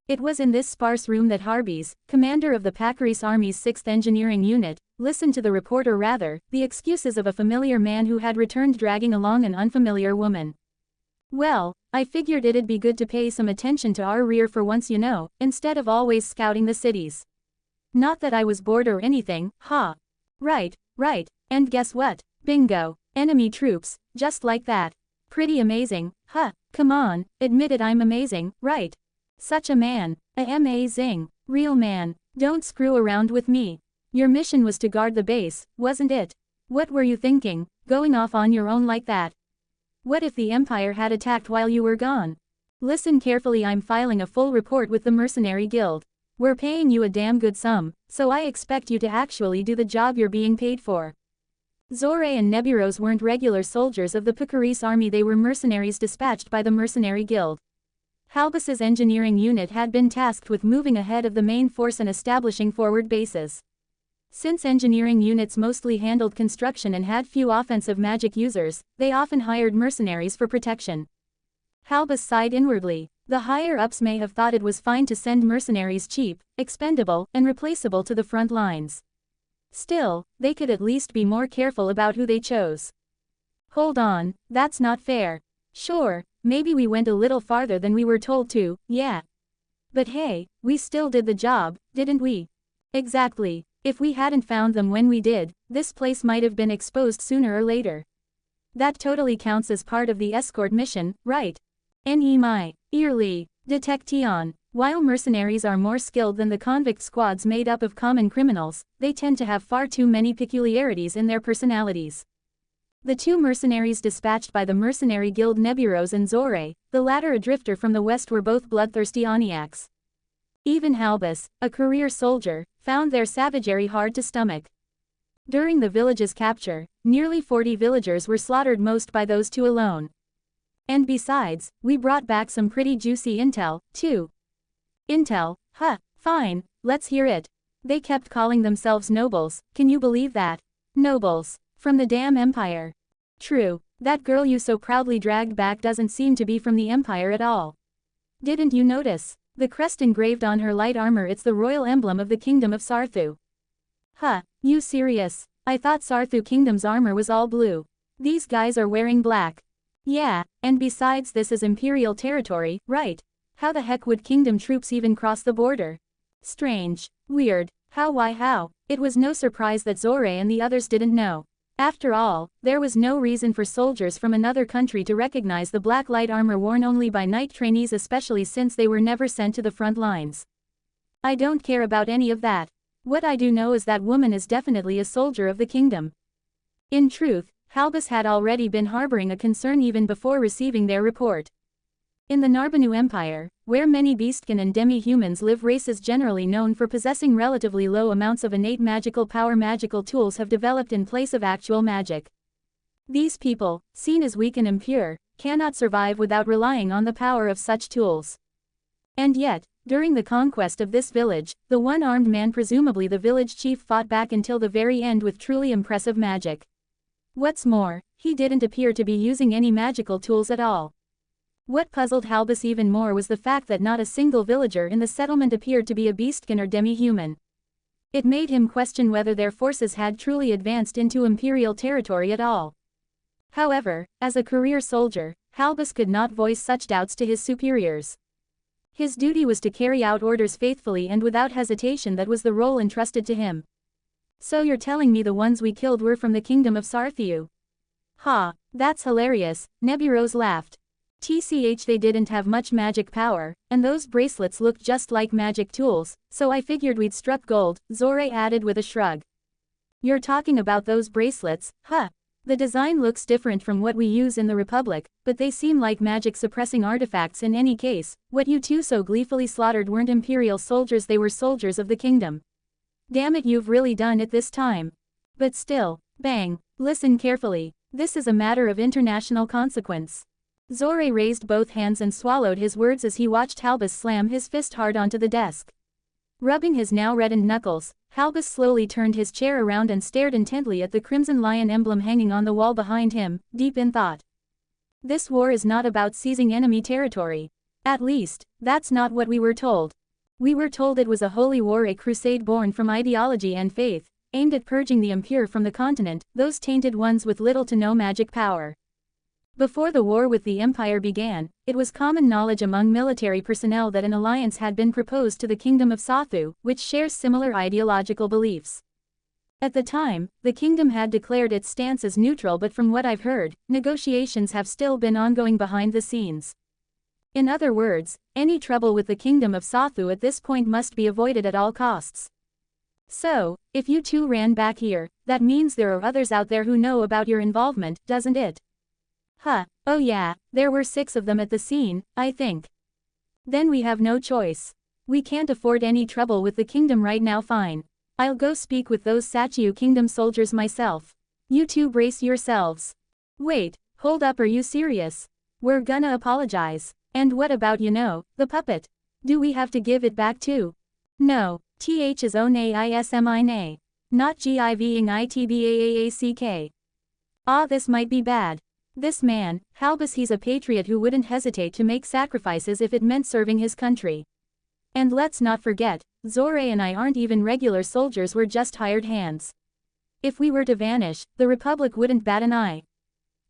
It was in this sparse room that Harbies, commander of the Pacaris Army's 6th Engineering Unit, listened to the report, or rather, the excuses of a familiar man who had returned dragging along an unfamiliar woman. Well, I figured it'd be good to pay some attention to our rear for once, you know, instead of always scouting the cities. Not that I was bored or anything, ha. Right, and guess what? Bingo. Enemy troops, just like that. Pretty amazing, huh? Come on, admit it, I'm amazing, right? Such a man. Amazing. Real man. Don't screw around with me. Your mission was to guard the base, wasn't it? What were you thinking, going off on your own like that? What if the Empire had attacked while you were gone? Listen carefully, I'm filing a full report with the Mercenary Guild. We're paying you a damn good sum, so I expect you to actually do the job you're being paid for. Zoré and Neburos weren't regular soldiers of the Pacaris army, they were mercenaries dispatched by the Mercenary Guild. Halbus's engineering unit had been tasked with moving ahead of the main force and establishing forward bases. Since engineering units mostly handled construction and had few offensive magic users, they often hired mercenaries for protection. Halbus sighed inwardly. The higher-ups may have thought it was fine to send mercenaries cheap, expendable, and replaceable to the front lines. Still, they could at least be more careful about who they chose. Hold on, that's not fair. Sure, maybe we went a little farther than we were told to, yeah. But hey, we still did the job, didn't we? Exactly. If we hadn't found them when we did, this place might have been exposed sooner or later. That totally counts as part of the escort mission, right? My early detection. While mercenaries are more skilled than the convict squads made up of common criminals, they tend to have far too many peculiarities in their personalities. The two mercenaries dispatched by the Mercenary Guild, Neburos and Zoré, the latter a drifter from the west, were both bloodthirsty Oniaks. Even Halbus, a career soldier, found their savagery hard to stomach. During the village's capture, nearly 40 villagers were slaughtered, most by those two alone. And besides, we brought back some pretty juicy intel, too. Intel? Huh, fine, let's hear it. They kept calling themselves nobles, can you believe that? Nobles. From the damn Empire. True, that girl you so proudly dragged back doesn't seem to be from the Empire at all. Didn't you notice? The crest engraved on her light armor, it's the royal emblem of the Kingdom of Sarthu. Huh, you serious? I thought Sarthu Kingdom's armor was all blue. These guys are wearing black. Yeah, and besides this is Imperial territory, right? How the heck would Kingdom troops even cross the border? Strange. Weird. How? It was no surprise that Zore and the others didn't know. After all, there was no reason for soldiers from another country to recognize the black light armor worn only by night trainees, especially since they were never sent to the front lines. I don't care about any of that. What I do know is that woman is definitely a soldier of the kingdom. In truth, Halbus had already been harboring a concern even before receiving their report. In the Narbanu Empire, where many beastkin and demi-humans live, races generally known for possessing relatively low amounts of innate magical power magical tools have developed in place of actual magic. These people, seen as weak and impure, cannot survive without relying on the power of such tools. And yet, during the conquest of this village, the one-armed man, presumably the village chief, fought back until the very end with truly impressive magic. What's more, he didn't appear to be using any magical tools at all. What puzzled Halbus even more was the fact that not a single villager in the settlement appeared to be a beastkin or demi-human. It made him question whether their forces had truly advanced into Imperial territory at all. However, as a career soldier, Halbus could not voice such doubts to his superiors. His duty was to carry out orders faithfully and without hesitation. That was the role entrusted to him. So you're telling me the ones we killed were from the kingdom of Sarthiu? Ha, that's hilarious, Nebulose laughed. TCH, they didn't have much magic power, and those bracelets looked just like magic tools, so I figured we'd struck gold, Zore added with a shrug. You're talking about those bracelets, huh? The design looks different from what we use in the Republic, but they seem like magic-suppressing artifacts in any case. What you two so gleefully slaughtered weren't Imperial soldiers, they were soldiers of the kingdom. Damn it, you've really done it this time. But still, bang, listen carefully, this is a matter of international consequence. Zore raised both hands and swallowed his words as he watched Halbus slam his fist hard onto the desk. Rubbing his now reddened knuckles, Halbus slowly turned his chair around and stared intently at the crimson lion emblem hanging on the wall behind him, deep in thought. This war is not about seizing enemy territory. At least, that's not what we were told. We were told it was a holy war, a crusade born from ideology and faith, aimed at purging the impure from the continent, those tainted ones with little to no magic power. Before the war with the Empire began, it was common knowledge among military personnel that an alliance had been proposed to the Kingdom of Sathu, which shares similar ideological beliefs. At the time, the kingdom had declared its stance as neutral, but from what I've heard, negotiations have still been ongoing behind the scenes. In other words, any trouble with the Kingdom of Sathu at this point must be avoided at all costs. So, if you two ran back here, that means there are others out there who know about your involvement, doesn't it? Huh, oh yeah, there were 6 of them at the scene, I think. Then we have no choice. We can't afford any trouble with the kingdom right now. Fine. I'll go speak with those Sachiu Kingdom soldiers myself. You two brace yourselves. Wait, hold up, are you serious? We're gonna apologize. And what about the puppet? Do we have to give it back too? No, th is own aismine. Not giving itbaack. This might be bad. This man, Halbus, he's a patriot who wouldn't hesitate to make sacrifices if it meant serving his country. And let's not forget, Zore and I aren't even regular soldiers, we're just hired hands. If we were to vanish, the Republic wouldn't bat an eye.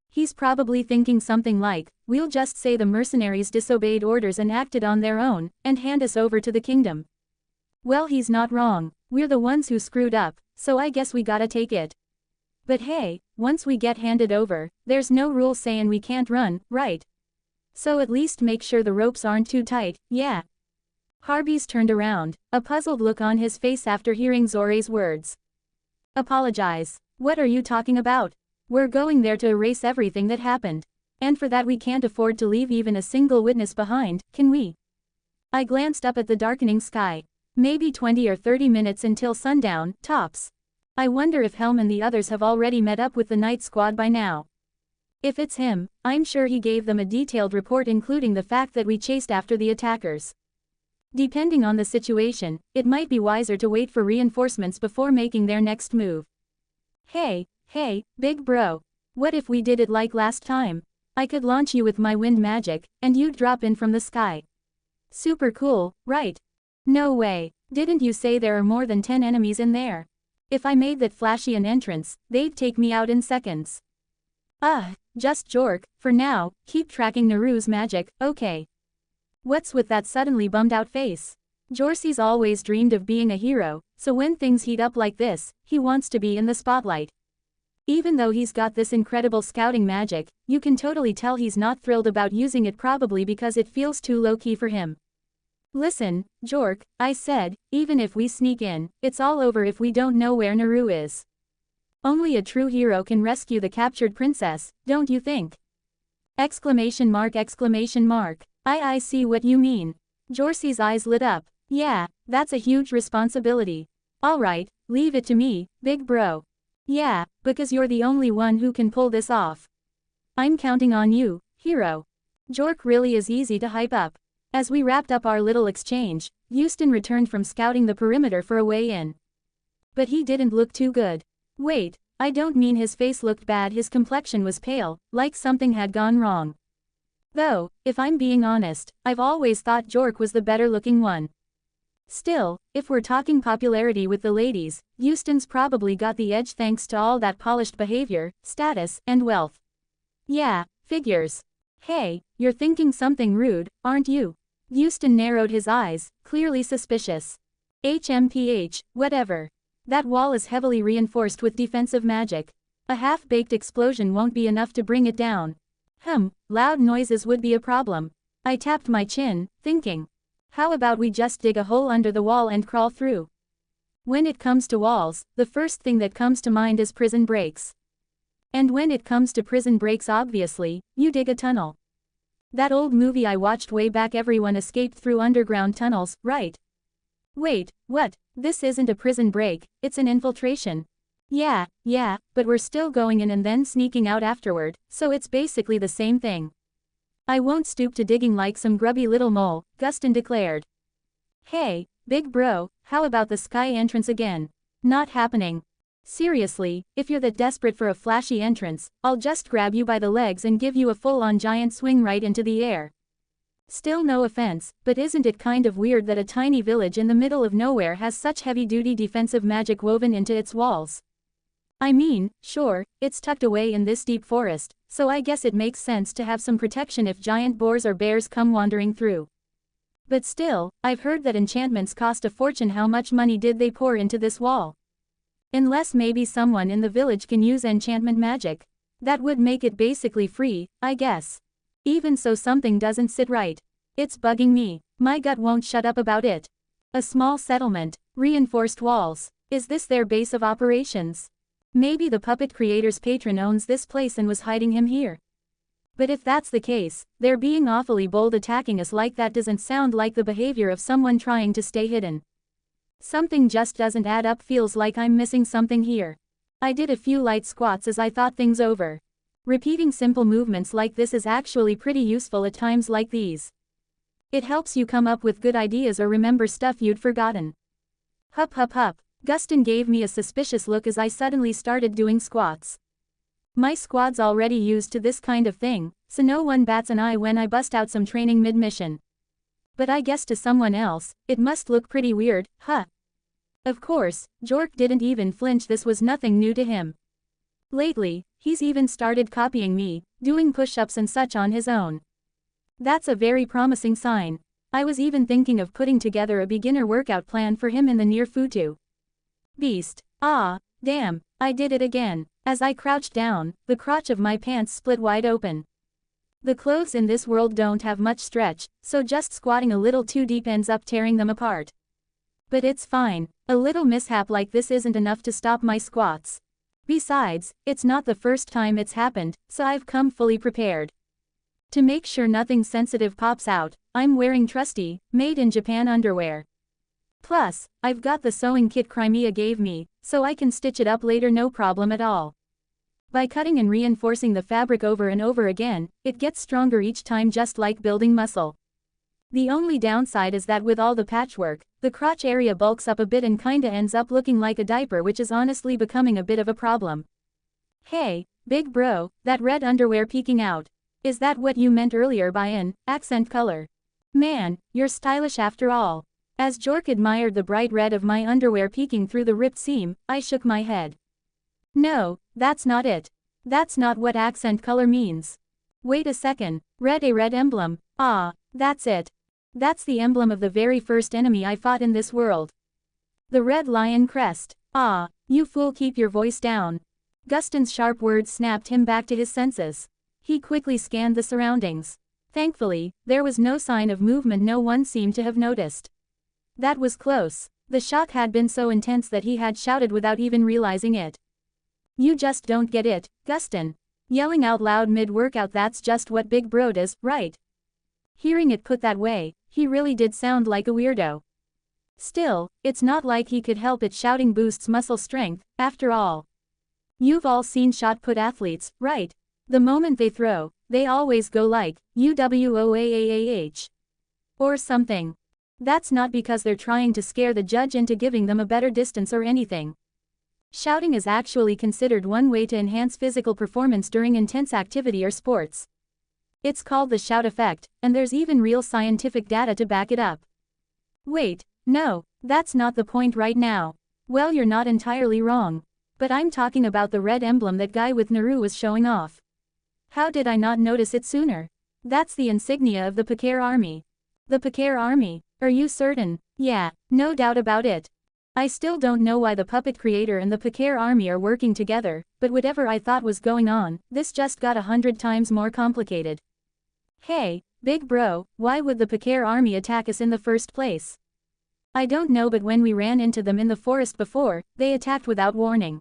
He's probably thinking something like, we'll just say the mercenaries disobeyed orders and acted on their own, and hand us over to the kingdom. Well, he's not wrong, we're the ones who screwed up, so I guess we gotta take it. But hey, once we get handed over, there's no rule saying we can't run, right? So at least make sure the ropes aren't too tight, yeah. Harbies turned around, a puzzled look on his face after hearing Zore's words. Apologize. What are you talking about? We're going there to erase everything that happened. And for that we can't afford to leave even a single witness behind, can we? I glanced up at the darkening sky. Maybe 20 or 30 minutes until sundown, tops. I wonder if Helm and the others have already met up with the night squad by now. If it's him, I'm sure he gave them a detailed report including the fact that we chased after the attackers. Depending on the situation, it might be wiser to wait for reinforcements before making their next move. Hey, big bro. What if we did it like last time? I could launch you with my wind magic, and you'd drop in from the sky. Super cool, right? No way, didn't you say there are more than 10 enemies in there? If I made that flashy an entrance, they'd take me out in seconds. Just Jork, for now, keep tracking Naru's magic, okay. What's with that suddenly bummed out face? Jorcy's always dreamed of being a hero, so when things heat up like this, he wants to be in the spotlight. Even though he's got this incredible scouting magic, you can totally tell he's not thrilled about using it, probably because it feels too low-key for him. Listen, Jork, I said, even if we sneak in, it's all over if we don't know where Naru is. Only a true hero can rescue the captured princess, don't you think? Exclamation mark, exclamation mark. I see what you mean. Jorcy's eyes lit up. Yeah, that's a huge responsibility. Alright, leave it to me, big bro. Yeah, because you're the only one who can pull this off. I'm counting on you, hero. Jork really is easy to hype up. As we wrapped up our little exchange, Houston returned from scouting the perimeter for a way in. But he didn't look too good. Wait, I don't mean his face looked bad, his complexion was pale, like something had gone wrong. Though, if I'm being honest, I've always thought Jork was the better looking one. Still, if we're talking popularity with the ladies, Houston's probably got the edge thanks to all that polished behavior, status, and wealth. Yeah, figures. Hey, you're thinking something rude, aren't you? Houston narrowed his eyes, clearly suspicious. HMPH, whatever. That wall is heavily reinforced with defensive magic. A half-baked explosion won't be enough to bring it down. Loud noises would be a problem. I tapped my chin, thinking. How about we just dig a hole under the wall and crawl through? When it comes to walls, the first thing that comes to mind is prison breaks. And when it comes to prison breaks, obviously, you dig a tunnel. That old movie I watched way back, everyone escaped through underground tunnels, right? Wait, what? This isn't a prison break, it's an infiltration. Yeah, but we're still going in and then sneaking out afterward, so it's basically the same thing. I won't stoop to digging like some grubby little mole, Guston declared. Hey, big bro, how about the sky entrance again? Not happening. Seriously, if you're that desperate for a flashy entrance, I'll just grab you by the legs and give you a full-on giant swing right into the air. Still no offense, but isn't it kind of weird that a tiny village in the middle of nowhere has such heavy-duty defensive magic woven into its walls? I mean, sure, it's tucked away in this deep forest, so I guess it makes sense to have some protection if giant boars or bears come wandering through. But still, I've heard that enchantments cost a fortune. How much money did they pour into this wall? Unless maybe someone in the village can use enchantment magic. That would make it basically free, I guess. Even so, something doesn't sit right. It's bugging me. My gut won't shut up about it. A small settlement, reinforced walls. Is this their base of operations? Maybe the puppet creator's patron owns this place and was hiding him here. But if that's the case, they're being awfully bold. Attacking us like that doesn't sound like the behavior of someone trying to stay hidden. Something just doesn't add up. Feels like I'm missing something here. I did a few light squats as I thought things over. Repeating simple movements like this is actually pretty useful at times like these. It helps you come up with good ideas or remember stuff you'd forgotten. Hup. Guston gave me a suspicious look as I suddenly started doing squats. My squad's already used to this kind of thing, so no one bats an eye when I bust out some training mid-mission. But I guess to someone else, it must look pretty weird, huh? Of course, Jork didn't even flinch. This was nothing new to him. Lately, he's even started copying me, doing push-ups and such on his own. That's a very promising sign. I was even thinking of putting together a beginner workout plan for him in the near future. Beast. Ah, damn, I did it again. As I crouched down, the crotch of my pants split wide open. The clothes in this world don't have much stretch, so just squatting a little too deep ends up tearing them apart. But it's fine, a little mishap like this isn't enough to stop my squats. Besides, it's not the first time it's happened, so I've come fully prepared. To make sure nothing sensitive pops out, I'm wearing trusty, made-in-Japan underwear. Plus, I've got the sewing kit Crimea gave me, so I can stitch it up later no problem at all. By cutting and reinforcing the fabric over and over again, it gets stronger each time, just like building muscle. The only downside is that with all the patchwork, the crotch area bulks up a bit and kinda ends up looking like a diaper, which is honestly becoming a bit of a problem. Hey, big bro, that red underwear peeking out. Is that what you meant earlier by an accent color? Man, you're stylish after all. As Jork admired the bright red of my underwear peeking through the ripped seam, I shook my head. No, that's not it. That's not what accent color means. Wait a second, a red emblem, ah, that's it. That's the emblem of the very first enemy I fought in this world. The red lion crest. Ah, you fool, keep your voice down. Guston's sharp words snapped him back to his senses. He quickly scanned the surroundings. Thankfully, there was no sign of movement no one seemed to have noticed. That was close. The shock had been so intense that he had shouted without even realizing it. You just don't get it, Guston. Yelling out loud mid-workout, that's just what Big Bro does, right? Hearing it put that way, he really did sound like a weirdo. Still, it's not like he could help it, shouting boosts muscle strength, after all. You've all seen shot-put athletes, right? The moment they throw, they always go like, UWOAAAH. Or something. That's not because they're trying to scare the judge into giving them a better distance or anything. Shouting is actually considered one way to enhance physical performance during intense activity or sports. It's called the shout effect, and there's even real scientific data to back it up. Wait, no, that's not the point right now. Well, you're not entirely wrong. But I'm talking about the red emblem that guy with Naru was showing off. How did I not notice it sooner? That's the insignia of the Pakir army. The Pakir army? Are you certain? Yeah, no doubt about it. I still don't know why the puppet creator and the Pakir army are working together, but whatever I thought was going on, this just got 100 times more complicated. Hey, Big Bro, why would the Pakir army attack us in the first place? I don't know, but when we ran into them in the forest before, they attacked without warning.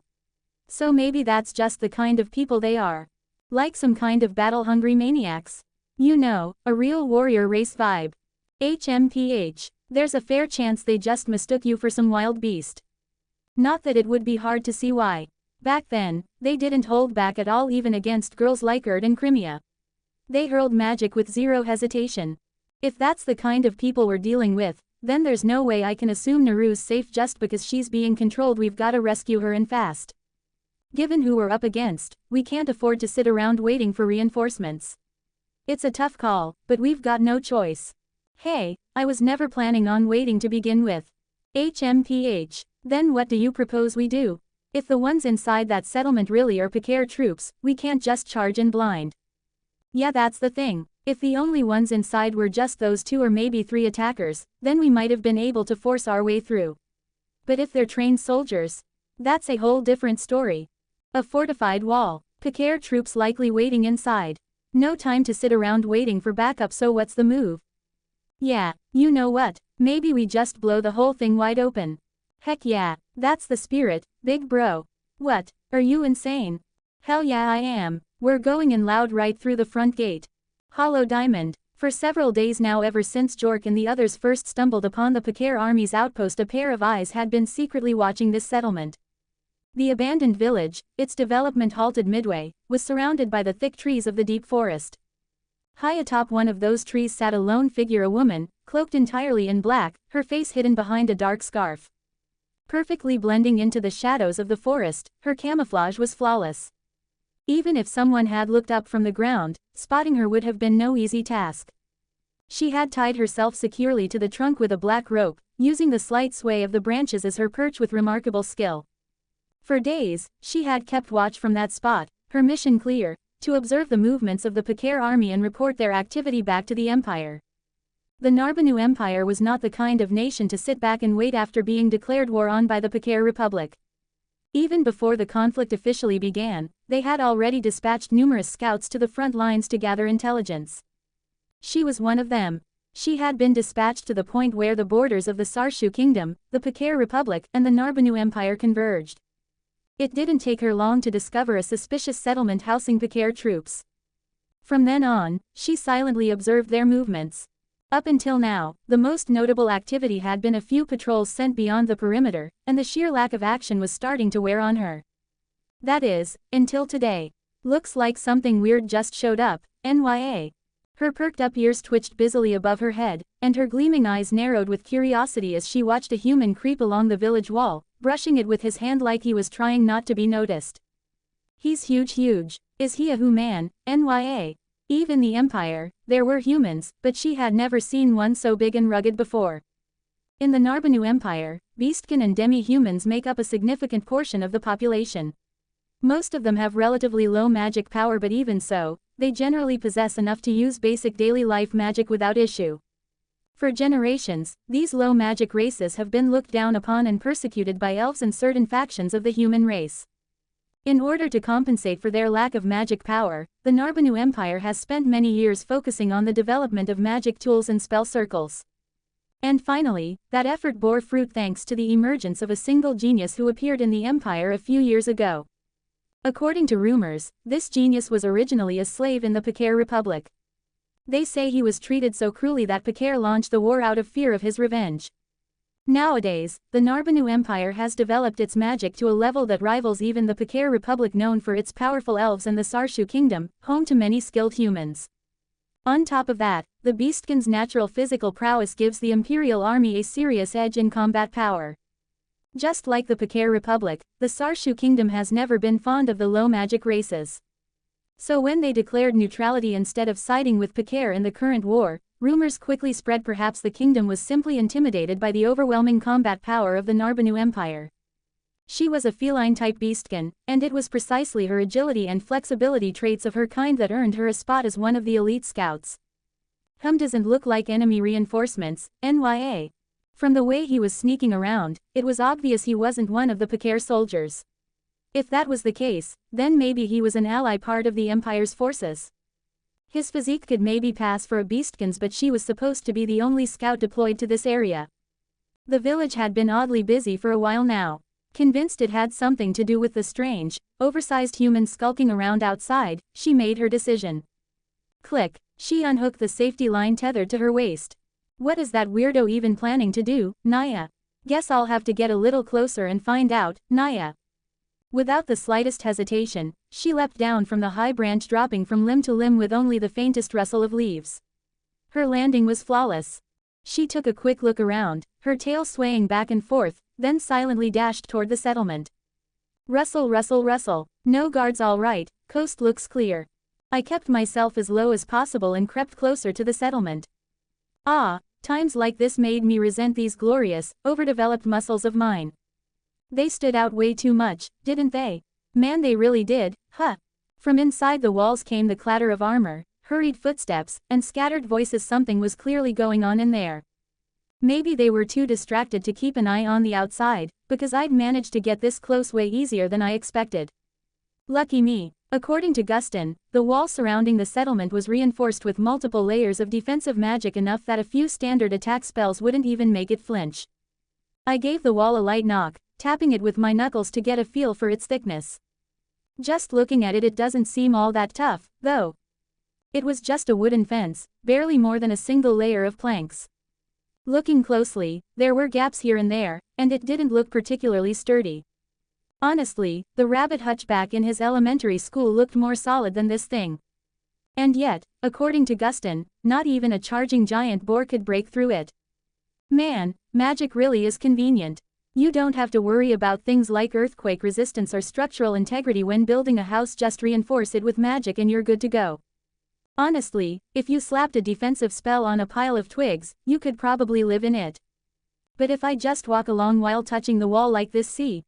So maybe that's just the kind of people they are. Like some kind of battle-hungry maniacs. You know, a real warrior race vibe. HMPH. There's a fair chance they just mistook you for some wild beast. Not that it would be hard to see why. Back then, they didn't hold back at all, even against girls like Erd and Crimea. They hurled magic with zero hesitation. If that's the kind of people we're dealing with, then there's no way I can assume Naru's safe just because she's being controlled. We've gotta rescue her and fast. Given who we're up against, we can't afford to sit around waiting for reinforcements. It's a tough call, but we've got no choice. Hey, I was never planning on waiting to begin with. HMPH. Then what do you propose we do? If the ones inside that settlement really are Pakir troops, we can't just charge in blind. Yeah, that's the thing. If the only ones inside were just those 2 or maybe 3 attackers, then we might have been able to force our way through. But if they're trained soldiers, that's a whole different story. A fortified wall, Pakir troops likely waiting inside. No time to sit around waiting for backup, so what's the move? Yeah, you know what, maybe we just blow the whole thing wide open. Heck yeah, that's the spirit, Big Bro. What, are you insane? Hell yeah, I am. We're going in loud right through the front gate. Hollow Diamond. For several days now, ever since Jork and the others first stumbled upon the Pakir army's outpost, a pair of eyes had been secretly watching this settlement. The abandoned village, its development halted midway, was surrounded by the thick trees of the deep forest. High atop one of those trees sat a lone figure, a woman, cloaked entirely in black, her face hidden behind a dark scarf. Perfectly blending into the shadows of the forest, her camouflage was flawless. Even if someone had looked up from the ground, spotting her would have been no easy task. She had tied herself securely to the trunk with a black rope, using the slight sway of the branches as her perch with remarkable skill. For days, she had kept watch from that spot, her mission clear: to observe the movements of the Pakir army and report their activity back to the Empire. The Narbanu Empire was not the kind of nation to sit back and wait after being declared war on by the Pakir Republic. Even before the conflict officially began, they had already dispatched numerous scouts to the front lines to gather intelligence. She was one of them. She had been dispatched to the point where the borders of the Sarshu Kingdom, the Pakir Republic, and the Narbanu Empire converged. It didn't take her long to discover a suspicious settlement housing Pakir troops. From then on, she silently observed their movements. Up until now, the most notable activity had been a few patrols sent beyond the perimeter, and the sheer lack of action was starting to wear on her. That is, until today. Looks like something weird just showed up, NYA. Her perked-up ears twitched busily above her head, and her gleaming eyes narrowed with curiosity as she watched a human creep along the village wall, brushing it with his hand like he was trying not to be noticed. He's huge. Is he a human, NYA? Even the Empire, there were humans, but she had never seen one so big and rugged before. In the Narbanu Empire, beastkin and demi-humans make up a significant portion of the population. Most of them have relatively low magic power, but even so, they generally possess enough to use basic daily life magic without issue. For generations, these low magic races have been looked down upon and persecuted by elves and certain factions of the human race. In order to compensate for their lack of magic power, the Narbanu Empire has spent many years focusing on the development of magic tools and spell circles. And finally, that effort bore fruit thanks to the emergence of a single genius who appeared in the empire a few years ago. According to rumors, this genius was originally a slave in the Pakar Republic. They say he was treated so cruelly that Pakar launched the war out of fear of his revenge. Nowadays, the Narbanu Empire has developed its magic to a level that rivals even the Pakar Republic, known for its powerful elves, and the Sarshu Kingdom, home to many skilled humans. On top of that, the Beastkin's natural physical prowess gives the Imperial Army a serious edge in combat power. Just like the Pakar Republic, the Sarshu Kingdom has never been fond of the low magic races. So when they declared neutrality instead of siding with Pakar in the current war, rumors quickly spread perhaps the kingdom was simply intimidated by the overwhelming combat power of the Narbanu Empire. She was a feline-type beastkin, and it was precisely her agility and flexibility traits of her kind that earned her a spot as one of the elite scouts. Doesn't look like enemy reinforcements, NYA. From the way he was sneaking around, it was obvious he wasn't one of the Pakar soldiers. If that was the case, then maybe he was an ally part of the Empire's forces. His physique could maybe pass for a beastkin's, but she was supposed to be the only scout deployed to this area. The village had been oddly busy for a while now. Convinced it had something to do with the strange, oversized human skulking around outside, she made her decision. Click. She unhooked the safety line tethered to her waist. What is that weirdo even planning to do, Naya? Guess I'll have to get a little closer and find out, Naya. Without the slightest hesitation, she leapt down from the high branch, dropping from limb to limb with only the faintest rustle of leaves. Her landing was flawless. She took a quick look around, her tail swaying back and forth, then silently dashed toward the settlement. Rustle, rustle, rustle. No guards, all right, coast looks clear. I kept myself as low as possible and crept closer to the settlement. Ah, times like this made me resent these glorious, overdeveloped muscles of mine. They stood out way too much, didn't they? Man, they really did, huh? From inside the walls came the clatter of armor, hurried footsteps, and scattered voices. Something was clearly going on in there. Maybe they were too distracted to keep an eye on the outside, because I'd managed to get this close way easier than I expected. Lucky me. According to Gustin, the wall surrounding the settlement was reinforced with multiple layers of defensive magic, enough that a few standard attack spells wouldn't even make it flinch. I gave the wall a light knock, tapping it with my knuckles to get a feel for its thickness. Just looking at it, it doesn't seem all that tough, though. It was just a wooden fence, barely more than a single layer of planks. Looking closely, there were gaps here and there, and it didn't look particularly sturdy. Honestly, the rabbit hutchback in his elementary school looked more solid than this thing. And yet, according to Gustin, not even a charging giant boar could break through it. Man, magic really is convenient. You don't have to worry about things like earthquake resistance or structural integrity when building a house. Just reinforce it with magic and you're good to go. Honestly, if you slapped a defensive spell on a pile of twigs, you could probably live in it. But if I just walk along while touching the wall like this, see?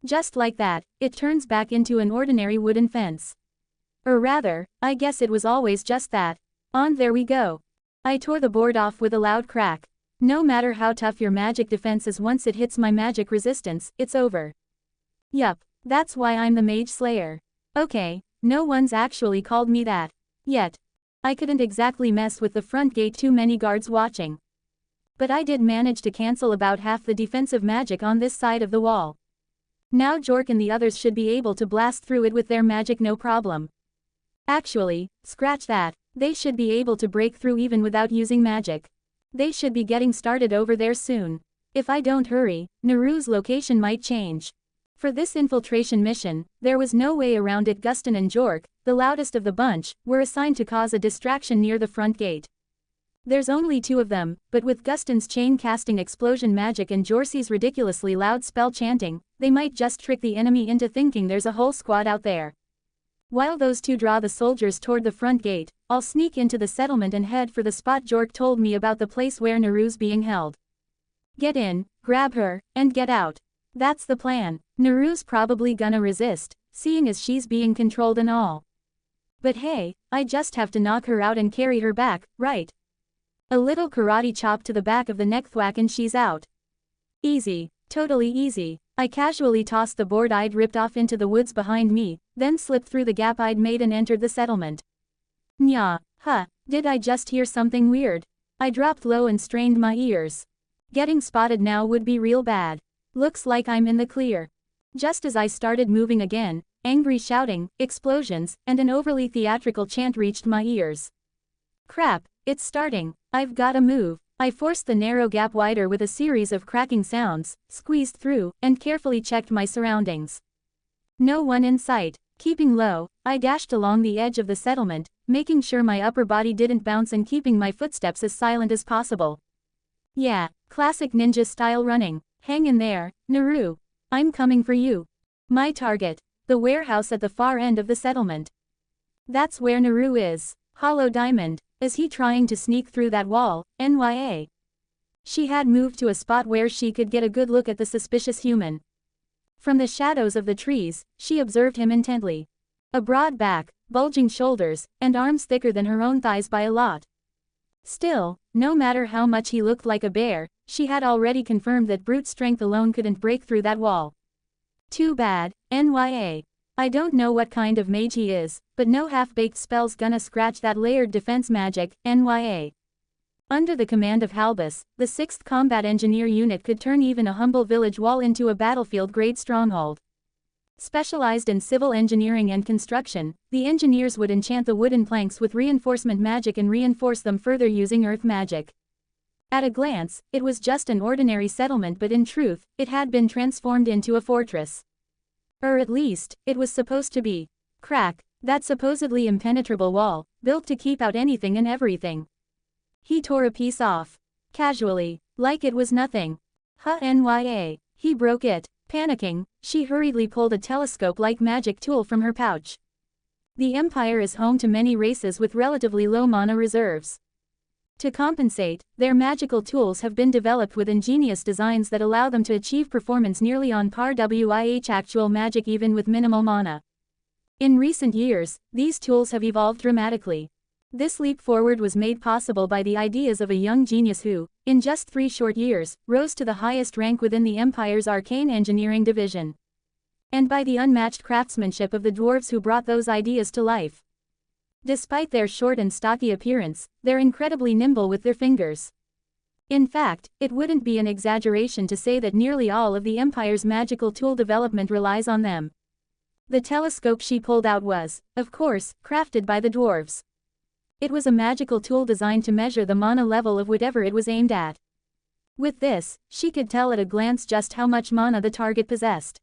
Just like that, it turns back into an ordinary wooden fence. Or rather, I guess it was always just that. On, there we go. I tore the board off with a loud crack. No matter how tough your magic defense is, once it hits my magic resistance, it's over. Yup, that's why I'm the Mage Slayer. Okay, no one's actually called me that. Yet. I couldn't exactly mess with the front gate, too many guards watching. But I did manage to cancel about half the defensive magic on this side of the wall. Now Jork and the others should be able to blast through it with their magic no problem. Actually, scratch that, they should be able to break through even without using magic. They should be getting started over there soon. If I don't hurry, Naru's location might change. For this infiltration mission, there was no way around it. Gustin and Jork, the loudest of the bunch, were assigned to cause a distraction near the front gate. There's only two of them, but with Gustin's chain-casting explosion magic and Jorcy's ridiculously loud spell chanting, they might just trick the enemy into thinking there's a whole squad out there. While those two draw the soldiers toward the front gate, I'll sneak into the settlement and head for the spot Jork told me about, the place where Naru's being held. Get in, grab her, and get out. That's the plan. Naru's probably gonna resist, seeing as she's being controlled and all. But hey, I just have to knock her out and carry her back, right? A little karate chop to the back of the neck, thwack, and she's out. Easy, totally easy. I casually tossed the board I'd ripped off into the woods behind me, then slipped through the gap I'd made and entered the settlement. Nya, huh, did I just hear something weird? I dropped low and strained my ears. Getting spotted now would be real bad. Looks like I'm in the clear. Just as I started moving again, angry shouting, explosions, and an overly theatrical chant reached my ears. Crap, it's starting. I've gotta move. I forced the narrow gap wider with a series of cracking sounds, squeezed through, and carefully checked my surroundings. No one in sight. Keeping low, I dashed along the edge of the settlement, making sure my upper body didn't bounce and keeping my footsteps as silent as possible. Yeah, classic ninja-style running. Hang in there, Naru. I'm coming for you. My target. The warehouse at the far end of the settlement. That's where Naru is. Hollow Diamond. Is he trying to sneak through that wall, NYA? She had moved to a spot where she could get a good look at the suspicious human. From the shadows of the trees, she observed him intently. A broad back, bulging shoulders, and arms thicker than her own thighs by a lot. Still, no matter how much he looked like a bear, she had already confirmed that brute strength alone couldn't break through that wall. Too bad, NYA. I don't know what kind of mage he is, but no half-baked spell's gonna scratch that layered defense magic, NYA. Under the command of Halbus, the 6th Combat Engineer Unit could turn even a humble village wall into a battlefield-grade stronghold. Specialized in civil engineering and construction, the engineers would enchant the wooden planks with reinforcement magic and reinforce them further using earth magic. At a glance, it was just an ordinary settlement, but in truth, it had been transformed into a fortress. Or at least, it was supposed to be. Crack, that supposedly impenetrable wall, built to keep out anything and everything. He tore a piece off. Casually, like it was nothing. Huh, NYA. He broke it. Panicking, she hurriedly pulled a telescope-like magic tool from her pouch. The Empire is home to many races with relatively low mana reserves. To compensate, their magical tools have been developed with ingenious designs that allow them to achieve performance nearly on par with actual magic even with minimal mana. In recent years, these tools have evolved dramatically. This leap forward was made possible by the ideas of a young genius who, in just 3 short years, rose to the highest rank within the Empire's arcane engineering division. And by the unmatched craftsmanship of the dwarves who brought those ideas to life. Despite their short and stocky appearance, they're incredibly nimble with their fingers. In fact, it wouldn't be an exaggeration to say that nearly all of the Empire's magical tool development relies on them. The telescope she pulled out was, of course, crafted by the dwarves. It was a magical tool designed to measure the mana level of whatever it was aimed at. With this, she could tell at a glance just how much mana the target possessed.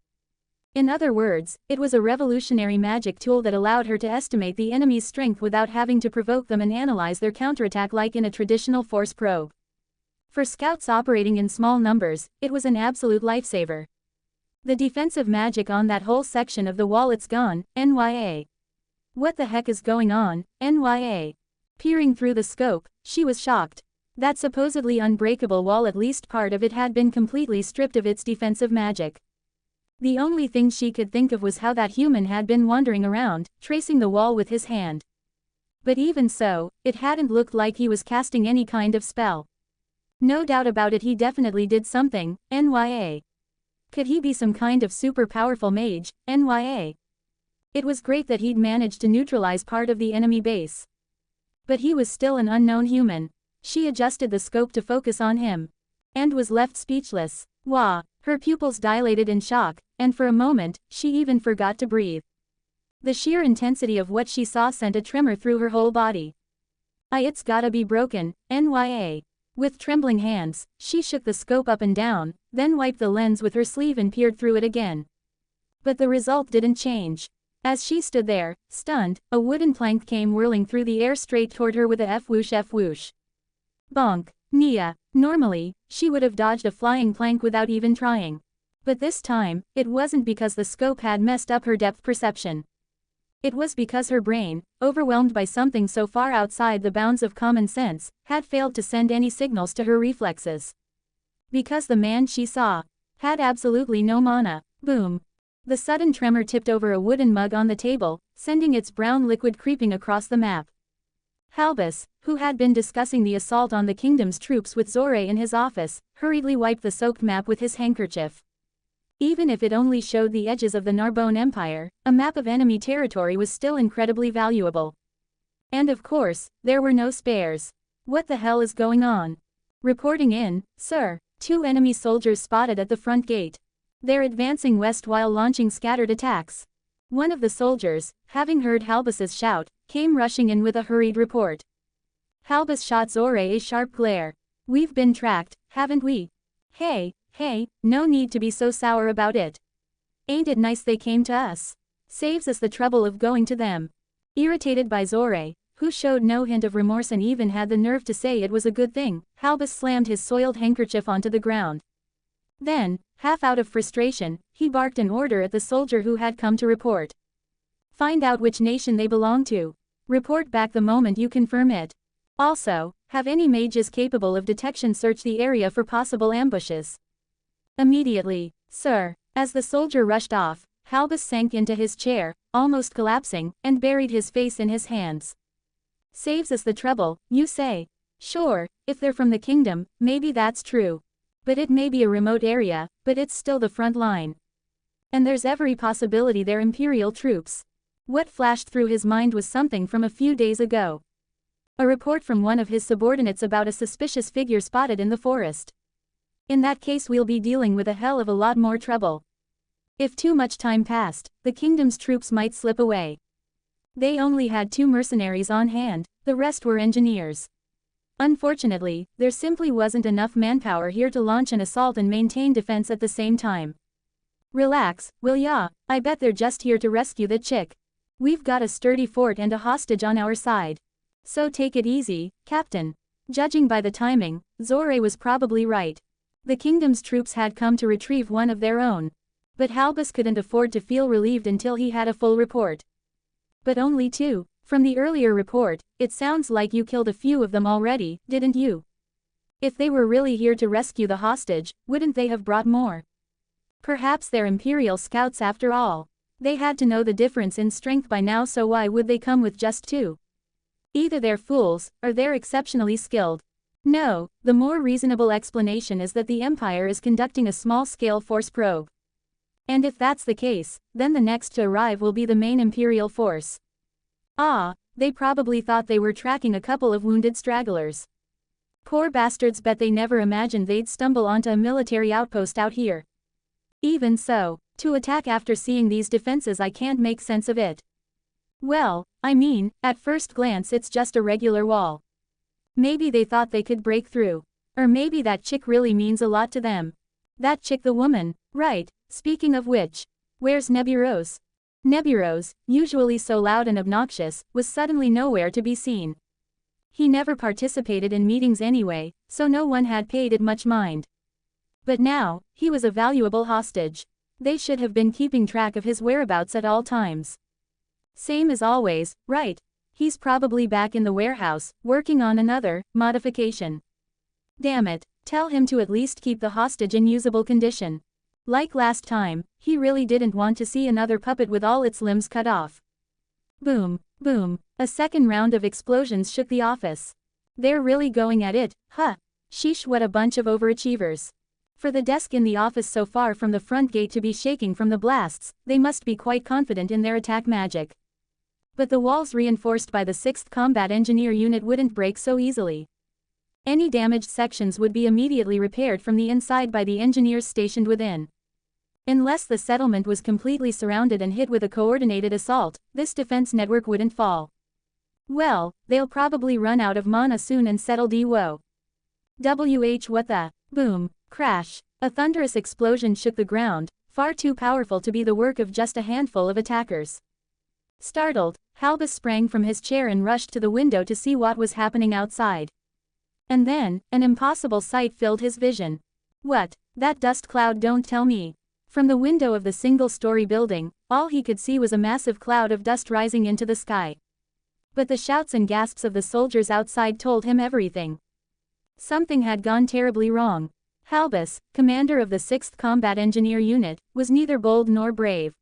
In other words, it was a revolutionary magic tool that allowed her to estimate the enemy's strength without having to provoke them and analyze their counterattack like in a traditional force probe. For scouts operating in small numbers, it was an absolute lifesaver. The defensive magic on that whole section of the wall, it's gone, NYA. What the heck is going on, NYA? Peering through the scope, she was shocked. That supposedly unbreakable wall, at least part of it, had been completely stripped of its defensive magic. The only thing she could think of was how that human had been wandering around, tracing the wall with his hand. But even so, it hadn't looked like he was casting any kind of spell. No doubt about it, he definitely did something, NYA. Could he be some kind of super powerful mage, NYA? It was great that he'd managed to neutralize part of the enemy base. But he was still an unknown human. She adjusted the scope to focus on him. And was left speechless. Wah! Her pupils dilated in shock, and for a moment, she even forgot to breathe. The sheer intensity of what she saw sent a tremor through her whole body. It's gotta be broken, NYA. With trembling hands, she shook the scope up and down, then wiped the lens with her sleeve and peered through it again. But the result didn't change. As she stood there, stunned, a wooden plank came whirling through the air straight toward her with a F-whoosh F-whoosh. Bonk. Nia. Normally, she would have dodged a flying plank without even trying. But this time, it wasn't because the scope had messed up her depth perception. It was because her brain, overwhelmed by something so far outside the bounds of common sense, had failed to send any signals to her reflexes. Because the man she saw had absolutely no mana. Boom. The sudden tremor tipped over a wooden mug on the table, sending its brown liquid creeping across the map. Halbus, who had been discussing the assault on the kingdom's troops with Zoré in his office, hurriedly wiped the soaked map with his handkerchief. Even if it only showed the edges of the Narbonne Empire, a map of enemy territory was still incredibly valuable. And of course, there were no spares. What the hell is going on? Reporting in, sir. 2 enemy soldiers spotted at the front gate. They're advancing west while launching scattered attacks. One of the soldiers, having heard Halbus's shout, came rushing in with a hurried report. Halbus shot Zoré a sharp glare. We've been tracked, haven't we? Hey, no need to be so sour about it. Ain't it nice they came to us? Saves us the trouble of going to them. Irritated by Zoré, who showed no hint of remorse and even had the nerve to say it was a good thing, Halbus slammed his soiled handkerchief onto the ground. Then, half out of frustration, he barked an order at the soldier who had come to report. Find out which nation they belong to. Report back the moment you confirm it. Also, have any mages capable of detection search the area for possible ambushes. Immediately, sir. As the soldier rushed off, Halbus sank into his chair, almost collapsing, and buried his face in his hands. Saves us the trouble, you say? Sure, if they're from the kingdom, maybe that's true. But it may be a remote area, but it's still the front line. And there's every possibility they're Imperial troops. What flashed through his mind was something from a few days ago. A report from one of his subordinates about a suspicious figure spotted in the forest. In that case we'll be dealing with a hell of a lot more trouble. If too much time passed, the kingdom's troops might slip away. They only had 2 mercenaries on hand, the rest were engineers. Unfortunately, there simply wasn't enough manpower here to launch an assault and maintain defense at the same time. Relax, will ya? I bet they're just here to rescue the chick. We've got a sturdy fort and a hostage on our side. So take it easy, Captain. Judging by the timing, Zoré was probably right. The kingdom's troops had come to retrieve one of their own. But Halbus couldn't afford to feel relieved until he had a full report. But only 2. From the earlier report, it sounds like you killed a few of them already, didn't you? If they were really here to rescue the hostage, wouldn't they have brought more? Perhaps they're Imperial scouts after all. They had to know the difference in strength by now, so why would they come with just 2? Either they're fools, or they're exceptionally skilled. No, the more reasonable explanation is that the Empire is conducting a small-scale force probe. And if that's the case, then the next to arrive will be the main Imperial force. Ah, they probably thought they were tracking a couple of wounded stragglers. Poor bastards, bet they never imagined they'd stumble onto a military outpost out here. Even so, to attack after seeing these defenses, I can't make sense of it. Well, I mean, at first glance it's just a regular wall. Maybe they thought they could break through. Or maybe that chick really means a lot to them. That chick, the woman, right, speaking of which, where's Nebyrose? Nebyrose, usually so loud and obnoxious, was suddenly nowhere to be seen. He never participated in meetings anyway, so no one had paid it much mind. But now, he was a valuable hostage. They should have been keeping track of his whereabouts at all times. Same as always, right? He's probably back in the warehouse, working on another modification. Damn it, tell him to at least keep the hostage in usable condition. Like last time, he really didn't want to see another puppet with all its limbs cut off. Boom, boom, a second round of explosions shook the office. They're really going at it, huh? Sheesh, what a bunch of overachievers. For the desk in the office so far from the front gate to be shaking from the blasts, they must be quite confident in their attack magic. But the walls reinforced by the 6th Combat Engineer Unit wouldn't break so easily. Any damaged sections would be immediately repaired from the inside by the engineers stationed within. Unless the settlement was completely surrounded and hit with a coordinated assault, this defense network wouldn't fall. Well, they'll probably run out of mana soon and settle d-woe. What the? Boom, crash. A thunderous explosion shook the ground, far too powerful to be the work of just a handful of attackers. Startled, Halbus sprang from his chair and rushed to the window to see what was happening outside. And then, an impossible sight filled his vision. What? That dust cloud, don't tell me. From the window of the single-story building, all he could see was a massive cloud of dust rising into the sky. But the shouts and gasps of the soldiers outside told him everything. Something had gone terribly wrong. Halbus, commander of the 6th Combat Engineer Unit, was neither bold nor brave.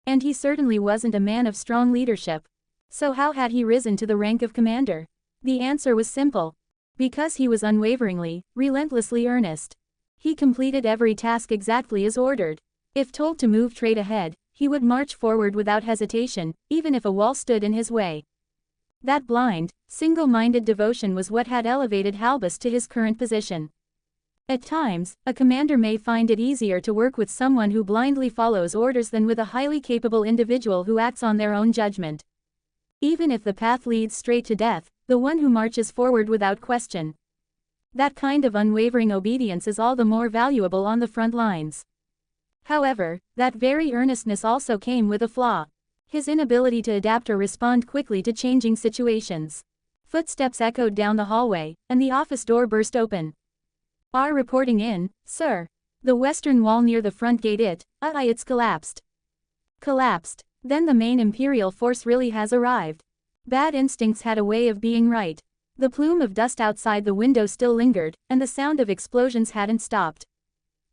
And he certainly wasn't a man of strong leadership. So how had he risen to the rank of commander? The answer was simple. Because he was unwaveringly, relentlessly earnest. He completed every task exactly as ordered. If told to move straight ahead, he would march forward without hesitation, even if a wall stood in his way. That blind, single-minded devotion was what had elevated Halbus to his current position. At times, a commander may find it easier to work with someone who blindly follows orders than with a highly capable individual who acts on their own judgment. Even if the path leads straight to death, the one who marches forward without question. That kind of unwavering obedience is all the more valuable on the front lines. However, that very earnestness also came with a flaw. His inability to adapt or respond quickly to changing situations. Footsteps echoed down the hallway, and the office door burst open. "Are reporting in, sir. The western wall near the front gate it's collapsed." Collapsed. Then the main Imperial force really has arrived. Bad instincts had a way of being right. The plume of dust outside the window still lingered, and the sound of explosions hadn't stopped.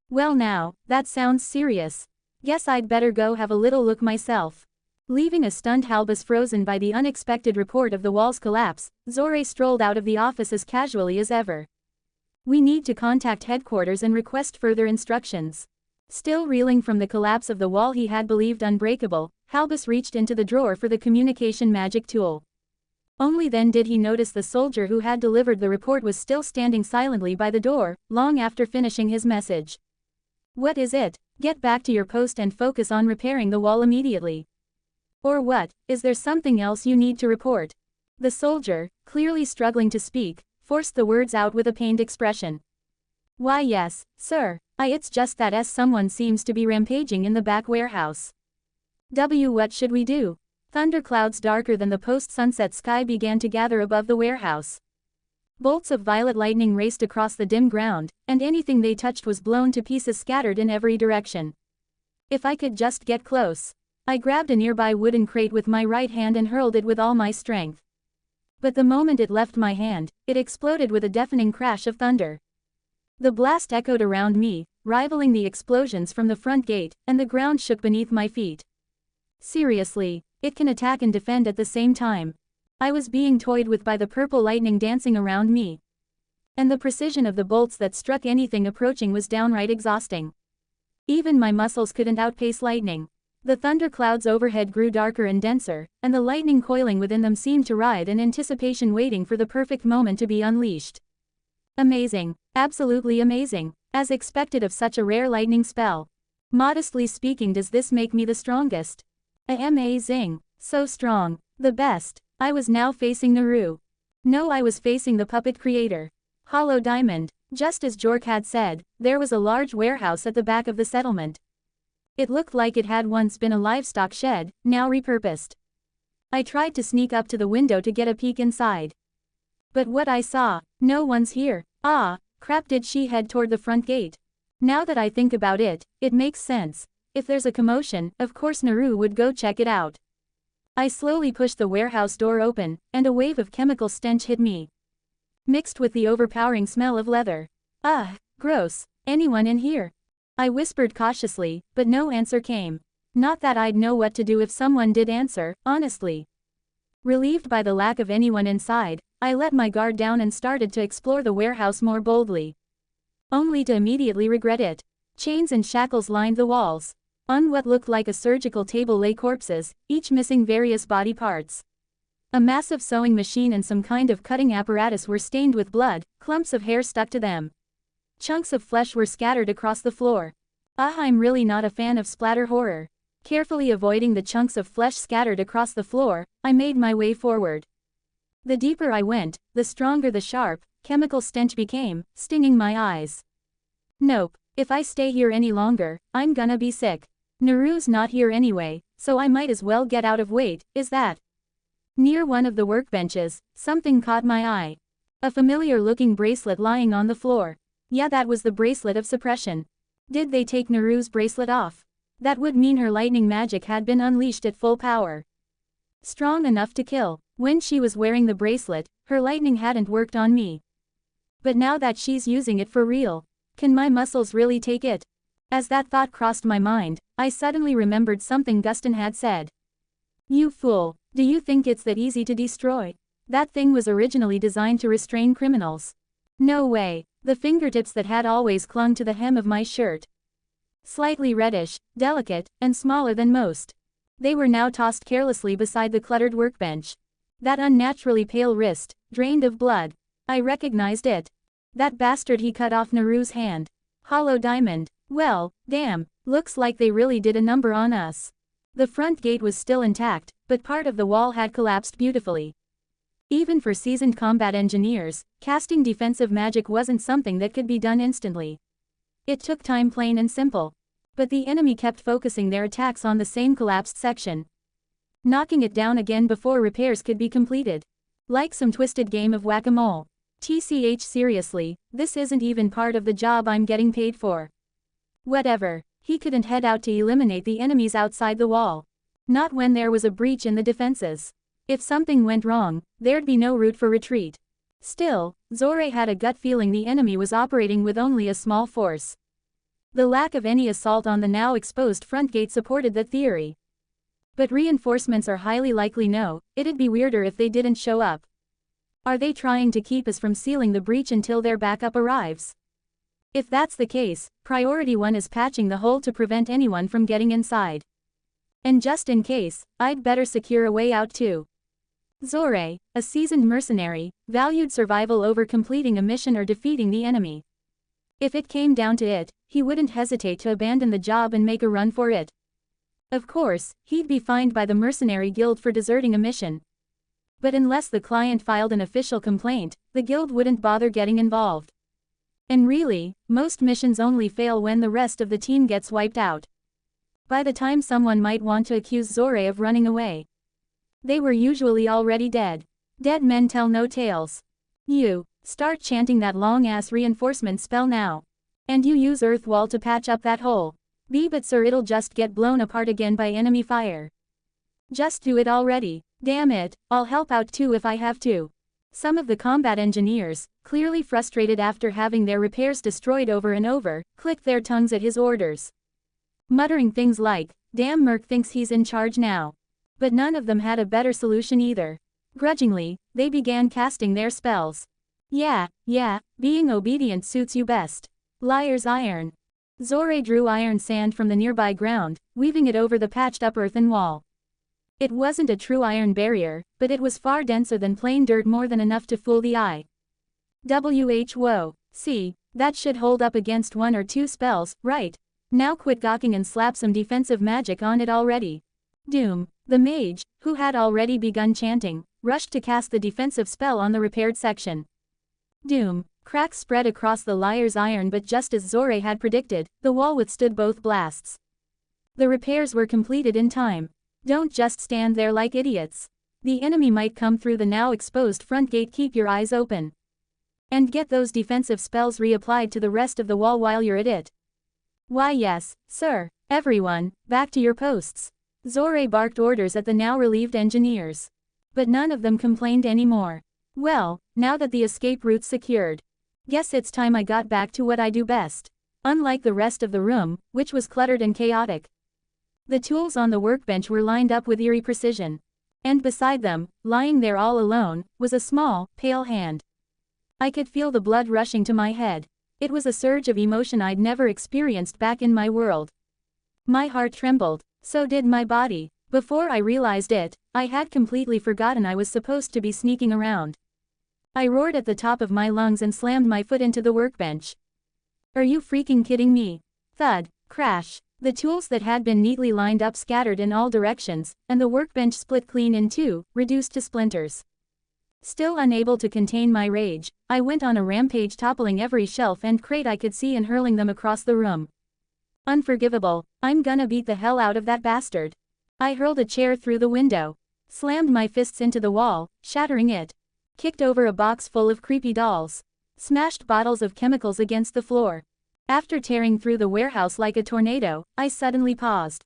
Well now, that sounds serious. Guess I'd better go have a little look myself. Leaving a stunned Halbus frozen by the unexpected report of the wall's collapse, Zoré strolled out of the office as casually as ever. "We need to contact headquarters and request further instructions." Still reeling from the collapse of the wall he had believed unbreakable, Halbus reached into the drawer for the communication magic tool. Only then did he notice the soldier who had delivered the report was still standing silently by the door, long after finishing his message. "What is it? Get back to your post and focus on repairing the wall immediately." "Or what? Is there something else you need to report?" The soldier, clearly struggling to speak, forced the words out with a pained expression. "Why yes, sir. It's just that someone seems to be rampaging in the back warehouse." What should we do?" Thunderclouds darker than the post-sunset sky began to gather above the warehouse. Bolts of violet lightning raced across the dim ground, and anything they touched was blown to pieces scattered in every direction. If I could just get close. I grabbed a nearby wooden crate with my right hand and hurled it with all my strength. But the moment it left my hand, it exploded with a deafening crash of thunder. The blast echoed around me, rivaling the explosions from the front gate, and the ground shook beneath my feet. Seriously, it can attack and defend at the same time. I was being toyed with by the purple lightning dancing around me. And the precision of the bolts that struck anything approaching was downright exhausting. Even my muscles couldn't outpace lightning. The thunderclouds overhead grew darker and denser, and the lightning coiling within them seemed to writhe in anticipation, waiting for the perfect moment to be unleashed. Amazing. Absolutely amazing. As expected of such a rare lightning spell. Modestly speaking, does this make me the strongest? Amazing. So strong. The best. I was now facing Naru. No, I was facing the puppet creator. Hollow Diamond. Just as Jork had said, there was a large warehouse at the back of the settlement. It looked like it had once been a livestock shed, now repurposed. I tried to sneak up to the window to get a peek inside. But what I saw, no one's here. Ah, crap, did she head toward the front gate? Now that I think about it, it makes sense. If there's a commotion, of course Naru would go check it out. I slowly pushed the warehouse door open, and a wave of chemical stench hit me. Mixed with the overpowering smell of leather. Ugh, gross. Anyone in here? I whispered cautiously, but no answer came. Not that I'd know what to do if someone did answer, honestly. Relieved by the lack of anyone inside, I let my guard down and started to explore the warehouse more boldly. Only to immediately regret it. Chains and shackles lined the walls. On what looked like a surgical table lay corpses, each missing various body parts. A massive sewing machine and some kind of cutting apparatus were stained with blood, clumps of hair stuck to them. Chunks of flesh were scattered across the floor. I'm really not a fan of splatter horror. Carefully avoiding the chunks of flesh scattered across the floor, I made my way forward. The deeper I went, the stronger the sharp, chemical stench became, stinging my eyes. Nope, if I stay here any longer, I'm gonna be sick. Naru's not here anyway, so I might as well get out of wait, is that? Near one of the workbenches, something caught my eye. A familiar-looking bracelet lying on the floor. Yeah, that was the bracelet of suppression. Did they take Naru's bracelet off? That would mean her lightning magic had been unleashed at full power. Strong enough to kill. When she was wearing the bracelet, her lightning hadn't worked on me. But now that she's using it for real. Can my muscles really take it? As that thought crossed my mind, I suddenly remembered something Guston had said. You fool, do you think it's that easy to destroy? That thing was originally designed to restrain criminals. No way, the fingertips that had always clung to the hem of my shirt. Slightly reddish, delicate, and smaller than most. They were now tossed carelessly beside the cluttered workbench. That unnaturally pale wrist, drained of blood. I recognized it. That bastard he cut off Naru's hand. Hollow diamond. Well, damn, looks like they really did a number on us. The front gate was still intact, but part of the wall had collapsed beautifully. Even for seasoned combat engineers, casting defensive magic wasn't something that could be done instantly. It took time, plain and simple. But the enemy kept focusing their attacks on the same collapsed section, knocking it down again before repairs could be completed. Like some twisted game of whack-a-mole. TCH, seriously, this isn't even part of the job I'm getting paid for. Whatever, he couldn't head out to eliminate the enemies outside the wall. Not when there was a breach in the defenses. If something went wrong, there'd be no route for retreat. Still, Zore had a gut feeling the enemy was operating with only a small force. The lack of any assault on the now exposed front gate supported that theory. But reinforcements are highly likely. No, it'd be weirder if they didn't show up. Are they trying to keep us from sealing the breach until their backup arrives? If that's the case, priority 1 is patching the hole to prevent anyone from getting inside. And just in case, I'd better secure a way out too. Zore, a seasoned mercenary, valued survival over completing a mission or defeating the enemy. If it came down to it, he wouldn't hesitate to abandon the job and make a run for it. Of course, he'd be fined by the mercenary guild for deserting a mission. But unless the client filed an official complaint, the guild wouldn't bother getting involved. And really, most missions only fail when the rest of the team gets wiped out. By the time someone might want to accuse Zore of running away, they were usually already dead. Dead men tell no tales. You start chanting that long-ass reinforcement spell now. And you use Earth Wall to patch up that hole. But sir, it'll just get blown apart again by enemy fire. Just do it already. Damn it, I'll help out too if I have to. Some of the combat engineers, clearly frustrated after having their repairs destroyed over and over, clicked their tongues at his orders, muttering things like, "Damn, Merc thinks he's in charge now." But none of them had a better solution either. Grudgingly, they began casting their spells. Yeah, being obedient suits you best. Liar's iron. Zore drew iron sand from the nearby ground, weaving it over the patched-up earthen wall. It wasn't a true iron barrier, but it was far denser than plain dirt, more than enough to fool the eye. Whoa, see, that should hold up against 1 or 2 spells, right? Now quit gawking and slap some defensive magic on it already. Doom, the mage, who had already begun chanting, rushed to cast the defensive spell on the repaired section. Doom, cracks spread across the liar's iron, but just as Zore had predicted, the wall withstood both blasts. The repairs were completed in time. Don't just stand there like idiots. The enemy might come through the now exposed front gate. Keep your eyes open. And get those defensive spells reapplied to the rest of the wall while you're at it. Why yes, sir. Everyone, back to your posts. Zore barked orders at the now relieved engineers. But none of them complained anymore. Well, now that the escape route's secured, guess it's time I got back to what I do best. Unlike the rest of the room, which was cluttered and chaotic, the tools on the workbench were lined up with eerie precision. And beside them, lying there all alone, was a small, pale hand. I could feel the blood rushing to my head. It was a surge of emotion I'd never experienced back in my world. My heart trembled. So did my body. Before I realized it, I had completely forgotten I was supposed to be sneaking around. I roared at the top of my lungs and slammed my foot into the workbench. Are you freaking kidding me? Thud, crash. The tools that had been neatly lined up scattered in all directions, and the workbench split clean in two, reduced to splinters. Still unable to contain my rage, I went on a rampage, toppling every shelf and crate I could see and hurling them across the room. Unforgivable, I'm gonna beat the hell out of that bastard. I hurled a chair through the window, slammed my fists into the wall, shattering it, kicked over a box full of creepy dolls, smashed bottles of chemicals against the floor. After tearing through the warehouse like a tornado, I suddenly paused.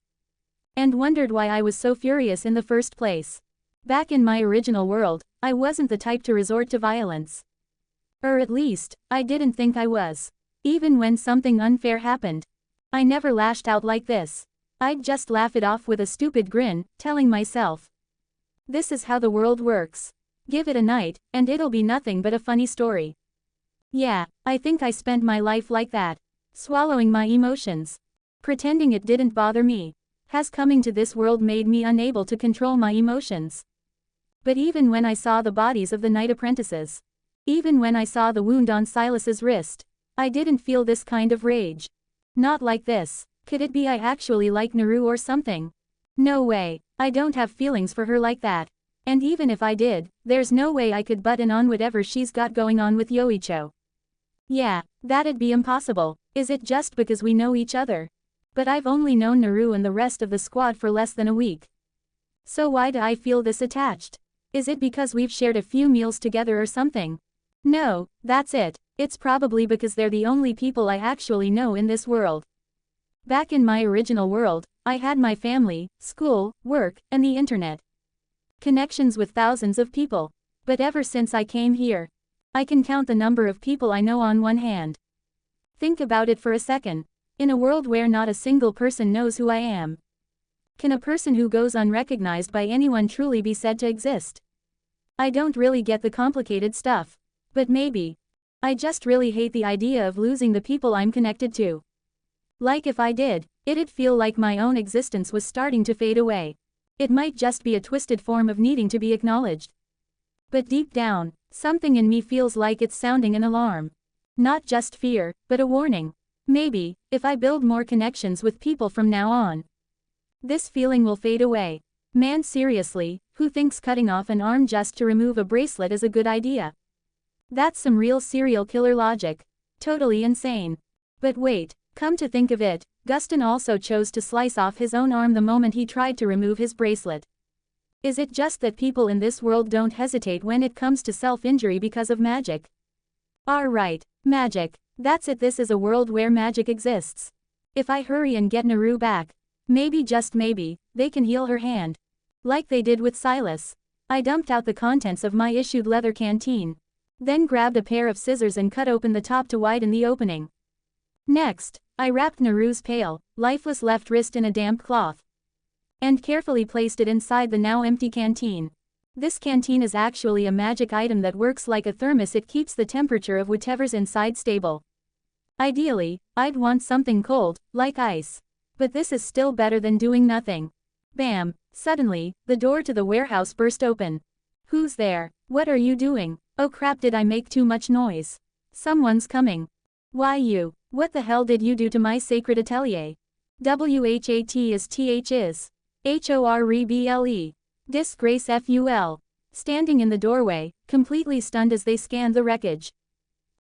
And wondered why I was so furious in the first place. Back in my original world, I wasn't the type to resort to violence. Or at least, I didn't think I was. Even when something unfair happened, I never lashed out like this. I'd just laugh it off with a stupid grin, telling myself, this is how the world works. Give it a night, and it'll be nothing but a funny story. Yeah, I think I spent my life like that. Swallowing my emotions. Pretending it didn't bother me. Has coming to this world made me unable to control my emotions? But even when I saw the bodies of the night apprentices, even when I saw the wound on Silas's wrist, I didn't feel this kind of rage. Not like this. Could it be I actually like Naru or something? No way. I don't have feelings for her like that. And even if I did, there's no way I could button on whatever she's got going on with Yoicho. Yeah, that'd be impossible. Is it just because we know each other? But I've only known Naru and the rest of the squad for less than a week. So why do I feel this attached? Is it because we've shared a few meals together or something? No, that's it. It's probably because they're the only people I actually know in this world. Back in my original world, I had my family, school, work, and the internet. Connections with thousands of people. But ever since I came here, I can count the number of people I know on one hand. Think about it for a second. In a world where not a single person knows who I am, can a person who goes unrecognized by anyone truly be said to exist? I don't really get the complicated stuff. But maybe. I just really hate the idea of losing the people I'm connected to. Like if I did, it'd feel like my own existence was starting to fade away. It might just be a twisted form of needing to be acknowledged. But deep down, something in me feels like it's sounding an alarm. Not just fear, but a warning. Maybe, if I build more connections with people from now on, this feeling will fade away. Man, seriously, who thinks cutting off an arm just to remove a bracelet is a good idea? That's some real serial killer logic. Totally insane. But wait, come to think of it, Guston also chose to slice off his own arm the moment he tried to remove his bracelet. Is it just that people in this world don't hesitate when it comes to self-injury because of magic? Right, magic. That's it. This is a world where magic exists. If I hurry and get Naru back, maybe, just maybe, they can heal her hand. Like they did with Silas. I dumped out the contents of my issued leather canteen. Then grabbed a pair of scissors and cut open the top to widen the opening. Next, I wrapped Naru's pale, lifeless left wrist in a damp cloth. And carefully placed it inside the now empty canteen. This canteen is actually a magic item that works like a thermos. It keeps the temperature of whatever's inside stable. Ideally, I'd want something cold, like ice. But this is still better than doing nothing. Bam! Suddenly, the door to the warehouse burst open. Who's there? What are you doing? Oh crap, did I make too much noise? Someone's coming. Why you? What the hell did you do to my sacred atelier? WHAT is TH is. HOREBLE. Disgrace FUL. Standing in the doorway, completely stunned as they scanned the wreckage,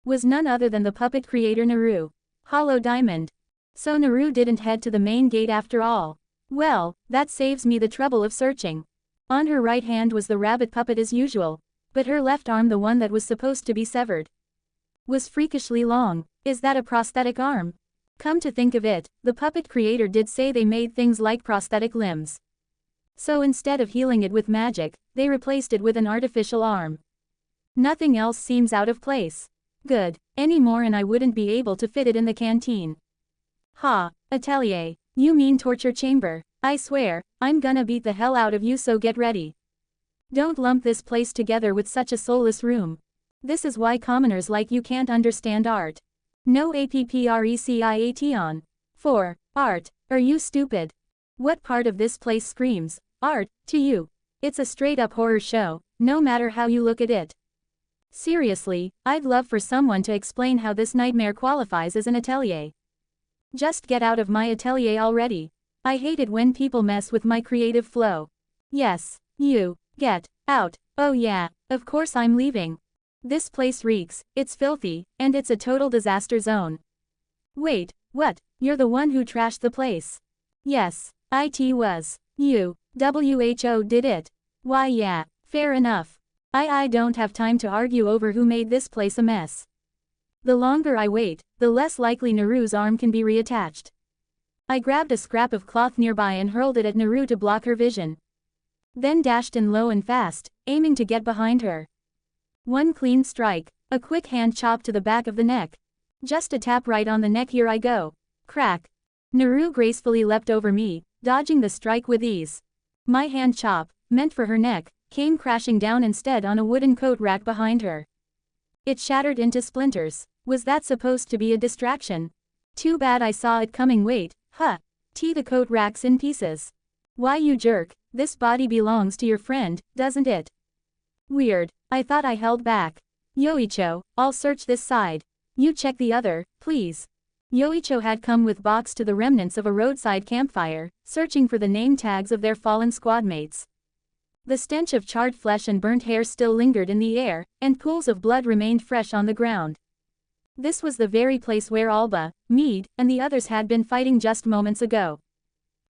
was none other than the puppet creator Naru. Hollow Diamond. So Naru didn't head to the main gate after all. Well, that saves me the trouble of searching. On her right hand was the rabbit puppet as usual, but her left arm, the one that was supposed to be severed, was freakishly long. Is that a prosthetic arm? Come to think of it, the puppet creator did say they made things like prosthetic limbs. So instead of healing it with magic, they replaced it with an artificial arm. Nothing else seems out of place. Good, any more and I wouldn't be able to fit it in the canteen. Ha, atelier. You mean torture chamber. I swear, I'm gonna beat the hell out of you, so get ready. Don't lump this place together with such a soulless room. This is why commoners like you can't understand art. No appreciation. 4. Art. Are you stupid? What part of this place screams art to you? It's a straight-up horror show, no matter how you look at it. Seriously, I'd love for someone to explain how this nightmare qualifies as an atelier. Just get out of my atelier already. I hate it when people mess with my creative flow. Yes, you. Get out. Oh yeah, of course I'm leaving. This place reeks, it's filthy, and it's a total disaster zone. Wait, what? You're the one who trashed the place? Yes, it was. You. WHO did it. Why yeah, fair enough. I don't have time to argue over who made this place a mess. The longer I wait, the less likely Naru's arm can be reattached. I grabbed a scrap of cloth nearby and hurled it at Naru to block her vision. Then dashed in low and fast, aiming to get behind her. One clean strike, a quick hand chop to the back of the neck. Just a tap right on the neck, here I go. Crack. Naru gracefully leapt over me, dodging the strike with ease. My hand chop, meant for her neck, came crashing down instead on a wooden coat rack behind her. It shattered into splinters. Was that supposed to be a distraction? Too bad I saw it coming. Wait, huh. The coat rack's in pieces. Why, you jerk, this body belongs to your friend, doesn't it? Weird, I thought I held back. Yoicho, I'll search this side. You check the other, please. Yoicho had come with Box to the remnants of a roadside campfire, searching for the name tags of their fallen squadmates. The stench of charred flesh and burnt hair still lingered in the air, and pools of blood remained fresh on the ground. This was the very place where Alba, Mead, and the others had been fighting just moments ago.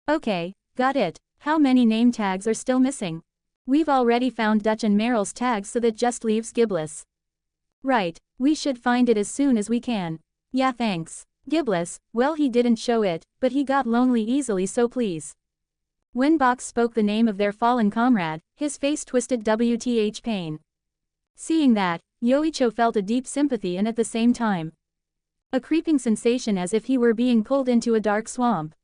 Okay, got it. How many name tags are still missing? We've already found Dutch and Meryl's tags, so that just leaves Gibless. Right, we should find it as soon as we can. Yeah, thanks. Gibless, well, he didn't show it, but he got lonely easily, so please. When Box spoke the name of their fallen comrade, his face twisted WTH pain. Seeing that, Yoicho felt a deep sympathy and at the same time a creeping sensation as if he were being pulled into a dark swamp.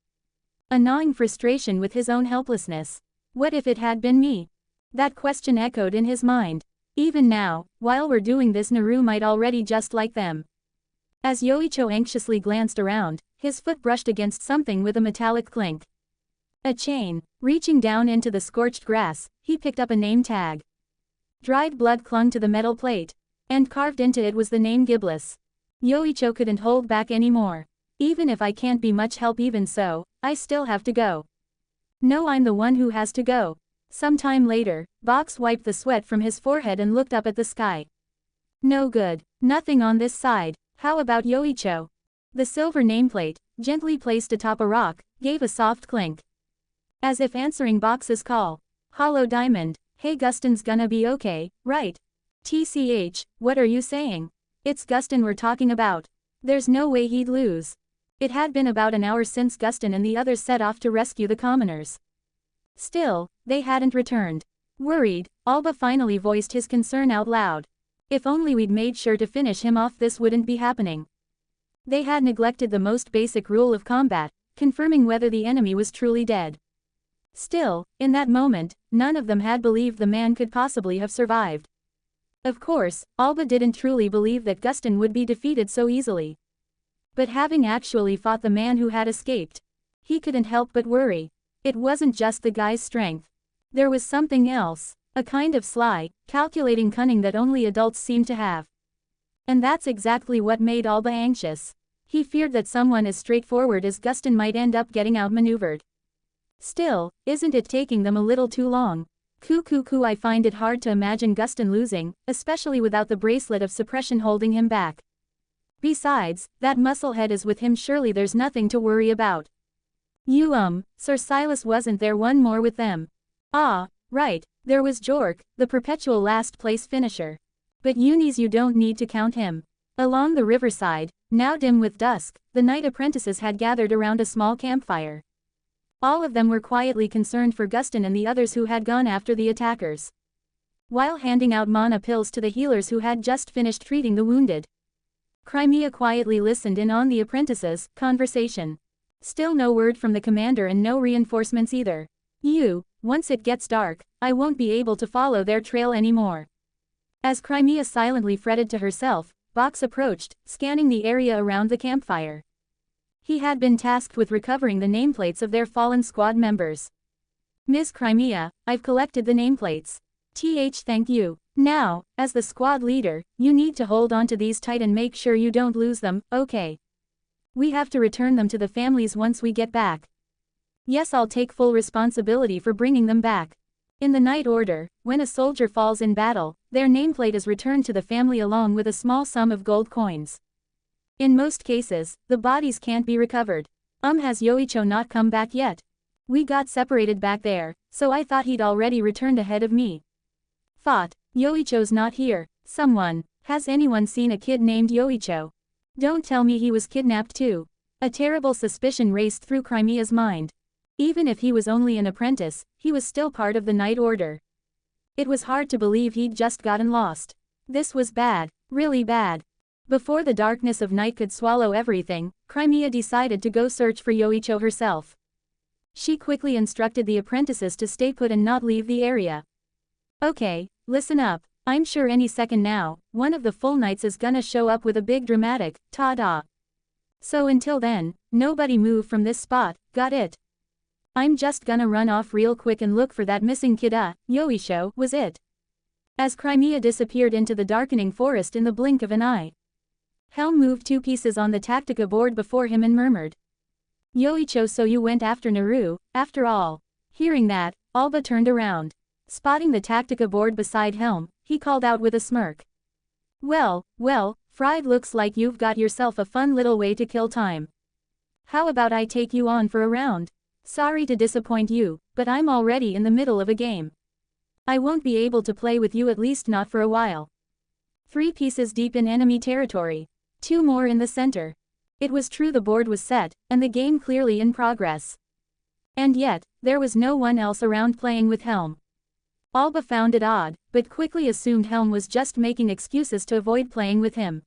A gnawing frustration with his own helplessness. What if it had been me? That question echoed in his mind. Even now, while we're doing this, Naru might already just like them. As Yoicho anxiously glanced around, his foot brushed against something with a metallic clink. A chain. Reaching down into the scorched grass, he picked up a name tag. Dried blood clung to the metal plate, and carved into it was the name Gibless. Yoicho couldn't hold back anymore. Even if I can't be much help, even so, I still have to go. No, I'm the one who has to go. Sometime later, Box wiped the sweat from his forehead and looked up at the sky. No good. Nothing on this side. How about Yoicho? The silver nameplate, gently placed atop a rock, gave a soft clink. As if answering Box's call. Hollow diamond. Hey, Guston's gonna be okay, right? TCH, what are you saying? It's Guston we're talking about. There's no way he'd lose. It had been about an hour since Guston and the others set off to rescue the commoners. Still, they hadn't returned. Worried, Alba finally voiced his concern out loud. If only we'd made sure to finish him off, this wouldn't be happening. They had neglected the most basic rule of combat, confirming whether the enemy was truly dead. Still, in that moment, none of them had believed the man could possibly have survived. Of course, Alba didn't truly believe that Guston would be defeated so easily. But having actually fought the man who had escaped, he couldn't help but worry. It wasn't just the guy's strength. There was something else, a kind of sly, calculating cunning that only adults seem to have. And that's exactly what made Alba anxious. He feared that someone as straightforward as Guston might end up getting outmaneuvered. Still, isn't it taking them a little too long? I find it hard to imagine Guston losing, especially without the bracelet of suppression holding him back. Besides, that musclehead is with him, surely there's nothing to worry about. Sir Silas wasn't there one more with them? Ah, right, there was Jork, the perpetual last place finisher. But Unis, you don't need to count him. Along the riverside, now dim with dusk, the night apprentices had gathered around a small campfire. All of them were quietly concerned for Guston and the others who had gone after the attackers. While handing out mana pills to the healers who had just finished treating the wounded, Crimea quietly listened in on the apprentices' conversation. Still no word from the commander and no reinforcements either. Once it gets dark, I won't be able to follow their trail anymore. As Crimea silently fretted to herself, Box approached, scanning the area around the campfire. He had been tasked with recovering the nameplates of their fallen squad members. Ms. Crimea, I've collected the nameplates. Thank you. Now, as the squad leader, you need to hold on to these tight and make sure you don't lose them, okay? We have to return them to the families once we get back. Yes, I'll take full responsibility for bringing them back. In the Night Order, when a soldier falls in battle, their nameplate is returned to the family along with a small sum of gold coins. In most cases, the bodies can't be recovered. Has Yoicho not come back yet? We got separated back there, so I thought he'd already returned ahead of me. Yoicho's not here. Has anyone seen a kid named Yoicho? Don't tell me he was kidnapped too. A terrible suspicion raced through Crimea's mind. Even if he was only an apprentice, he was still part of the Night Order. It was hard to believe he'd just gotten lost. This was bad, really bad. Before the darkness of night could swallow everything, Crimea decided to go search for Yoicho herself. She quickly instructed the apprentices to stay put and not leave the area. Okay, listen up, I'm sure any second now, one of the full knights is gonna show up with a big dramatic, ta-da. So until then, nobody move from this spot, got it? I'm just gonna run off real quick and look for that missing kid. Yoicho, was it? As Crimea disappeared into the darkening forest in the blink of an eye. Helm moved 2 pieces on the tactica board before him and murmured. Yoicho, so you went after Naru, after all. Hearing that, Alba turned around. Spotting the tactica board beside Helm, he called out with a smirk. Well, Fried, looks like you've got yourself a fun little way to kill time. How about I take you on for a round? Sorry to disappoint you, but I'm already in the middle of a game. I won't be able to play with you, at least not for a while. 3 pieces deep in enemy territory. 2 more in the center. It was true, the board was set, and the game clearly in progress. And yet, there was no one else around playing with Helm. Alba found it odd, but quickly assumed Helm was just making excuses to avoid playing with him.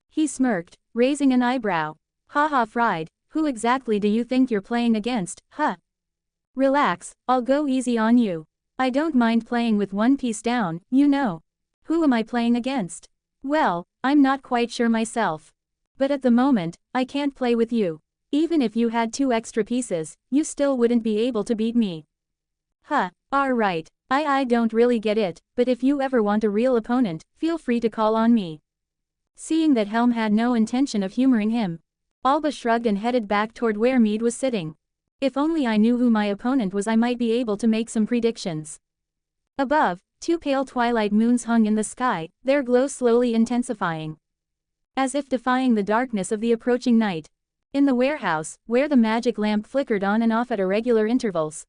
He smirked, raising an eyebrow. Haha, Fried, who exactly do you think you're playing against, huh? Relax, I'll go easy on you. I don't mind playing with 1 piece down, you know. Who am I playing against? Well, I'm not quite sure myself. But at the moment, I can't play with you. Even if you had 2 extra pieces, you still wouldn't be able to beat me. Huh, alright, I don't really get it, but if you ever want a real opponent, feel free to call on me. Seeing that Helm had no intention of humoring him, Alba shrugged and headed back toward where Mead was sitting. If only I knew who my opponent was, I might be able to make some predictions. Above, 2 pale twilight moons hung in the sky, their glow slowly intensifying. As if defying the darkness of the approaching night. In the warehouse, where the magic lamp flickered on and off at irregular intervals.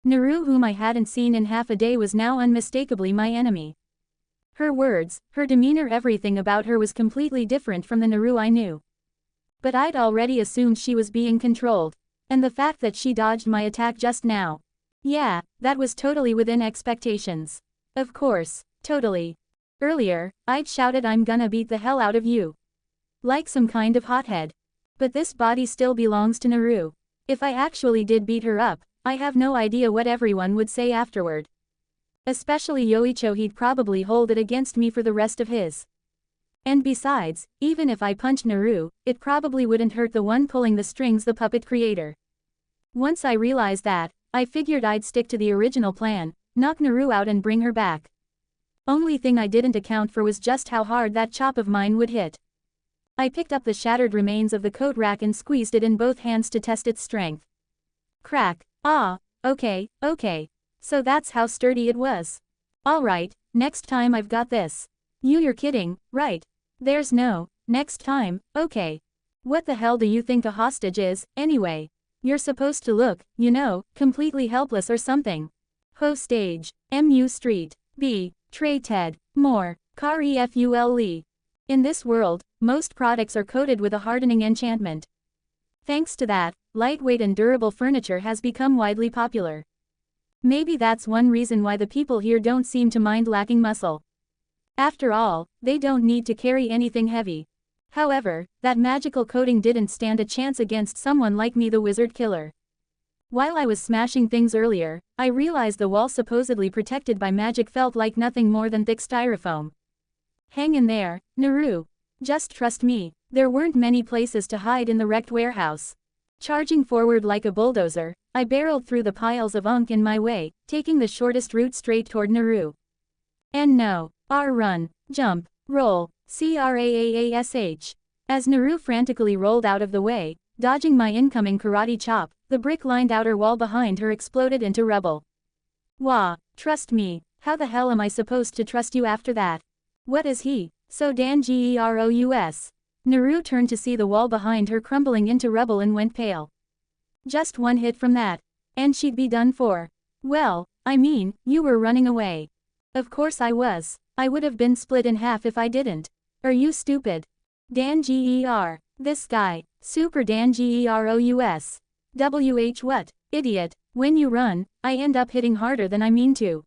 Naru, whom I hadn't seen in half a day, was now unmistakably my enemy. Her words, her demeanor, everything about her was completely different from the Naru I knew. But I'd already assumed she was being controlled. And the fact that she dodged my attack just now. Yeah, that was totally within expectations. Of course, totally. Earlier, I'd shouted, I'm gonna beat the hell out of you. Like some kind of hothead. But this body still belongs to Naru. If I actually did beat her up, I have no idea what everyone would say afterward. Especially Yoicho, he'd probably hold it against me for the rest of his. And besides, even if I punched Naru, it probably wouldn't hurt the one pulling the strings, the puppet creator. Once I realized that, I figured I'd stick to the original plan, knock Naru out and bring her back. Only thing I didn't account for was just how hard that chop of mine would hit. I picked up the shattered remains of the coat rack and squeezed it in both hands to test its strength. Crack. Ah, okay. So that's how sturdy it was. Alright, next time I've got this. You're kidding, right? There's no next time, okay. What the hell do you think a hostage is, anyway? You're supposed to look, completely helpless or something. Ho stage. MU Street. B. Trey Ted. More. Car EFUL. In this world, most products are coated with a hardening enchantment. Thanks to that, lightweight and durable furniture has become widely popular. Maybe that's one reason why the people here don't seem to mind lacking muscle. After all, they don't need to carry anything heavy. However, that magical coating didn't stand a chance against someone like me, the wizard killer. While I was smashing things earlier, I realized the wall supposedly protected by magic felt like nothing more than thick styrofoam. Hang in there, Naru. Just trust me, there weren't many places to hide in the wrecked warehouse. Charging forward like a bulldozer, I barreled through the piles of unk in my way, taking the shortest route straight toward Naru. And no, run, jump, roll, CRAAASH. As Naru frantically rolled out of the way, dodging my incoming karate chop, the brick-lined outer wall behind her exploded into rubble. Wah, trust me, how the hell am I supposed to trust you after that? What is he, so dangerous? Naru turned to see the wall behind her crumbling into rubble and went pale. Just one hit from that, and she'd be done for. Well, I mean, you were running away. Of course I was. I would have been split in half if I didn't. Are you stupid? Dan this guy, Super dangerous. WH what, idiot, when you run, I end up hitting harder than I mean to.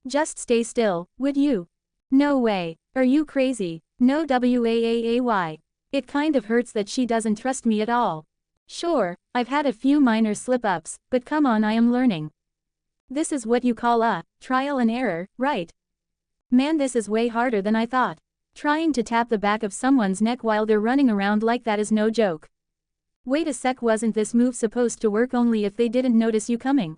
Just stay still, would you? No way, are you crazy? No waay. It kind of hurts that she doesn't trust me at all. Sure, I've had a few minor slip-ups, but come on, I am learning. This is what you call a trial and error, right? Man, this is way harder than I thought. Trying to tap the back of someone's neck while they're running around like that is no joke. Wait a sec, wasn't this move supposed to work only if they didn't notice you coming?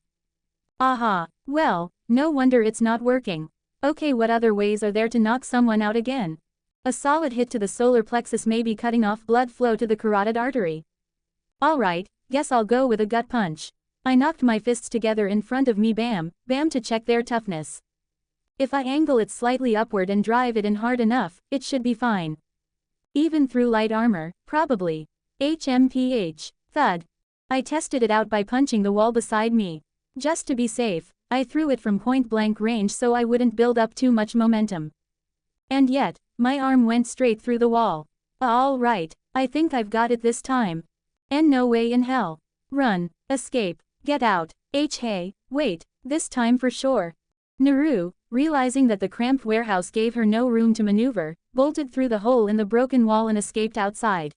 Aha, well, no wonder it's not working. Okay, what other ways are there to knock someone out again? A solid hit to the solar plexus may be cutting off blood flow to the carotid artery. Alright, guess I'll go with a gut punch. I knocked my fists together in front of me, bam, bam, to check their toughness. If I angle it slightly upward and drive it in hard enough, it should be fine. Even through light armor, probably. HMPH. Thud. I tested it out by punching the wall beside me. Just to be safe, I threw it from point-blank range so I wouldn't build up too much momentum. And yet, my arm went straight through the wall. Alright, I think I've got it this time. And no way in hell. Run, escape, get out, hey, wait, this time for sure. Naru, realizing that the cramped warehouse gave her no room to maneuver, bolted through the hole in the broken wall and escaped outside.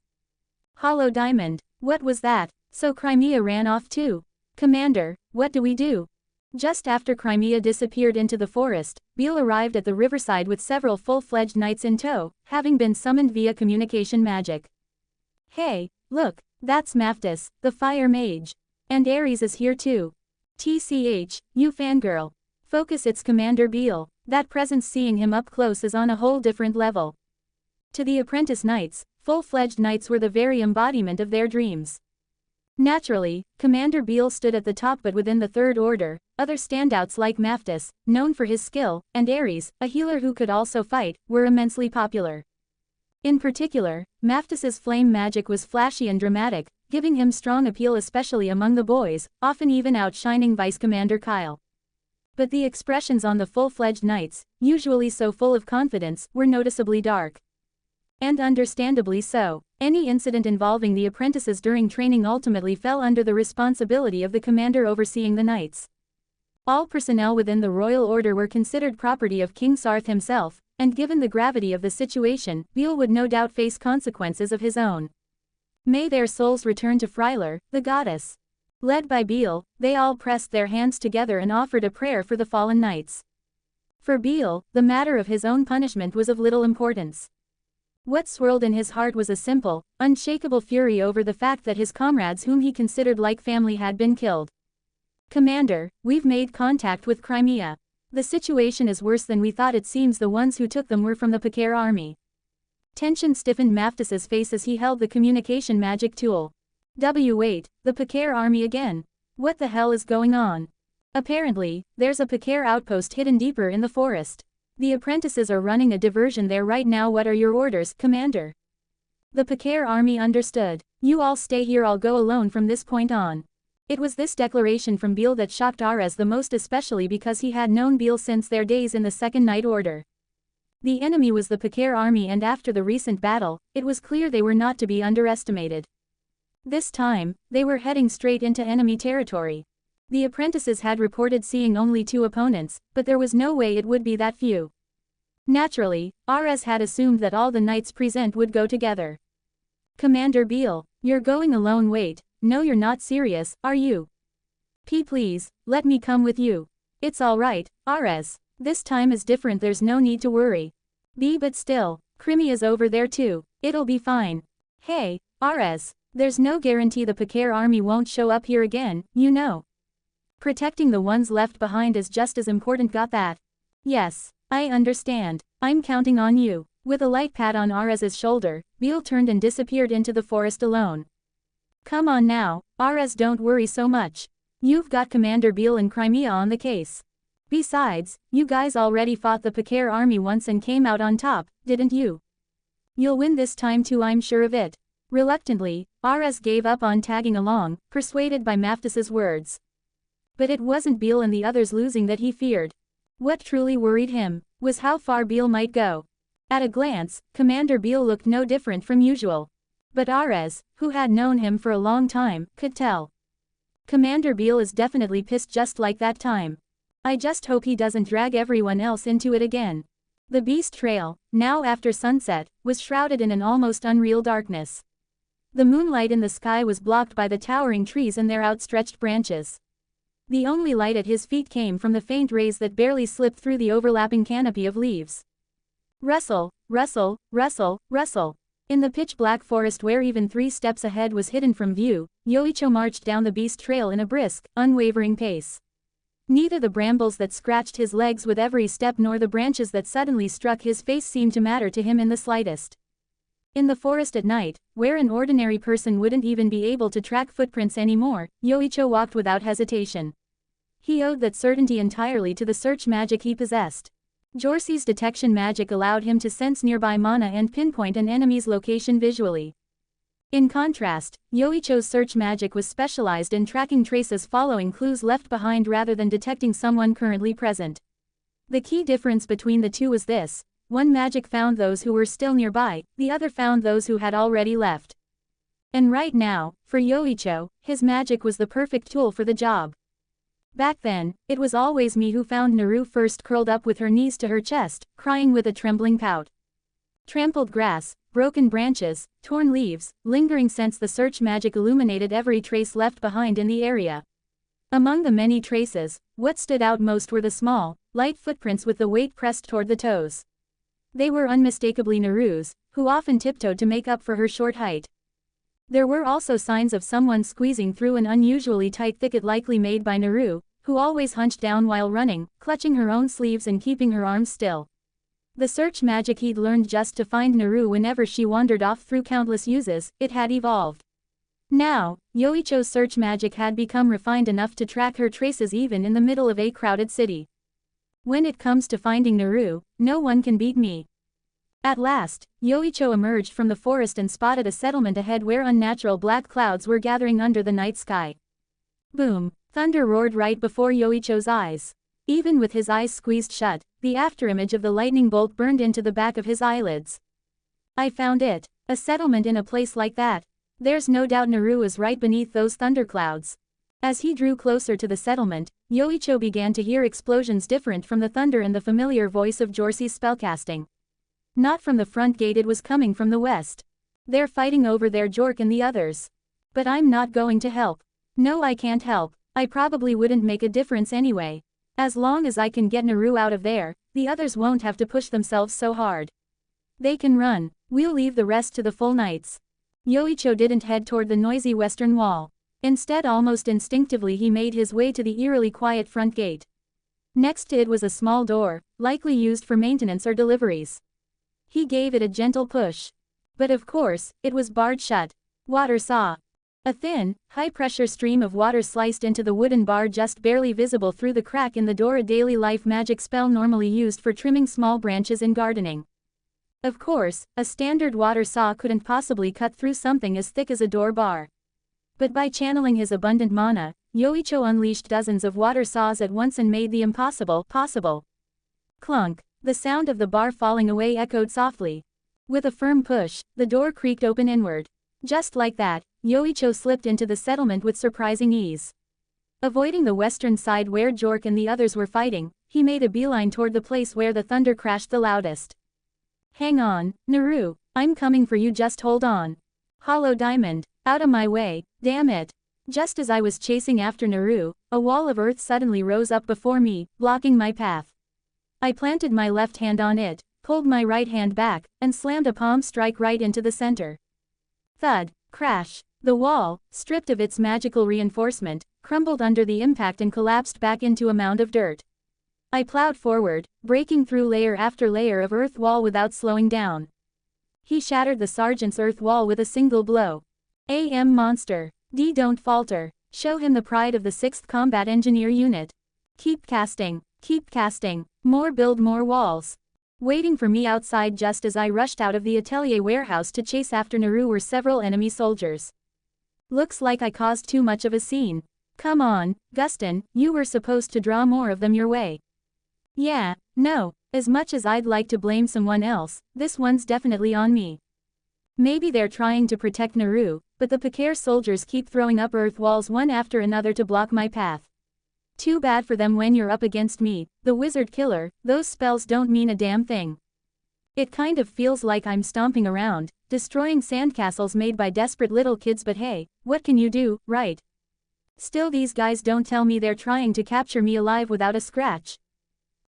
Hollow diamond, what was that? So Crimea ran off too. Commander, what do we do? Just after Crimea disappeared into the forest, Beale arrived at the riverside with several full-fledged knights in tow, having been summoned via communication magic. Hey, look, that's Maftis, the fire mage. And Ares is here too. TCH, you fangirl. Focus, it's Commander Beale. That presence, seeing him up close, is on a whole different level. To the apprentice knights, full-fledged knights were the very embodiment of their dreams. Naturally, Commander Beale stood at the top, but within the Third Order, other standouts like Maftis, known for his skill, and Ares, a healer who could also fight, were immensely popular. In particular, Maftis's flame magic was flashy and dramatic, giving him strong appeal especially among the boys, often even outshining Vice Commander Kyle. But the expressions on the full-fledged knights, usually so full of confidence, were noticeably dark. And understandably so. Any incident involving the apprentices during training ultimately fell under the responsibility of the commander overseeing the knights. All personnel within the Royal Order were considered property of King Sarth himself, and given the gravity of the situation, Beale would no doubt face consequences of his own. May their souls return to Fryler, the goddess. Led by Beale, they all pressed their hands together and offered a prayer for the fallen knights. For Beale, the matter of his own punishment was of little importance. What swirled in his heart was a simple, unshakable fury over the fact that his comrades, whom he considered like family, had been killed. Commander, we've made contact with Crimea. The situation is worse than we thought. It seems the ones who took them were from the Pakar army. Tension stiffened Maftis's face as he held the communication magic tool. Wait, the Pakar army again. What the hell is going on? Apparently, there's a Pakar outpost hidden deeper in the forest. The apprentices are running a diversion there right now. What are your orders, Commander? The Pakar army understood. You all stay here, I'll go alone from this point on. It was this declaration from Beale that shocked Ares the most, especially because he had known Beale since their days in the Second Night Order. The enemy was the Pakar army, and after the recent battle, it was clear they were not to be underestimated. This time, they were heading straight into enemy territory. The apprentices had reported seeing only 2 opponents, but there was no way it would be that few. Naturally, Ares had assumed that all the knights present would go together. Commander Beale, you're going alone? Wait, no, you're not serious, are you? Please, let me come with you. It's alright, Ares. This time is different, there's no need to worry. But still, Crimea's over there too, it'll be fine. Hey, Ares, there's no guarantee the Pakar army won't show up here again, you know. Protecting the ones left behind is just as important, got that? Yes, I understand. I'm counting on you. With a light pat on Ares's shoulder, Beale turned and disappeared into the forest alone. Come on now, Ares, don't worry so much. You've got Commander Beale and Crimea on the case. Besides, you guys already fought the Pakar army once and came out on top, didn't you? You'll win this time too, I'm sure of it. Reluctantly, Ares gave up on tagging along, persuaded by Maftis's words. But it wasn't Beale and the others losing that he feared. What truly worried him was how far Beale might go. At a glance, Commander Beale looked no different from usual. But Ares, who had known him for a long time, could tell. Commander Beale is definitely pissed, just like that time. I just hope he doesn't drag everyone else into it again. The beast trail, now after sunset, was shrouded in an almost unreal darkness. The moonlight in the sky was blocked by the towering trees and their outstretched branches. The only light at his feet came from the faint rays that barely slipped through the overlapping canopy of leaves. Rustle, rustle, rustle, rustle. In the pitch-black forest where even 3 steps ahead was hidden from view, Yoicho marched down the beast trail in a brisk, unwavering pace. Neither the brambles that scratched his legs with every step nor the branches that suddenly struck his face seemed to matter to him in the slightest. In the forest at night, where an ordinary person wouldn't even be able to track footprints anymore, Yoicho walked without hesitation. He owed that certainty entirely to the search magic he possessed. Jorcy's detection magic allowed him to sense nearby mana and pinpoint an enemy's location visually. In contrast, Yoicho's search magic was specialized in tracking traces following clues left behind rather than detecting someone currently present. The key difference between the two was this: one magic found those who were still nearby, the other found those who had already left. And right now, for Yoicho, his magic was the perfect tool for the job. Back then, it was always me who found Naru first, curled up with her knees to her chest, crying with a trembling pout. Trampled grass, broken branches, torn leaves, lingering scents. The search magic illuminated every trace left behind in the area. Among the many traces, what stood out most were the small, light footprints with the weight pressed toward the toes. They were unmistakably Naru's, who often tiptoed to make up for her short height. There were also signs of someone squeezing through an unusually tight thicket, likely made by Naru, who always hunched down while running, clutching her own sleeves and keeping her arms still. The search magic he'd learned just to find Naru whenever she wandered off through countless uses, it had evolved. Now, Yoicho's search magic had become refined enough to track her traces even in the middle of a crowded city. When it comes to finding Naru, no one can beat me. At last, Yoicho emerged from the forest and spotted a settlement ahead where unnatural black clouds were gathering under the night sky. Boom! Thunder roared right before Yoicho's eyes. Even with his eyes squeezed shut, the afterimage of the lightning bolt burned into the back of his eyelids. I found it. A settlement in a place like that. There's no doubt Naru is right beneath those thunderclouds. As he drew closer to the settlement, Yoicho began to hear explosions different from the thunder and the familiar voice of Jorcy's spellcasting. Not from the front gate, it was coming from the west. They're fighting over there, Jork and the others. But I'm not going to help. No, I can't help. I probably wouldn't make a difference anyway. As long as I can get Naru out of there, the others won't have to push themselves so hard. They can run. We'll leave the rest to the full knights. Yoicho didn't head toward the noisy western wall. Instead, almost instinctively he made his way to the eerily quiet front gate. Next to it was a small door, likely used for maintenance or deliveries. He gave it a gentle push. But of course, it was barred shut. Water saw. A thin, high-pressure stream of water sliced into the wooden bar just barely visible through the crack in the door, a daily life magic spell normally used for trimming small branches in gardening. Of course, a standard water saw couldn't possibly cut through something as thick as a door bar. But by channeling his abundant mana, Yoicho unleashed dozens of water saws at once and made the impossible possible. Clunk! The sound of the bar falling away echoed softly. With a firm push, the door creaked open inward. Just like that, Yoicho slipped into the settlement with surprising ease. Avoiding the western side where Jork and the others were fighting, he made a beeline toward the place where the thunder crashed the loudest. Hang on, Naru, I'm coming for you, just hold on. Hollow diamond, out of my way, damn it. Just as I was chasing after Naru, a wall of earth suddenly rose up before me, blocking my path. I planted my left hand on it, pulled my right hand back, and slammed a palm strike right into the center. Thud, crash. The wall, stripped of its magical reinforcement, crumbled under the impact and collapsed back into a mound of dirt. I plowed forward, breaking through layer after layer of earth wall without slowing down. He shattered the sergeant's earth wall with a single blow. AM monster. D, don't falter. Show him the pride of the 6th Combat Engineer Unit. Keep casting. Keep casting. More, build more walls. Waiting for me outside just as I rushed out of the atelier warehouse to chase after Naru were several enemy soldiers. Looks like I caused too much of a scene. Come on, Guston, you were supposed to draw more of them your way. Yeah, no, as much as I'd like to blame someone else, this one's definitely on me. Maybe they're trying to protect Naru, but the Pakir soldiers keep throwing up earth walls one after another to block my path. Too bad for them when you're up against me, the wizard killer. Those spells don't mean a damn thing. It kind of feels like I'm stomping around, destroying sandcastles made by desperate little kids, but hey, what can you do, right? Still, these guys don't tell me they're trying to capture me alive without a scratch.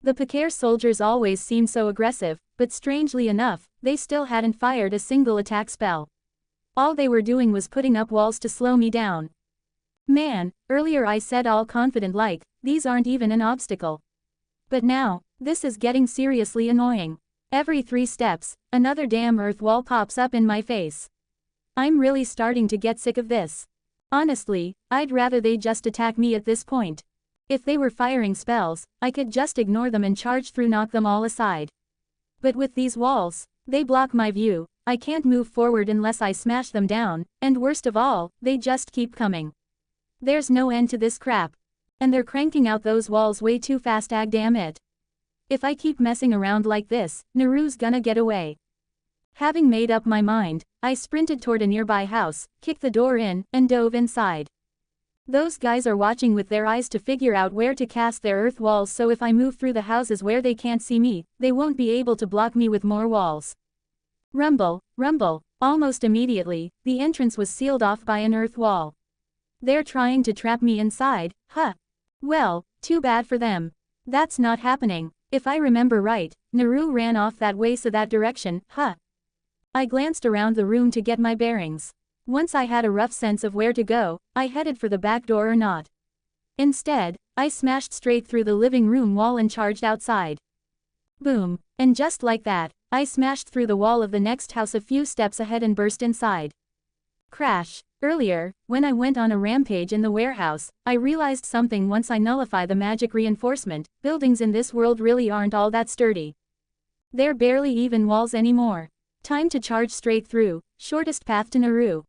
The Pakir soldiers always seemed so aggressive, but strangely enough, they still hadn't fired a single attack spell. All they were doing was putting up walls to slow me down. Man, earlier I said all confident like, these aren't even an obstacle. But now, this is getting seriously annoying. Every 3 steps, another damn earth wall pops up in my face. I'm really starting to get sick of this. Honestly, I'd rather they just attack me at this point. If they were firing spells, I could just ignore them and charge through, knock them all aside. But with these walls, they block my view. I can't move forward unless I smash them down, and worst of all, they just keep coming. There's no end to this crap. And they're cranking out those walls way too fast, damn it. If I keep messing around like this, Naru's gonna get away. Having made up my mind, I sprinted toward a nearby house, kicked the door in, and dove inside. Those guys are watching with their eyes to figure out where to cast their earth walls, so if I move through the houses where they can't see me, they won't be able to block me with more walls. Rumble, rumble. Almost immediately, the entrance was sealed off by an earth wall. They're trying to trap me inside, huh? Well, too bad for them. That's not happening. If I remember right, Naru ran off that way, so that direction, huh? I glanced around the room to get my bearings. Once I had a rough sense of where to go, I headed for the back door or not. Instead, I smashed straight through the living room wall and charged outside. Boom, and just like that, I smashed through the wall of the next house a few steps ahead and burst inside. Crash. Earlier, when I went on a rampage in the warehouse, I realized something. Once I nullify the magic reinforcement, buildings in this world really aren't all that sturdy. They're barely even walls anymore. Time to charge straight through, shortest path to Naru.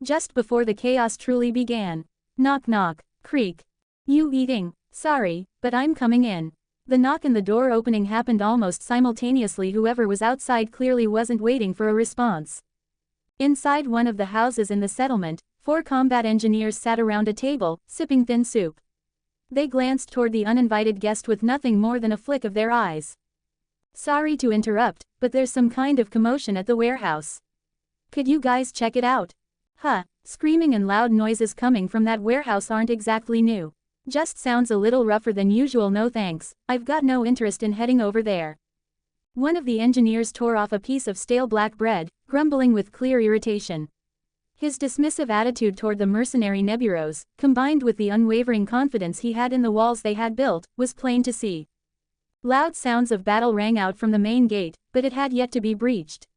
Just before the chaos truly began. Knock knock, creak. You eating? Sorry, but I'm coming in. The knock and the door opening happened almost simultaneously. Whoever was outside clearly wasn't waiting for a response. Inside one of the houses in the settlement, 4 combat engineers sat around a table, sipping thin soup. They glanced toward the uninvited guest with nothing more than a flick of their eyes. Sorry to interrupt, but there's some kind of commotion at the warehouse. Could you guys check it out? Huh, screaming and loud noises coming from that warehouse aren't exactly new. Just sounds a little rougher than usual. No thanks, I've got no interest in heading over there. One of the engineers tore off a piece of stale black bread, grumbling with clear irritation. His dismissive attitude toward the mercenary Neburos, combined with the unwavering confidence he had in the walls they had built, was plain to see. Loud sounds of battle rang out from the main gate, but it had yet to be breached.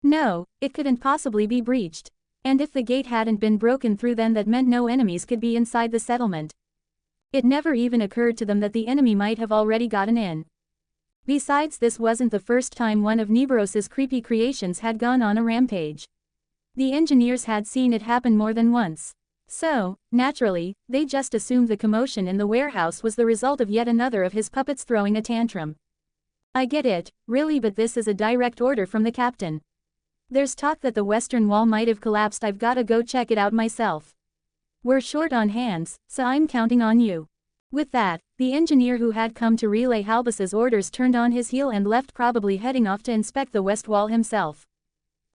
No, it couldn't possibly be breached. And if the gate hadn't been broken through, then that meant no enemies could be inside the settlement. It never even occurred to them that the enemy might have already gotten in. Besides, this wasn't the first time one of Neburos's creepy creations had gone on a rampage. The engineers had seen it happen more than once. So, naturally, they just assumed the commotion in the warehouse was the result of yet another of his puppets throwing a tantrum. I get it, really, but this is a direct order from the captain. There's talk that the western wall might have collapsed. I've gotta go check it out myself. We're short on hands, so I'm counting on you. With that, the engineer who had come to relay Halbus's orders turned on his heel and left, probably heading off to inspect the west wall himself.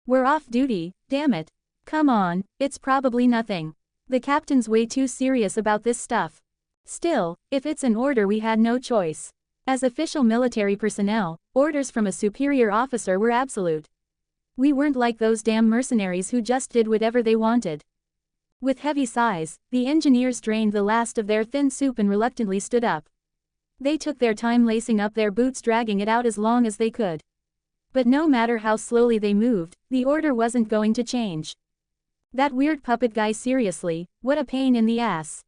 We're off duty, damn it. Come on, it's probably nothing. The captain's way too serious about this stuff. Still, if it's an order, we had no choice. As official military personnel, orders from a superior officer were absolute. We weren't like those damn mercenaries who just did whatever they wanted. With heavy sighs, the engineers drained the last of their thin soup and reluctantly stood up. They took their time lacing up their boots, dragging it out as long as they could. But no matter how slowly they moved, the order wasn't going to change. That weird puppet guy, seriously, what a pain in the ass.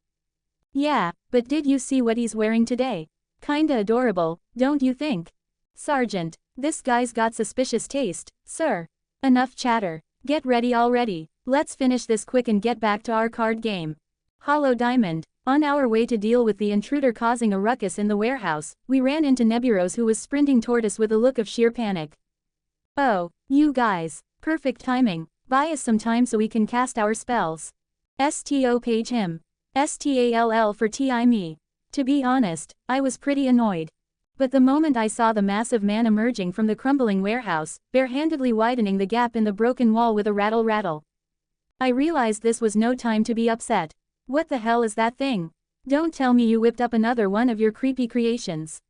Yeah, but did you see what he's wearing today? Kinda adorable, don't you think? Sergeant, this guy's got suspicious taste, sir. Enough chatter. Get ready already. Let's finish this quick and get back to our card game. Hollow Diamond. On our way to deal with the intruder causing a ruckus in the warehouse, we ran into Neburos, who was sprinting toward us with a look of sheer panic. Oh, you guys. Perfect timing. Buy us some time so we can cast our spells. STO page him. STALL for TI me. To be honest, I was pretty annoyed. But the moment I saw the massive man emerging from the crumbling warehouse, barehandedly widening the gap in the broken wall with a rattle, I realized this was no time to be upset. What the hell is that thing? Don't tell me you whipped up another one of your creepy creations.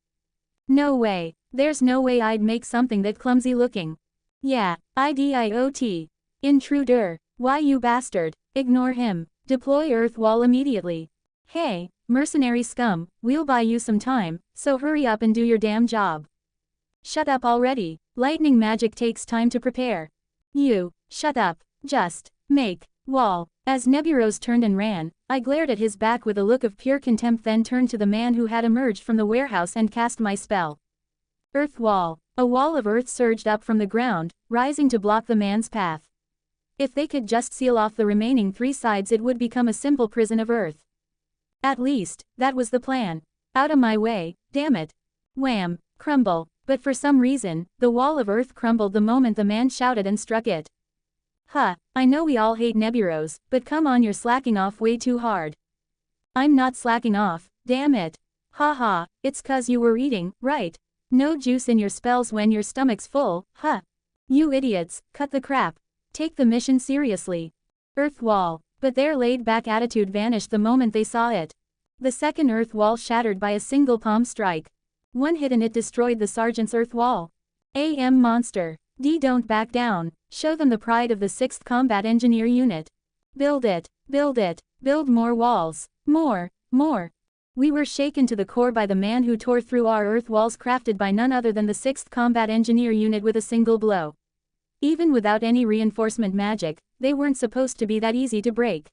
No way. There's no way I'd make something that clumsy looking. Yeah, idiot. Intruder. Why you bastard. Ignore him. Deploy Earth Wall immediately. Hey, mercenary scum, we'll buy you some time, so hurry up and do your damn job. Shut up already. Lightning magic takes time to prepare. You, shut up. Just make wall. As Neburos turned and ran, I glared at his back with a look of pure contempt, then turned to the man who had emerged from the warehouse and cast my spell. Earth wall. A wall of earth surged up from the ground, rising to block the man's path. If they could just seal off the remaining 3 sides, it would become a simple prison of earth. At least, that was the plan. Out of my way, damn it. Wham, crumble. But for some reason, the wall of earth crumbled the moment the man shouted and struck it. Huh, I know we all hate Neburos, but come on, you're slacking off way too hard. I'm not slacking off, damn it. Haha, it's 'cause you were eating, right? No juice in your spells when your stomach's full, huh? You idiots, cut the crap. Take the mission seriously. Earth wall. But their laid-back attitude vanished the moment they saw it. The second earth wall shattered by a single palm strike. One hit and it destroyed the sergeant's earth wall. AM monster. Don't back down. Show them the pride of the 6th Combat Engineer Unit. Build it. Build more walls. More. We were shaken to the core by the man who tore through our earth walls, crafted by none other than the 6th Combat Engineer Unit, with a single blow. Even without any reinforcement magic, they weren't supposed to be that easy to break.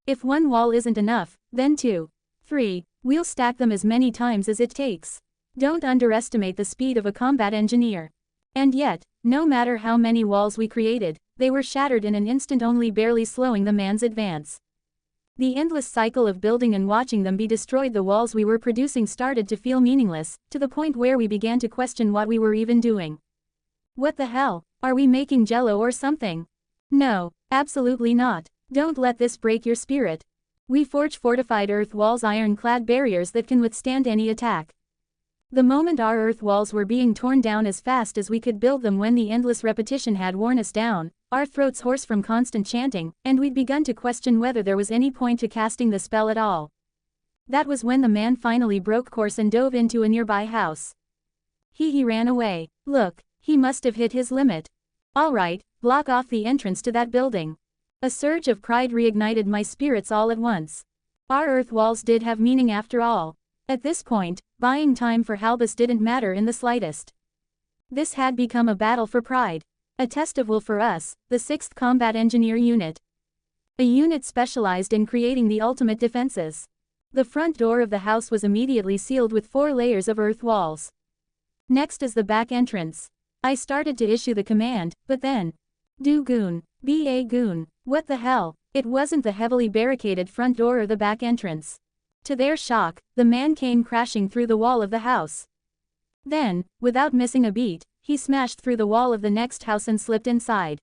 If one wall isn't enough, then 2, 3, we'll stack them as many times as it takes. Don't underestimate the speed of a combat engineer. And yet, no matter how many walls we created, they were shattered in an instant, only barely slowing the man's advance. The endless cycle of building and watching them be destroyed, the walls we were producing started to feel meaningless, to the point where we began to question what we were even doing. What the hell? Are we making jello or something? No, absolutely not. Don't let this break your spirit. We forge fortified earth walls, ironclad barriers that can withstand any attack. The moment our earth walls were being torn down as fast as we could build them, when the endless repetition had worn us down, our throats hoarse from constant chanting, and we'd begun to question whether there was any point to casting the spell at all. That was when the man finally broke course and dove into a nearby house. He ran away. Look, he must have hit his limit. Alright, block off the entrance to that building. A surge of pride reignited my spirits all at once. Our earth walls did have meaning after all. At this point, buying time for Halbus didn't matter in the slightest. This had become a battle for pride. A test of will for us, the 6th Combat Engineer Unit. A unit specialized in creating the ultimate defenses. The front door of the house was immediately sealed with 4 layers of earth walls. Next is the back entrance. I started to issue the command, but then. Do goon. Ba goon. What the hell? It wasn't the heavily barricaded front door or the back entrance. To their shock, the man came crashing through the wall of the house. Then, without missing a beat, he smashed through the wall of the next house and slipped inside.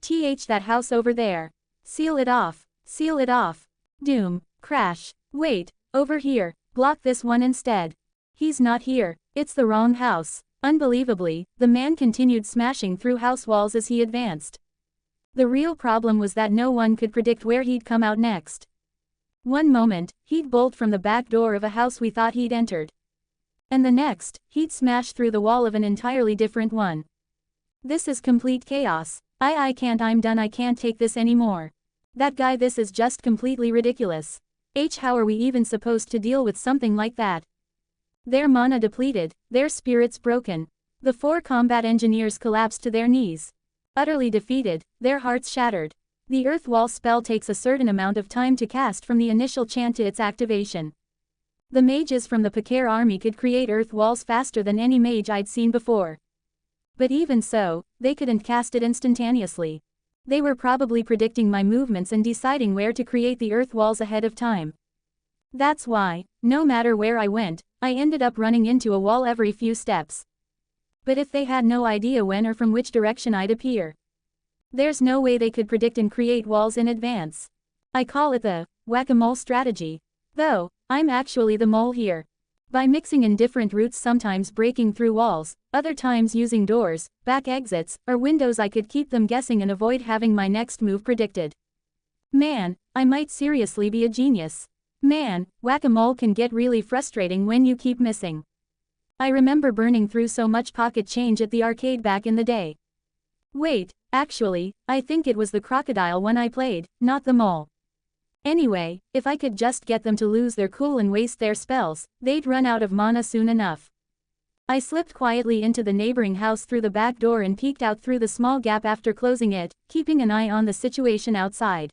That house over there. Seal it off. Seal it off. Doom. Crash. Wait, over here. Block this one instead. He's not here. It's the wrong house. Unbelievably, the man continued smashing through house walls as he advanced. The real problem was that no one could predict where he'd come out next. One moment, he'd bolt from the back door of a house we thought he'd entered. And the next, he'd smash through the wall of an entirely different one. This is complete chaos. I'm done, I can't take this anymore. That guy, this is just completely ridiculous. How are we even supposed to deal with something like that? Their mana depleted, their spirits broken. The 4 combat engineers collapsed to their knees. Utterly defeated, their hearts shattered. The earth wall spell takes a certain amount of time to cast from the initial chant to its activation. The mages from the Pakar army could create earth walls faster than any mage I'd seen before. But even so, they couldn't cast it instantaneously. They were probably predicting my movements and deciding where to create the earth walls ahead of time. That's why, no matter where I went, I ended up running into a wall every few steps. But if they had no idea when or from which direction I'd appear, there's no way they could predict and create walls in advance. I call it the whack-a-mole strategy. Though, I'm actually the mole here. By mixing in different routes, sometimes breaking through walls, other times using doors, back exits, or windows, I could keep them guessing and avoid having my next move predicted. Man, I might seriously be a genius. Man, whack-a-mole can get really frustrating when you keep missing. I remember burning through so much pocket change at the arcade back in the day. Wait, actually, I think it was the crocodile one I played, not the mole. Anyway, if I could just get them to lose their cool and waste their spells, they'd run out of mana soon enough. I slipped quietly into the neighboring house through the back door and peeked out through the small gap after closing it, keeping an eye on the situation outside.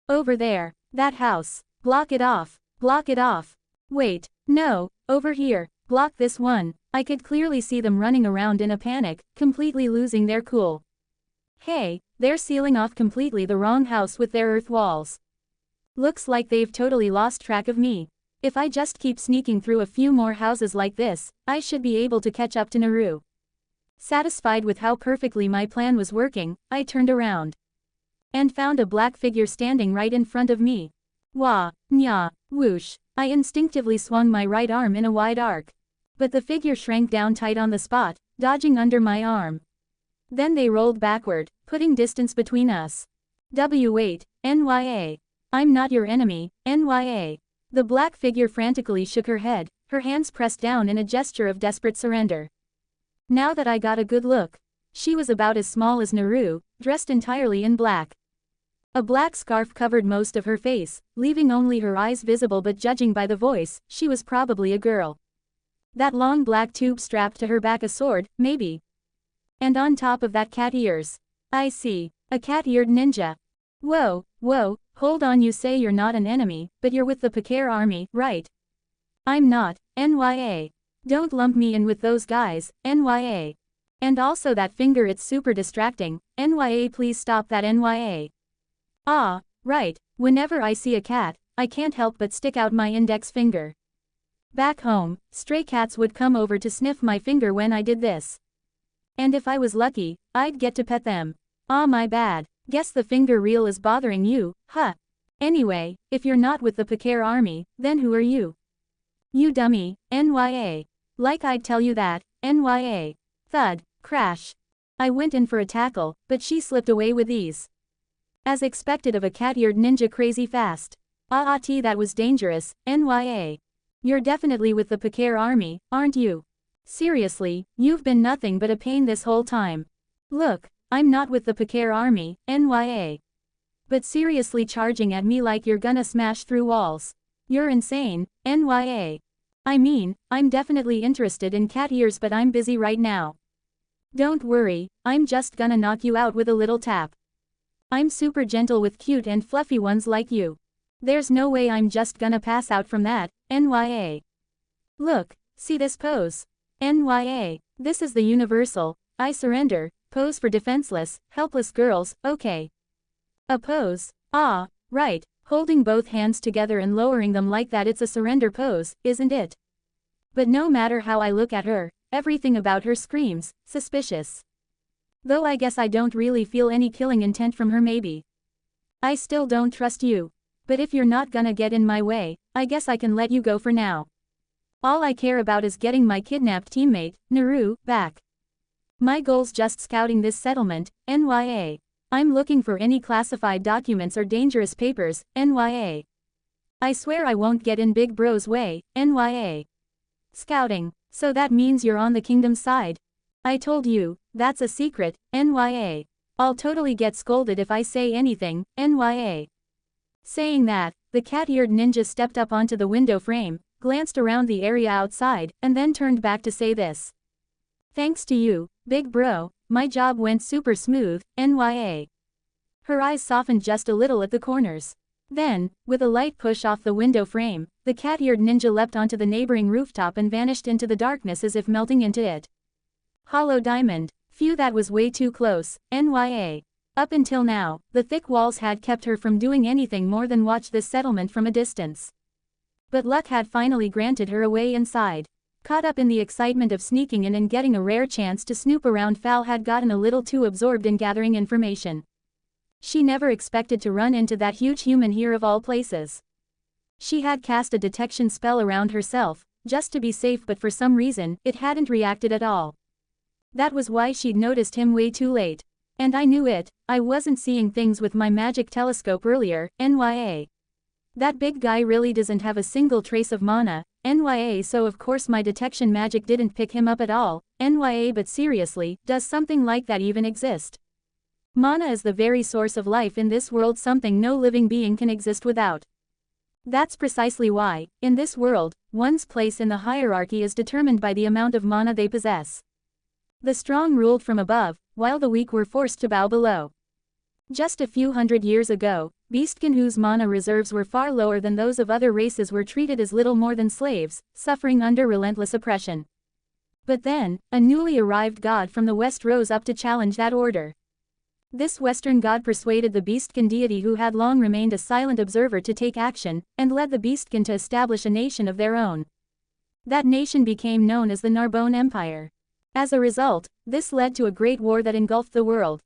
Over there, that house. Block it off. Block it off. Wait, no, over here, block this one. I could clearly see them running around in a panic, completely losing their cool. Hey, they're sealing off completely the wrong house with their earth walls. Looks like they've totally lost track of me. If I just keep sneaking through a few more houses like this, I should be able to catch up to Naru. Satisfied with how perfectly my plan was working, I turned around and found a black figure standing right in front of me. Wah, nya, whoosh. I instinctively swung my right arm in a wide arc. But the figure shrank down tight on the spot, dodging under my arm. Then they rolled backward, putting distance between us. W8, NYA. I'm not your enemy, NYA. The black figure frantically shook her head, her hands pressed down in a gesture of desperate surrender. Now that I got a good look, she was about as small as Naru, dressed entirely in black. A black scarf covered most of her face, leaving only her eyes visible, but judging by the voice, she was probably a girl. That long black tube strapped to her back, a sword, maybe. And on top of that, cat ears. I see, a cat-eared ninja. Whoa, whoa, hold on, you say you're not an enemy, but you're with the Pakar army, right? I'm not, NYA. Don't lump me in with those guys, NYA. And also that finger, it's super distracting, NYA, please stop that, NYA. Ah, right, whenever I see a cat, I can't help but stick out my index finger. Back home, stray cats would come over to sniff my finger when I did this. And if I was lucky, I'd get to pet them. Ah, my bad. Guess the finger reel is bothering you, huh? Anyway, if you're not with the Pakar army, then who are you? You dummy, NYA. Like I'd tell you that, NYA. Thud, crash. I went in for a tackle, but she slipped away with ease. As expected of a cat-eared ninja, crazy fast. That was dangerous, NYA. You're definitely with the Pakar army, aren't you? Seriously, you've been nothing but a pain this whole time. Look, I'm not with the Pakar army, NYA. But seriously charging at me like you're gonna smash through walls. You're insane, NYA. I mean, I'm definitely interested in cat ears, but I'm busy right now. Don't worry, I'm just gonna knock you out with a little tap. I'm super gentle with cute and fluffy ones like you. There's no way I'm just gonna pass out from that, NYA. Look, see this pose? NYA, this is the universal, I surrender, pose for defenseless, helpless girls, okay. A pose, ah, right, holding both hands together and lowering them like that, it's a surrender pose, isn't it? But no matter how I look at her, everything about her screams, suspicious. Though I guess I don't really feel any killing intent from her, maybe. I still don't trust you. But if you're not gonna get in my way, I guess I can let you go for now. All I care about is getting my kidnapped teammate, Naru, back. My goal's just scouting this settlement, NYA. I'm looking for any classified documents or dangerous papers, NYA. I swear I won't get in Big Bro's way, NYA. Scouting, so that means you're on the kingdom's side. I told you, that's a secret, NYA. I'll totally get scolded if I say anything, NYA. Saying that, the cat-eared ninja stepped up onto the window frame, glanced around the area outside, and then turned back to say this. Thanks to you, Big Bro, my job went super smooth, NYA. Her eyes softened just a little at the corners. Then, with a light push off the window frame, the cat-eared ninja leapt onto the neighboring rooftop and vanished into the darkness as if melting into it. Hollow diamond. Phew, that was way too close, NYA. Up until now, the thick walls had kept her from doing anything more than watch this settlement from a distance. But luck had finally granted her a way inside. Caught up in the excitement of sneaking in and getting a rare chance to snoop around, Fal had gotten a little too absorbed in gathering information. She never expected to run into that huge human here of all places. She had cast a detection spell around herself, just to be safe, but for some reason, it hadn't reacted at all. That was why she'd noticed him way too late. And I knew it, I wasn't seeing things with my magic telescope earlier, NYA. That big guy really doesn't have a single trace of mana, NYA, so of course my detection magic didn't pick him up at all, NYA, but seriously, does something like that even exist? Mana is the very source of life in this world, something no living being can exist without. That's precisely why, in this world, one's place in the hierarchy is determined by the amount of mana they possess. The strong ruled from above, while the weak were forced to bow below. Just a few hundred years ago, beastkin whose mana reserves were far lower than those of other races were treated as little more than slaves, suffering under relentless oppression. But then, a newly arrived god from the west rose up to challenge that order. This Western god persuaded the beastkin deity who had long remained a silent observer to take action, and led the beastkin to establish a nation of their own. That nation became known as the Narbonne Empire. As a result, this led to a great war that engulfed the world.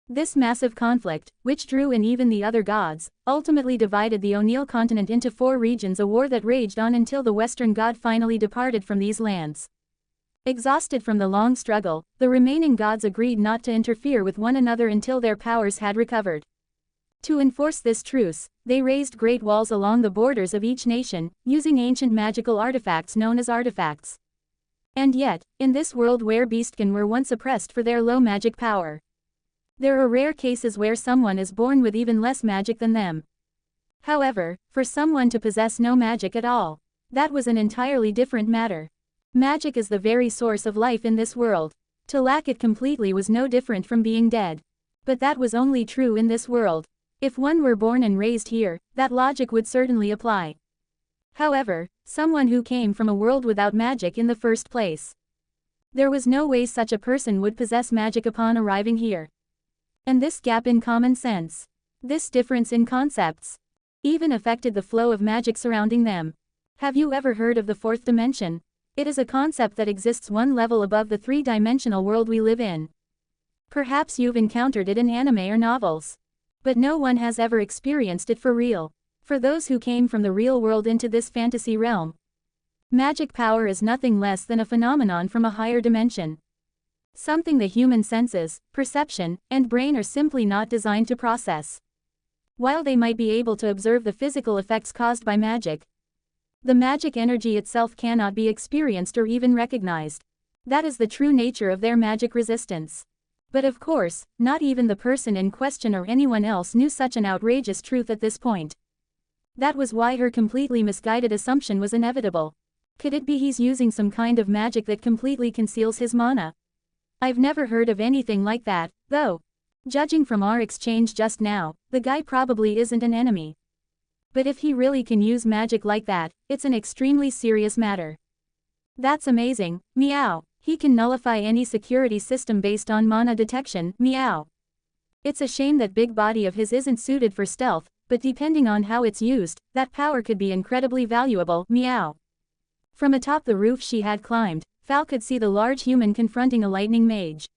This massive conflict, which drew in even the other gods, ultimately divided the O'Neill continent into 4 regions, a war that raged on until the Western god finally departed from these lands. Exhausted from the long struggle, the remaining gods agreed not to interfere with one another until their powers had recovered. To enforce this truce, they raised great walls along the borders of each nation, using ancient magical artifacts known as artifacts. And yet, in this world where beastkin were once oppressed for their low magic power, there are rare cases where someone is born with even less magic than them. However, for someone to possess no magic at all, that was an entirely different matter. Magic is the very source of life in this world. To lack it completely was no different from being dead. But that was only true in this world. If one were born and raised here, that logic would certainly apply. However, someone who came from a world without magic in the first place, there was no way such a person would possess magic upon arriving here. And this gap in common sense, this difference in concepts, even affected the flow of magic surrounding them. Have you ever heard of the 4th dimension? It is a concept that exists one level above the 3-dimensional world we live in. Perhaps you've encountered it in anime or novels. But no one has ever experienced it for real. For those who came from the real world into this fantasy realm, magic power is nothing less than a phenomenon from a higher dimension. Something the human senses, perception, and brain are simply not designed to process. While they might be able to observe the physical effects caused by magic, the magic energy itself cannot be experienced or even recognized. That is the true nature of their magic resistance. But of course, not even the person in question or anyone else knew such an outrageous truth at this point. That was why her completely misguided assumption was inevitable. Could it be he's using some kind of magic that completely conceals his mana? I've never heard of anything like that, though. Judging from our exchange just now, the guy probably isn't an enemy. But if he really can use magic like that, it's an extremely serious matter. That's amazing, meow. He can nullify any security system based on mana detection, meow. It's a shame that big body of his isn't suited for stealth, but depending on how it's used, that power could be incredibly valuable, meow. From atop the roof she had climbed, Fal could see the large human confronting a lightning mage.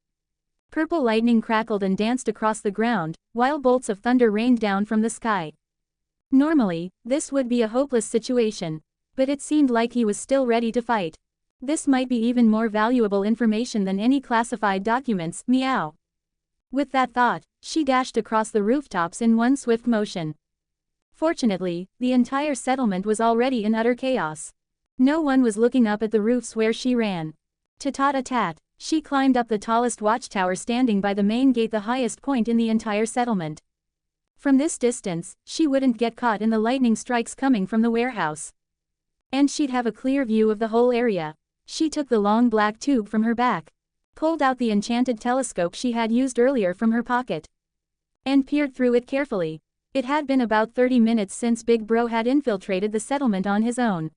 Purple lightning crackled and danced across the ground, while bolts of thunder rained down from the sky. Normally, this would be a hopeless situation. But it seemed like he was still ready to fight. This might be even more valuable information than any classified documents, meow. With that thought, she dashed across the rooftops in one swift motion. Fortunately, the entire settlement was already in utter chaos. No one was looking up at the roofs where she ran. Tat-tat-tat, she climbed up the tallest watchtower standing by the main gate, the highest point in the entire settlement. From this distance, she wouldn't get caught in the lightning strikes coming from the warehouse. And she'd have a clear view of the whole area. She took the long black tube from her back, pulled out the enchanted telescope she had used earlier from her pocket, and peered through it carefully. It had been about 30 minutes since Big Bro had infiltrated the settlement on his own.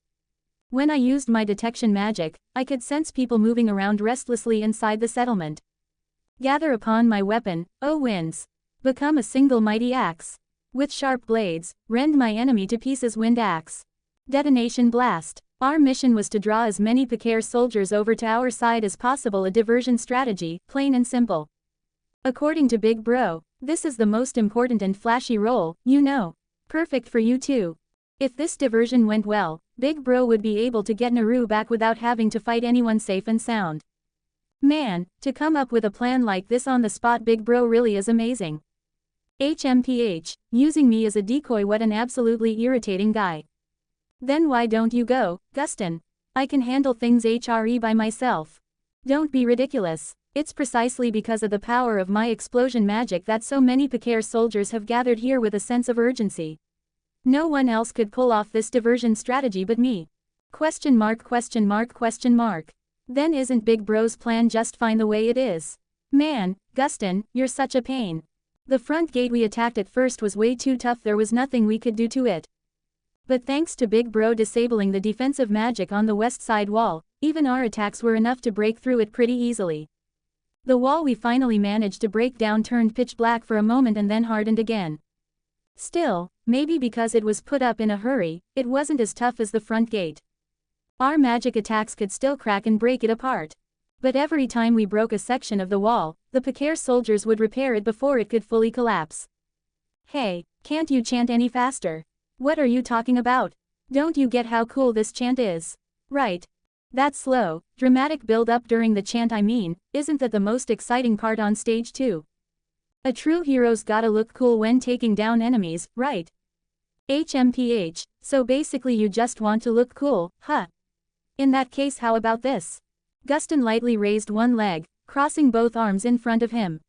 When I used my detection magic, I could sense people moving around restlessly inside the settlement. Gather upon my weapon, O winds. Become a single mighty axe. With sharp blades, rend my enemy to pieces, wind axe. Detonation blast. Our mission was to draw as many Picare soldiers over to our side as possible, a diversion strategy, plain and simple. According to Big Bro, this is the most important and flashy role, you know. Perfect for you too. If this diversion went well, Big Bro would be able to get Naru back without having to fight anyone safe and sound. Man, to come up with a plan like this on the spot, Big Bro really is amazing. HMPH, using me as a decoy, what an absolutely irritating guy. Then why don't you go, Guston? I can handle things HRE by myself. Don't be ridiculous. It's precisely because of the power of my explosion magic that so many Picare soldiers have gathered here with a sense of urgency. No one else could pull off this diversion strategy but me. Question mark, question mark, question mark. Then isn't Big Bro's plan just fine the way it is? Man, Guston, you're such a pain. The front gate we attacked at first was way too tough, there was nothing we could do to it. But thanks to Big Bro disabling the defensive magic on the west side wall, even our attacks were enough to break through it pretty easily. The wall we finally managed to break down turned pitch black for a moment and then hardened again. Still, maybe because it was put up in a hurry, it wasn't as tough as the front gate. Our magic attacks could still crack and break it apart. But every time we broke a section of the wall, the Picare soldiers would repair it before it could fully collapse. Hey, can't you chant any faster? What are you talking about? Don't you get how cool this chant is? Right. That slow, dramatic build-up during the chant, I mean, isn't that the most exciting part on stage too? A true hero's gotta look cool when taking down enemies, right? HMPH, so basically you just want to look cool, huh? In that case, how about this? Guston lightly raised one leg, crossing both arms in front of him.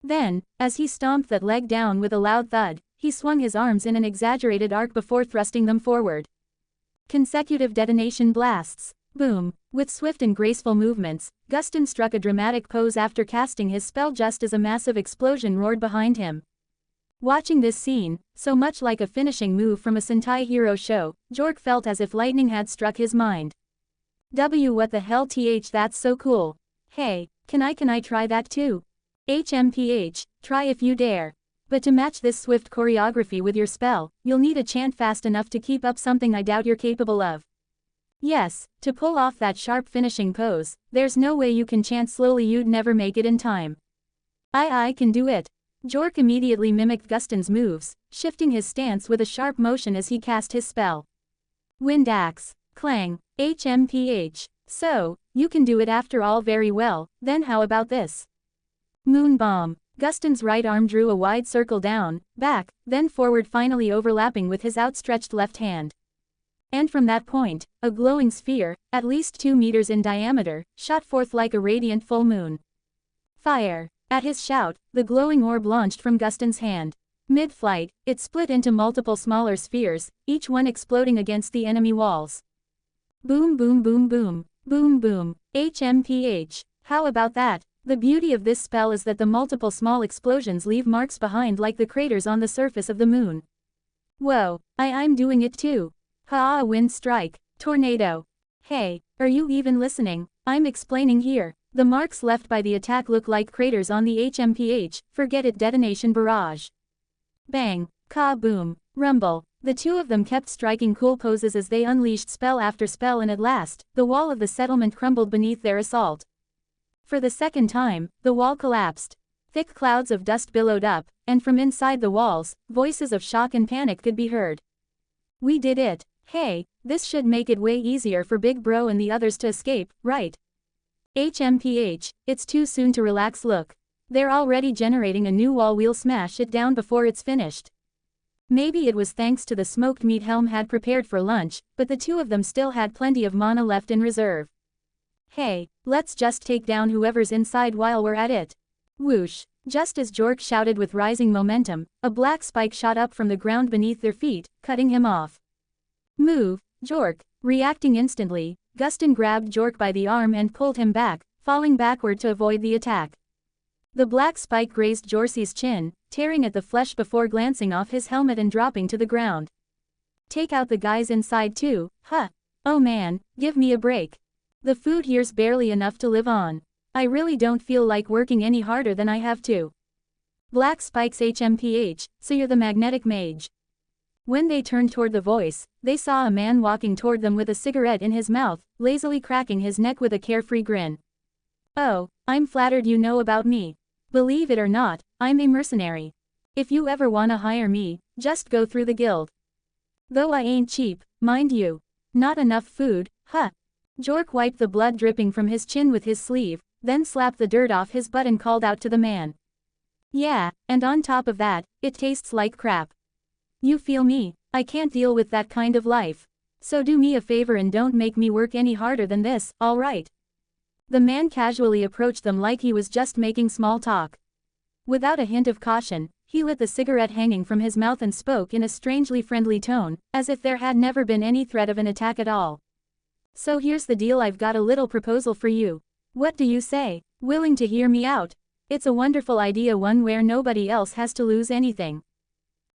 Then, as he stomped that leg down with a loud thud, he swung his arms in an exaggerated arc before thrusting them forward. Consecutive detonation blasts. Boom. With swift and graceful movements, Guston struck a dramatic pose after casting his spell just as a massive explosion roared behind him. Watching this scene, so much like a finishing move from a Sentai hero show, Jork felt as if lightning had struck his mind. What the hell, that's so cool. Hey, can I try that too? HMPH, try if you dare. But to match this swift choreography with your spell, you'll need a chant fast enough to keep up, something I doubt you're capable of. Yes, to pull off that sharp finishing pose, there's no way you can chant slowly, you'd never make it in time. I can do it. Jork immediately mimicked Guston's moves, shifting his stance with a sharp motion as he cast his spell. Wind Axe. Clang. HMPH. So, you can do it after all, very well, then how about this? Moon Bomb. Guston's right arm drew a wide circle down, back, then forward, finally overlapping with his outstretched left hand. And from that point, a glowing sphere, at least 2 meters in diameter, shot forth like a radiant full moon. Fire! At his shout, the glowing orb launched from Guston's hand. Mid-flight, it split into multiple smaller spheres, each one exploding against the enemy walls. Boom boom boom boom, boom boom, HMPH. How about that? The beauty of this spell is that the multiple small explosions leave marks behind like the craters on the surface of the moon. Whoa, I'm doing it too. Ha, wind strike, tornado. Hey, are you even listening? I'm explaining here. The marks left by the attack look like craters on the HMPH, forget it, detonation barrage. Bang, ka-boom, rumble. The two of them kept striking cool poses as they unleashed spell after spell, and at last, the wall of the settlement crumbled beneath their assault. For the second time, the wall collapsed. Thick clouds of dust billowed up, and from inside the walls, voices of shock and panic could be heard. We did it. Hey, this should make it way easier for Big Bro and the others to escape, right? HMPH, it's too soon to relax, look. They're already generating a new wall, we'll smash it down before it's finished. Maybe it was thanks to the smoked meat Helm had prepared for lunch, but the two of them still had plenty of mana left in reserve. Hey, let's just take down whoever's inside while we're at it. Whoosh. Just as Jork shouted with rising momentum, a black spike shot up from the ground beneath their feet, cutting him off. Move, Jork. Reacting instantly, Guston grabbed Jork by the arm and pulled him back, falling backward to avoid the attack. The black spike grazed Jorcy's chin, tearing at the flesh before glancing off his helmet and dropping to the ground. Take out the guys inside too, huh? Oh man, give me a break. The food here's barely enough to live on. I really don't feel like working any harder than I have to. Black Spike's HMPH, so you're the magnetic mage. When they turned toward the voice, they saw a man walking toward them with a cigarette in his mouth, lazily cracking his neck with a carefree grin. Oh, I'm flattered you know about me. Believe it or not, I'm a mercenary. If you ever wanna hire me, just go through the guild. Though I ain't cheap, mind you. Not enough food, huh? Jork wiped the blood dripping from his chin with his sleeve, then slapped the dirt off his butt and called out to the man. Yeah, and on top of that, it tastes like crap. You feel me? I can't deal with that kind of life. So do me a favor and don't make me work any harder than this, alright? The man casually approached them like he was just making small talk. Without a hint of caution, he lit the cigarette hanging from his mouth and spoke in a strangely friendly tone, as if there had never been any threat of an attack at all. So here's the deal, I've got a little proposal for you. What do you say? Willing to hear me out? It's a wonderful idea, one where nobody else has to lose anything.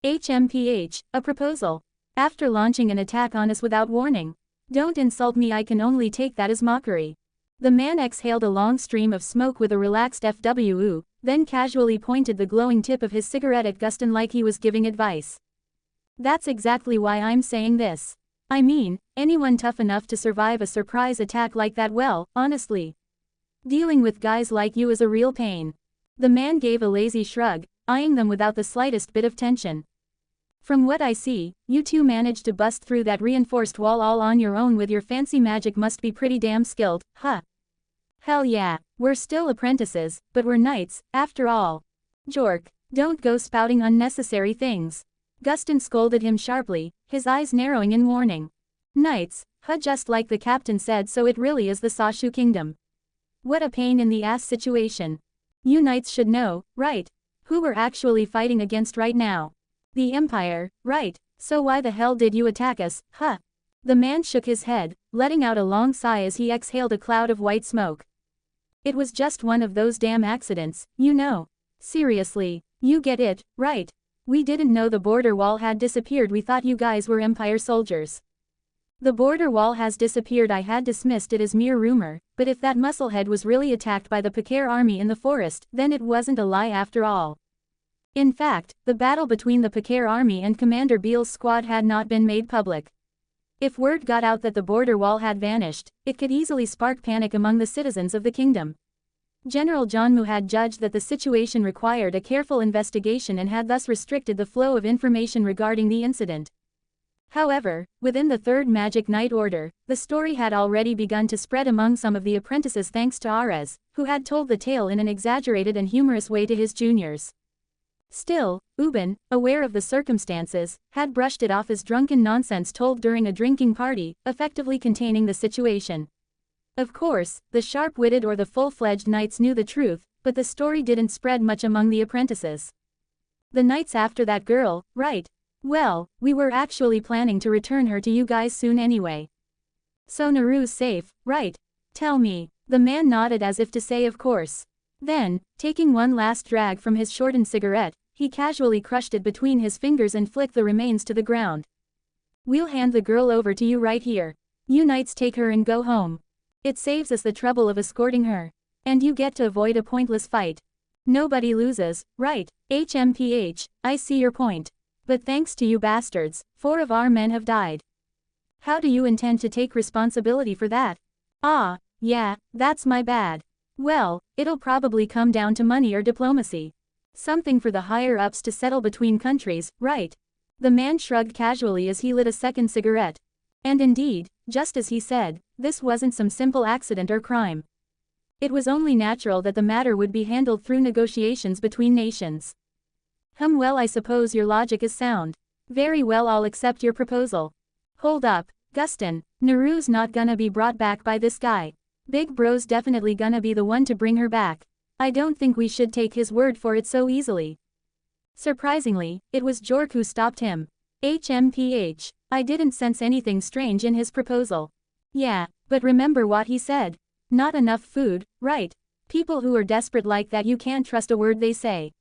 HMPH, a proposal. After launching an attack on us without warning. Don't insult me, I can only take that as mockery. The man exhaled a long stream of smoke with a relaxed FWU, then casually pointed the glowing tip of his cigarette at Guston like he was giving advice. That's exactly why I'm saying this. I mean, anyone tough enough to survive a surprise attack like that, well, honestly. Dealing with guys like you is a real pain. The man gave a lazy shrug, eyeing them without the slightest bit of tension. From what I see, you two managed to bust through that reinforced wall all on your own with your fancy magic, must be pretty damn skilled, huh? Hell yeah, we're still apprentices, but we're knights, after all. Jork, don't go spouting unnecessary things. Guston scolded him sharply, his eyes narrowing in warning. Knights, huh, just like the captain said, so it really is the Sashu kingdom. What a pain in the ass situation. You knights should know, right? Who we're actually fighting against right now. The Empire, right? So why the hell did you attack us, huh? The man shook his head, letting out a long sigh as he exhaled a cloud of white smoke. It was just one of those damn accidents, you know. Seriously, you get it, right? We didn't know the border wall had disappeared, we thought you guys were Empire soldiers. The border wall has disappeared, I had dismissed it as mere rumor, but if that musclehead was really attacked by the Pakar army in the forest, then it wasn't a lie after all. In fact, the battle between the Pakar army and Commander Beale's squad had not been made public. If word got out that the border wall had vanished, it could easily spark panic among the citizens of the kingdom. General Jonmu had judged that the situation required a careful investigation and had thus restricted the flow of information regarding the incident. However, within the Third Magic Knight Order, the story had already begun to spread among some of the apprentices thanks to Ares, who had told the tale in an exaggerated and humorous way to his juniors. Still, Ubin, aware of the circumstances, had brushed it off as drunken nonsense told during a drinking party, effectively containing the situation. Of course, the sharp-witted or the full-fledged knights knew the truth, but the story didn't spread much among the apprentices. The knights after that girl, right? Well, we were actually planning to return her to you guys soon anyway. So Naru's safe, right? Tell me. The man nodded as if to say of course. Then, taking one last drag from his shortened cigarette, he casually crushed it between his fingers and flicked the remains to the ground. We'll hand the girl over to you right here. You knights take her and go home. It saves us the trouble of escorting her. And you get to avoid a pointless fight. Nobody loses, right? HMPH, I see your point. But thanks to you bastards, 4 of our men have died. How do you intend to take responsibility for that? Ah, yeah, that's my bad. Well, it'll probably come down to money or diplomacy. Something for the higher-ups to settle between countries, right? The man shrugged casually as he lit a second cigarette. And indeed, just as he said, this wasn't some simple accident or crime. It was only natural that the matter would be handled through negotiations between nations. Well, I suppose your logic is sound. Very well, I'll accept your proposal. Hold up, Guston, Naru's not gonna be brought back by this guy. Big Bro's definitely gonna be the one to bring her back. I don't think we should take his word for it so easily. Surprisingly, it was Jork who stopped him. HMPH, I didn't sense anything strange in his proposal. Yeah, but remember what he said. Not enough food, right? People who are desperate like that, you can't trust a word they say.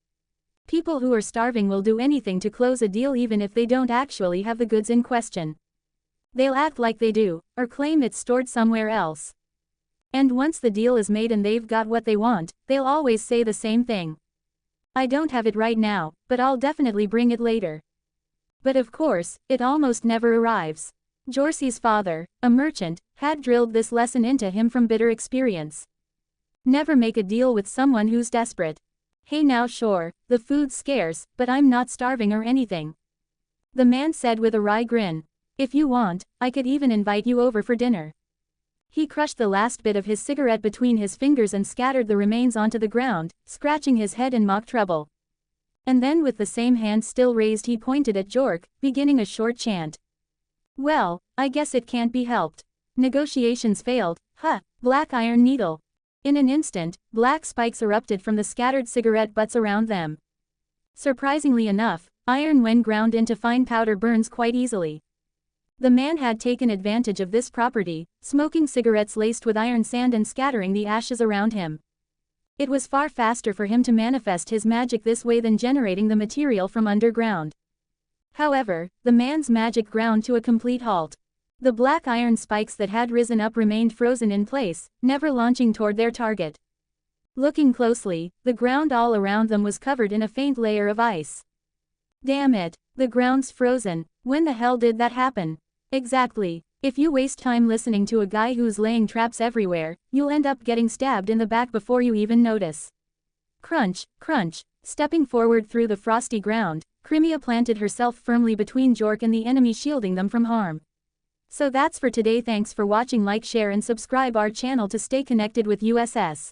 People who are starving will do anything to close a deal even if they don't actually have the goods in question. They'll act like they do, or claim it's stored somewhere else. And once the deal is made and they've got what they want, they'll always say the same thing. I don't have it right now, but I'll definitely bring it later. But of course, it almost never arrives. Jorcy's father, a merchant, had drilled this lesson into him from bitter experience. Never make a deal with someone who's desperate. Hey now, sure, the food's scarce, but I'm not starving or anything. The man said with a wry grin. If you want, I could even invite you over for dinner. He crushed the last bit of his cigarette between his fingers and scattered the remains onto the ground, scratching his head in mock trouble. And then with the same hand still raised he pointed at Jork, beginning a short chant. Well, I guess it can't be helped. Negotiations failed, huh, black iron needle. In an instant, black spikes erupted from the scattered cigarette butts around them. Surprisingly enough, iron when ground into fine powder burns quite easily. The man had taken advantage of this property, smoking cigarettes laced with iron sand and scattering the ashes around him. It was far faster for him to manifest his magic this way than generating the material from underground. However, the man's magic ground to a complete halt. The black iron spikes that had risen up remained frozen in place, never launching toward their target. Looking closely, the ground all around them was covered in a faint layer of ice. Damn it, the ground's frozen. When the hell did that happen? Exactly. If you waste time listening to a guy who's laying traps everywhere, you'll end up getting stabbed in the back before you even notice. Crunch, crunch. Stepping forward through the frosty ground, Crimea planted herself firmly between Jork and the enemy, shielding them from harm. So that's for today. Thanks for watching. Like, share and subscribe our channel to stay connected with USS.